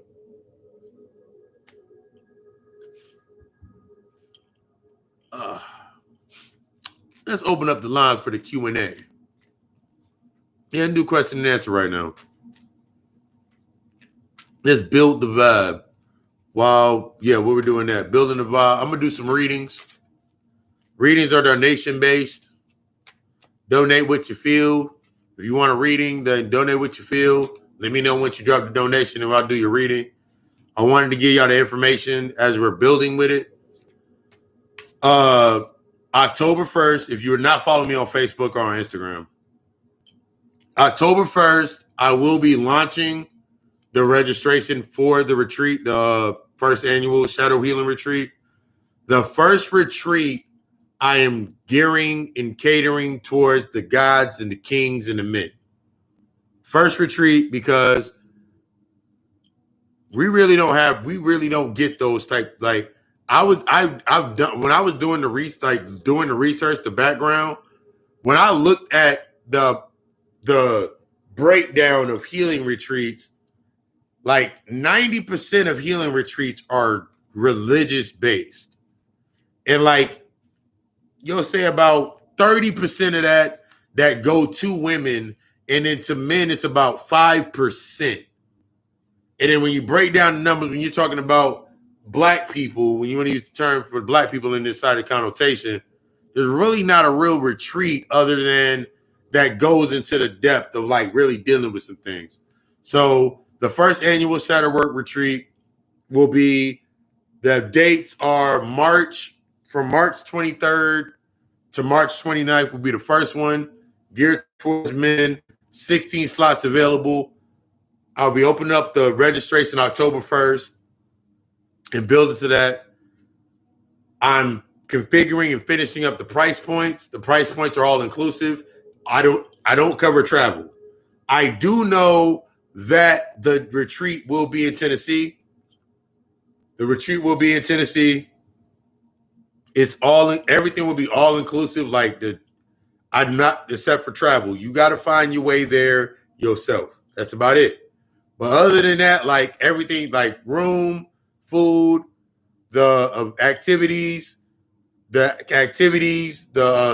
Let's open up the lines for the Q&A. Yeah, do question and answer right now. Let's build the vibe. What we're doing that. Building the vibe. I'm going to do some readings. Readings are donation-based. Donate what you feel. If you want a reading, then donate what you feel. Let me know once you drop the donation and I'll do your reading. I wanted to give y'all the information as we're building with it. October 1st, if you're not following me on Facebook or on Instagram, October 1st, I will be launching the registration for the retreat, the first annual Shadow Healing Retreat. The first retreat, I am gearing and catering towards the gods and the kings and the men. First retreat, because we really don't get those type. Like I've done when I was doing the research, the background. When I looked at the breakdown of healing retreats, like 90% of healing retreats are religious based, and like you'll say about 30% of that go to women, and then to men it's about 5%. And then when you break down the numbers, when you're talking about black people, when you want to use the term for black people in this side of connotation, there's really not a real retreat other than that goes into the depth of like really dealing with some things. So the first annual Shatter Work Retreat will be, the dates are from March 23rd to March 29th will be the first one, geared towards men, 16 slots available. I'll be opening up the registration October 1st and building to that. I'm configuring and finishing up the price points. The price points are all inclusive. I don't cover travel. I do know that the retreat will be in Tennessee. The retreat will be in Tennessee. Everything will be all inclusive. I'm not, except for travel. You got to find your way there yourself. That's about it. But other than that, like everything, like room, food, the activities, the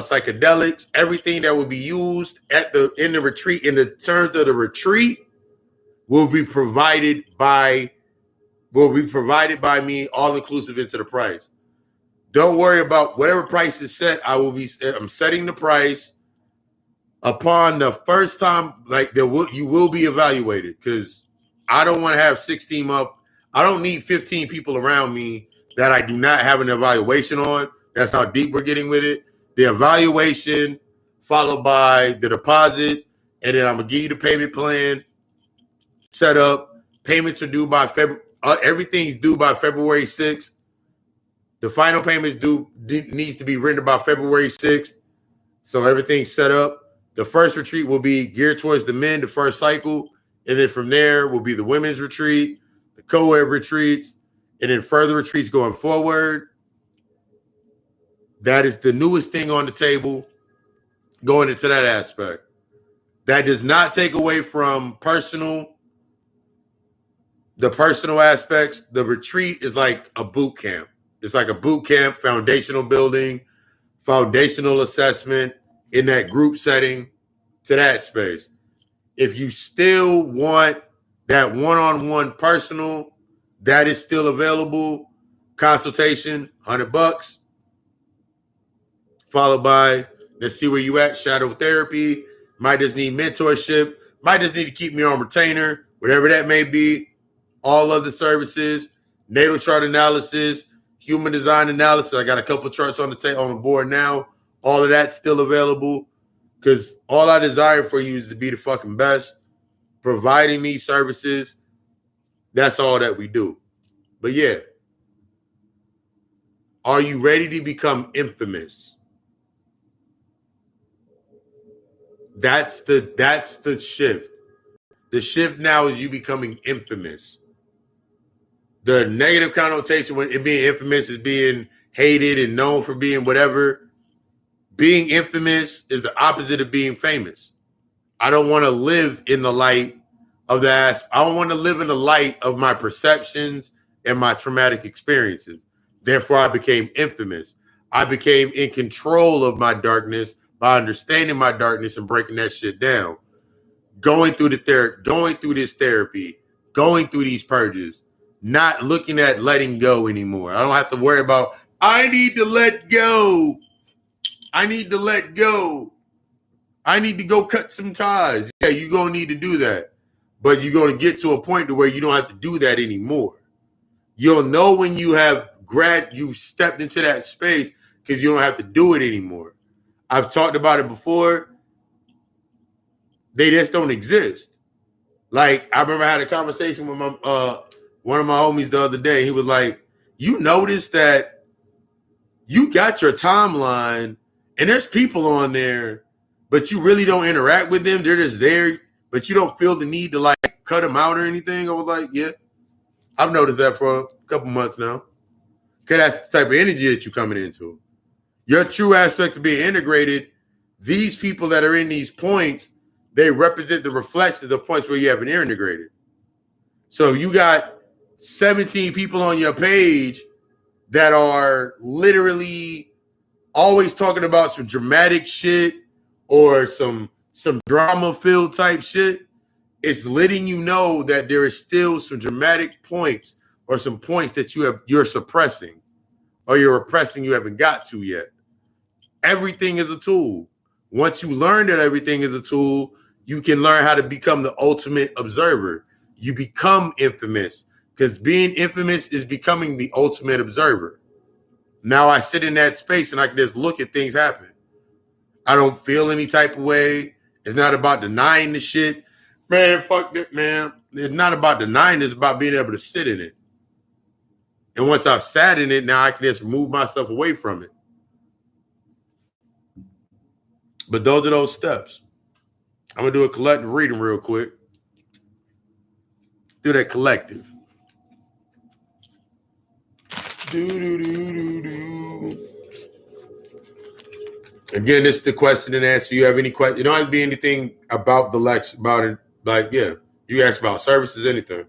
psychedelics, everything that will be used in the retreat, in the terms of the retreat, will be provided by me, all inclusive into the price. Don't worry about whatever price is set. I'm setting the price upon the first time, like you will be evaluated, because I don't want to have 16 up. I don't need 15 people around me that I do not have an evaluation on. That's how deep we're getting with it. The evaluation followed by the deposit, and then I'm gonna give you the payment plan set up. Payments are due by February. Everything's due by February 6th. The final payment needs to be rendered by February 6th. So everything's set up. The first retreat will be geared towards the men, the first cycle. And then from there will be the women's retreat, the co-ed retreats, and then further retreats going forward. That is the newest thing on the table going into that aspect. That does not take away from the personal aspects. The retreat is like a boot camp. It's like a boot camp, foundational building, foundational assessment in that group setting, to that space. If you still want that one-on-one personal, that is still available. Consultation, $100, followed by, let's see where you at, shadow therapy. Might just need mentorship. Might just need to keep me on retainer, whatever that may be. All other services, natal chart analysis, human design analysis. I got a couple charts on the board now. All of that's still available, because all I desire for you is to be the fucking best. Providing me services, that's all that we do. But yeah, are you ready to become infamous? That's the shift. The shift now is you becoming infamous. The negative connotation when it being infamous is being hated and known for being whatever. Being infamous is the opposite of being famous. I don't want to live in the light of I don't want to live in the light of my perceptions and my traumatic experiences. Therefore, I became infamous. I became in control of my darkness by understanding my darkness and breaking that shit down. Going through this therapy, going through these purges, not looking at letting go anymore. I don't have to worry about, I need to let go. I need to let go. I need to go cut some ties. Yeah, you're going to need to do that. But you're going to get to a point to where you don't have to do that anymore. You'll know when you have you stepped into that space, because you don't have to do it anymore. I've talked about it before. They just don't exist. Like, I remember I had a conversation with my one of my homies the other day. He was like, you notice that you got your timeline and there's people on there, but you really don't interact with them. They're just there, but you don't feel the need to like cut them out or anything. I was like, yeah, I've noticed that for a couple months now. Because that's the type of energy that you're coming into. Your true aspects of being integrated, these people that are in these points, they represent the reflections of points where you haven't integrated. So you got 17 people on your page that are literally always talking about some dramatic shit or some drama-filled type shit. It's letting you know that there is still some dramatic points or some points that you're suppressing or you're repressing you haven't got to yet. Everything is a tool. Once you learn that everything is a tool, you can learn how to become the ultimate observer. You become infamous because being infamous is becoming the ultimate observer. Now I sit in that space and I can just look at things happen. I don't feel any type of way. It's not about denying the shit. Man, fuck that, man. It's not about denying it. It's about being able to sit in it. And once I've sat in it, now I can just move myself away from it. But those are those steps. I'm going to do a collective reading real quick. Do that collective. Again, this is the question and answer. You have any question? You don't have to be anything about the lecture, about it. Like, yeah, you ask about services, anything.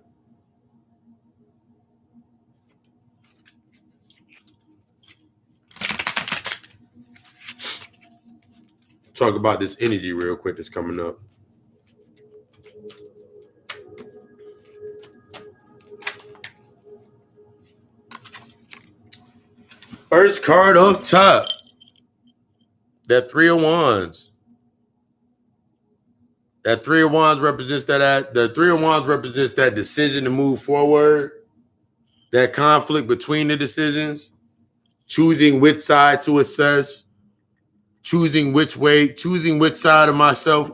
Talk about this energy real quick that's coming up. First card off top. That 3 of Wands. That 3 of Wands represents the 3 of Wands represents that decision to move forward, that conflict between the decisions, choosing which side to assess, choosing which way, choosing which side of myself.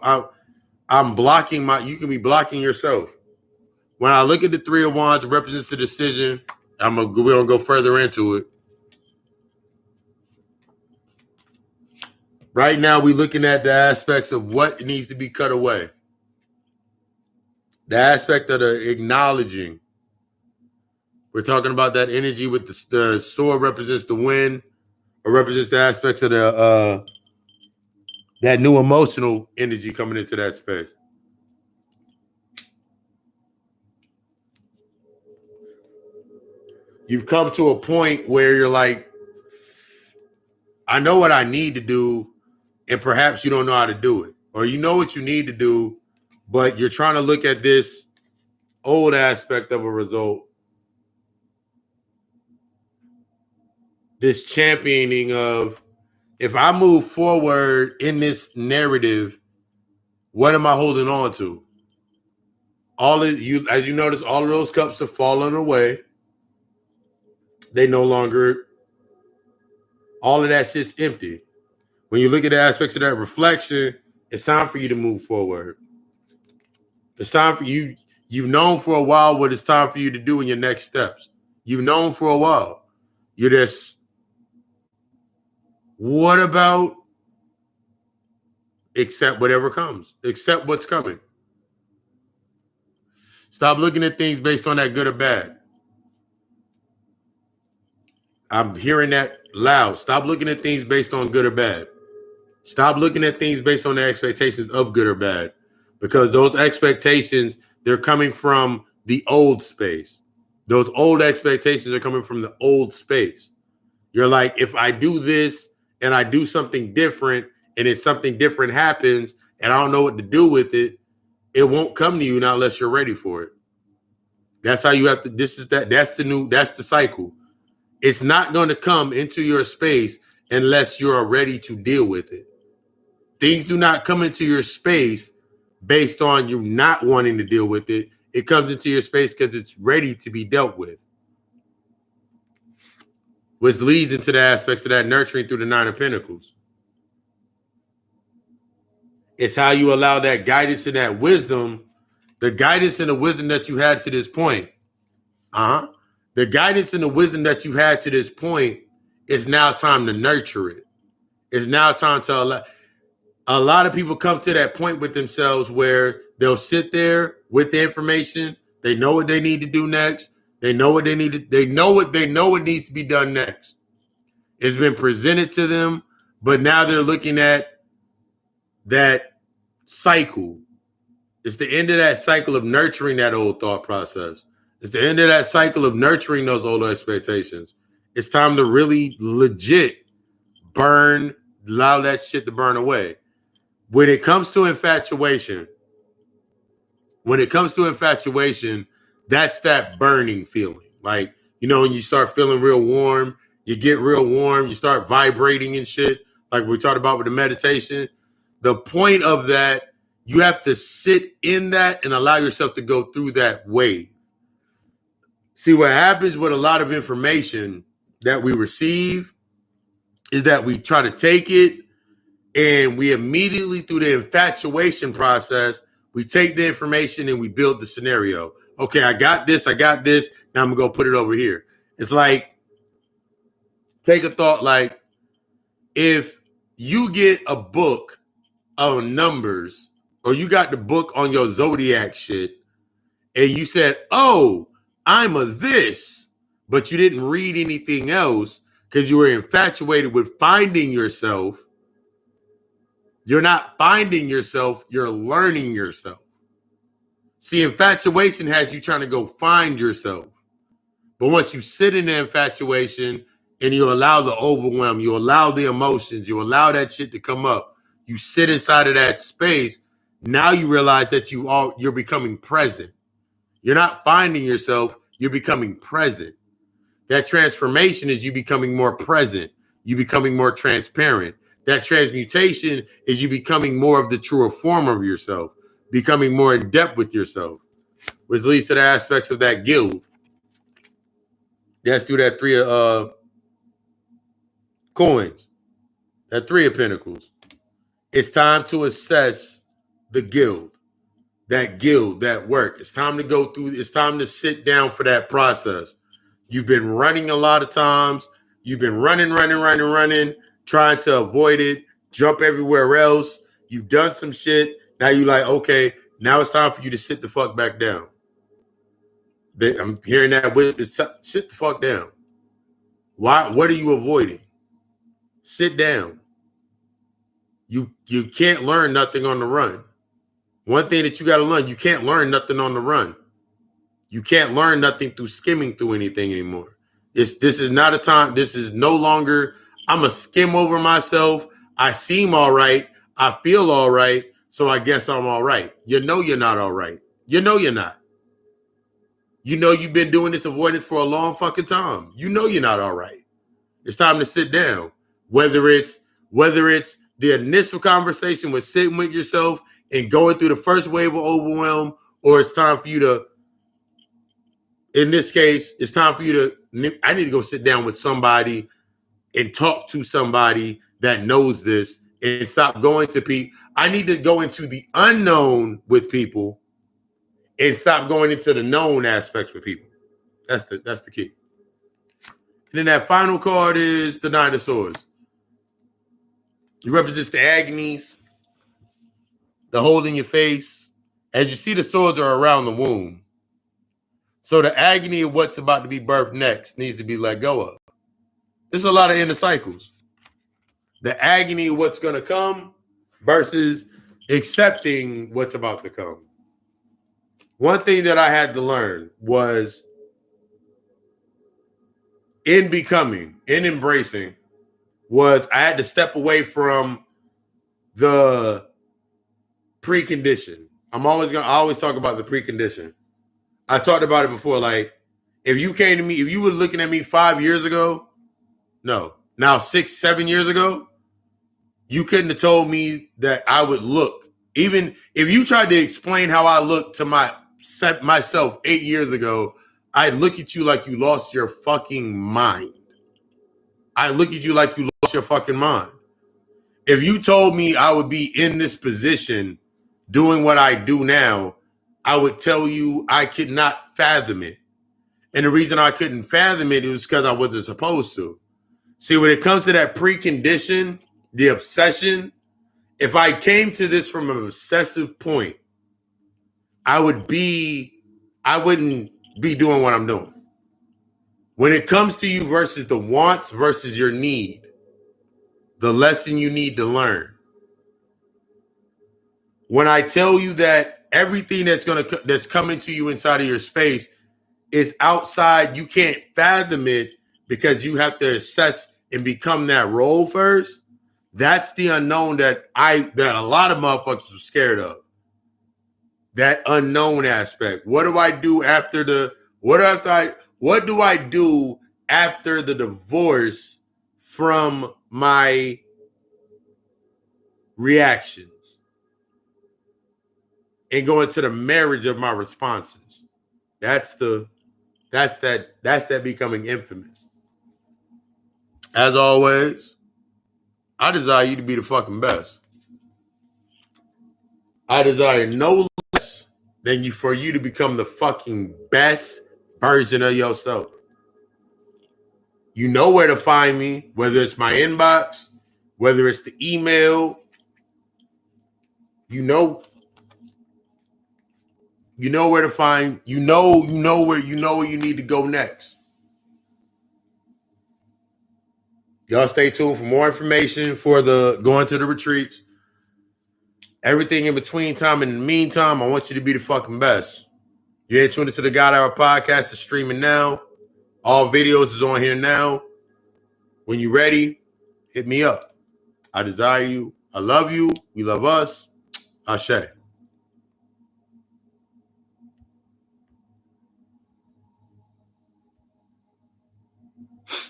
I'm blocking you can be blocking yourself. When I look at the 3 of Wands, it represents the decision. We're gonna go further into it. Right now, we're looking at the aspects of what needs to be cut away. The aspect of the acknowledging. We're talking about that energy with the sword represents the wind, or represents the aspects of the that new emotional energy coming into that space. You've come to a point where you're like, I know what I need to do, and perhaps you don't know how to do it. Or you know what you need to do, but you're trying to look at this old aspect of a result, this championing of, if I move forward in this narrative, what am I holding on to? All of you, as you notice, all of those cups have fallen away. They no longer, all of that shit's empty. When you look at the aspects of that reflection, it's time for you to move forward. It's time for you. You've known for a while what it's time for you to do in your next steps. You've known for a while. You're just, what about accept whatever comes? Accept what's coming. Stop looking at things based on that good or bad. I'm hearing that loud. Stop looking at things based on good or bad. Stop looking at things based on the expectations of good or bad, because those expectations, they're coming from the old space. Those old expectations are coming from the old space. You're like, if I do this and I do something different and if something different happens and I don't know what to do with it, it won't come to you not unless you're ready for it. That's how you have to, that's the cycle. It's not going to come into your space unless you're ready to deal with it. Things do not come into your space based on you not wanting to deal with it. It comes into your space because it's ready to be dealt with, which leads into the aspects of that nurturing through the 9 of Pentacles. It's how you allow that guidance and that wisdom, the guidance and the wisdom that you had to this point. The guidance and the wisdom that you had to this point, it's now time to nurture it. It's now time to allow. A lot of people come to that point with themselves where they'll sit there with the information. They know what they need to do next. They know what they need to. They know what needs to be done next. It's been presented to them, but now they're looking at that cycle. It's the end of that cycle of nurturing that old thought process. It's the end of that cycle of nurturing those old expectations. It's time to really legit allow that shit to burn away. When it comes to infatuation, that's that burning feeling. Like, when you start feeling real warm, you get real warm, you start vibrating and shit, like we talked about with the meditation. The point of that, you have to sit in that and allow yourself to go through that wave. See, what happens with a lot of information that we receive is that we try to take it and we immediately, through the infatuation process, we take the information and we build the scenario. Okay, I got this. Now I'm going to go put it over here. It's like, take a thought like, if you get a book on numbers or you got the book on your zodiac shit and you said, oh, I'm a this, but you didn't read anything else because you were infatuated with finding yourself. You're not finding yourself, you're learning yourself. See, infatuation has you trying to go find yourself. But once you sit in the infatuation and you allow the overwhelm, you allow the emotions, you allow that shit to come up, you sit inside of that space, now you realize that you're becoming present. You're not finding yourself, you're becoming present. That transformation is you becoming more present, you becoming more transparent. That transmutation is you becoming more of the truer form of yourself, becoming more in depth with yourself, which leads to the aspects of that guild. That's through that 3 of coins, that 3 of pentacles. It's time to assess the guild, that work. It's time to go through. It's time to sit down for that process. You've been running a lot of times. You've been running, trying to avoid it, jump everywhere else. You've done some shit. Now you're like, okay, now it's time for you to sit the fuck back down. I'm hearing that. Sit the fuck down. Why? What are you avoiding? Sit down. You can't learn nothing on the run. One thing that you got to learn, you can't learn nothing on the run. You can't learn nothing through skimming through anything anymore. This is not a time. This is no longer, I'm a skim over myself. I seem all right. I feel all right. So I guess I'm all right. You know you're not all right. You know you're not. You know you've been doing this avoidance for a long fucking time. You know you're not all right. It's time to sit down. Whether it's the initial conversation with sitting with yourself and going through the first wave of overwhelm, or it's time for you to, in this case, it's time for you to, I need to go sit down with somebody and talk to somebody that knows this and stop going to people. I need to go into the unknown with people and stop going into the known aspects with people. That's the key. And then that final card is the Nine of Swords. It represents the agonies, the hole in your face. As you see, the swords are around the womb. So the agony of what's about to be birthed next needs to be let go of. There's a lot of inner cycles. The agony of what's going to come versus accepting what's about to come. One thing that I had to learn was in becoming, in embracing, was I had to step away from the precondition. I always talk about the precondition. I talked about it before. Like, if you came to me, if you were looking at me 5 years ago, no, now 6, 7 years ago, you couldn't have told me that I would look. Even if you tried to explain how I looked to myself 8 years ago, I'd look at you like you lost your fucking mind. I look at you like you lost your fucking mind. If you told me I would be in this position doing what I do now, I would tell you I could not fathom it. And the reason I couldn't fathom it was because I wasn't supposed to. See, when it comes to that precondition, the obsession, if I came to this from an obsessive point, I wouldn't be doing what I'm doing. When it comes to you versus the wants versus your need, the lesson you need to learn. When I tell you that everything that's coming to you inside of your space is outside, you can't fathom it because you have to assess and become that role first. That's the unknown that a lot of motherfuckers are scared of. That unknown aspect. What do I do after the divorce from my reactions and go into the marriage of my responses? That's that becoming infamous. As always, I desire you to be the fucking best. I desire no less than for you to become the fucking best version of yourself. You know where to find me, whether it's my inbox, whether it's the email. You know where to find. You know where you need to go next. Y'all stay tuned for more information for the going to the retreats. Everything in between time. In the meantime, I want you to be the fucking best. You're tuned into the God Hour podcast. It's streaming now. All videos is on here now. When you're ready, hit me up. I desire you. I love you. We love us. Ashe.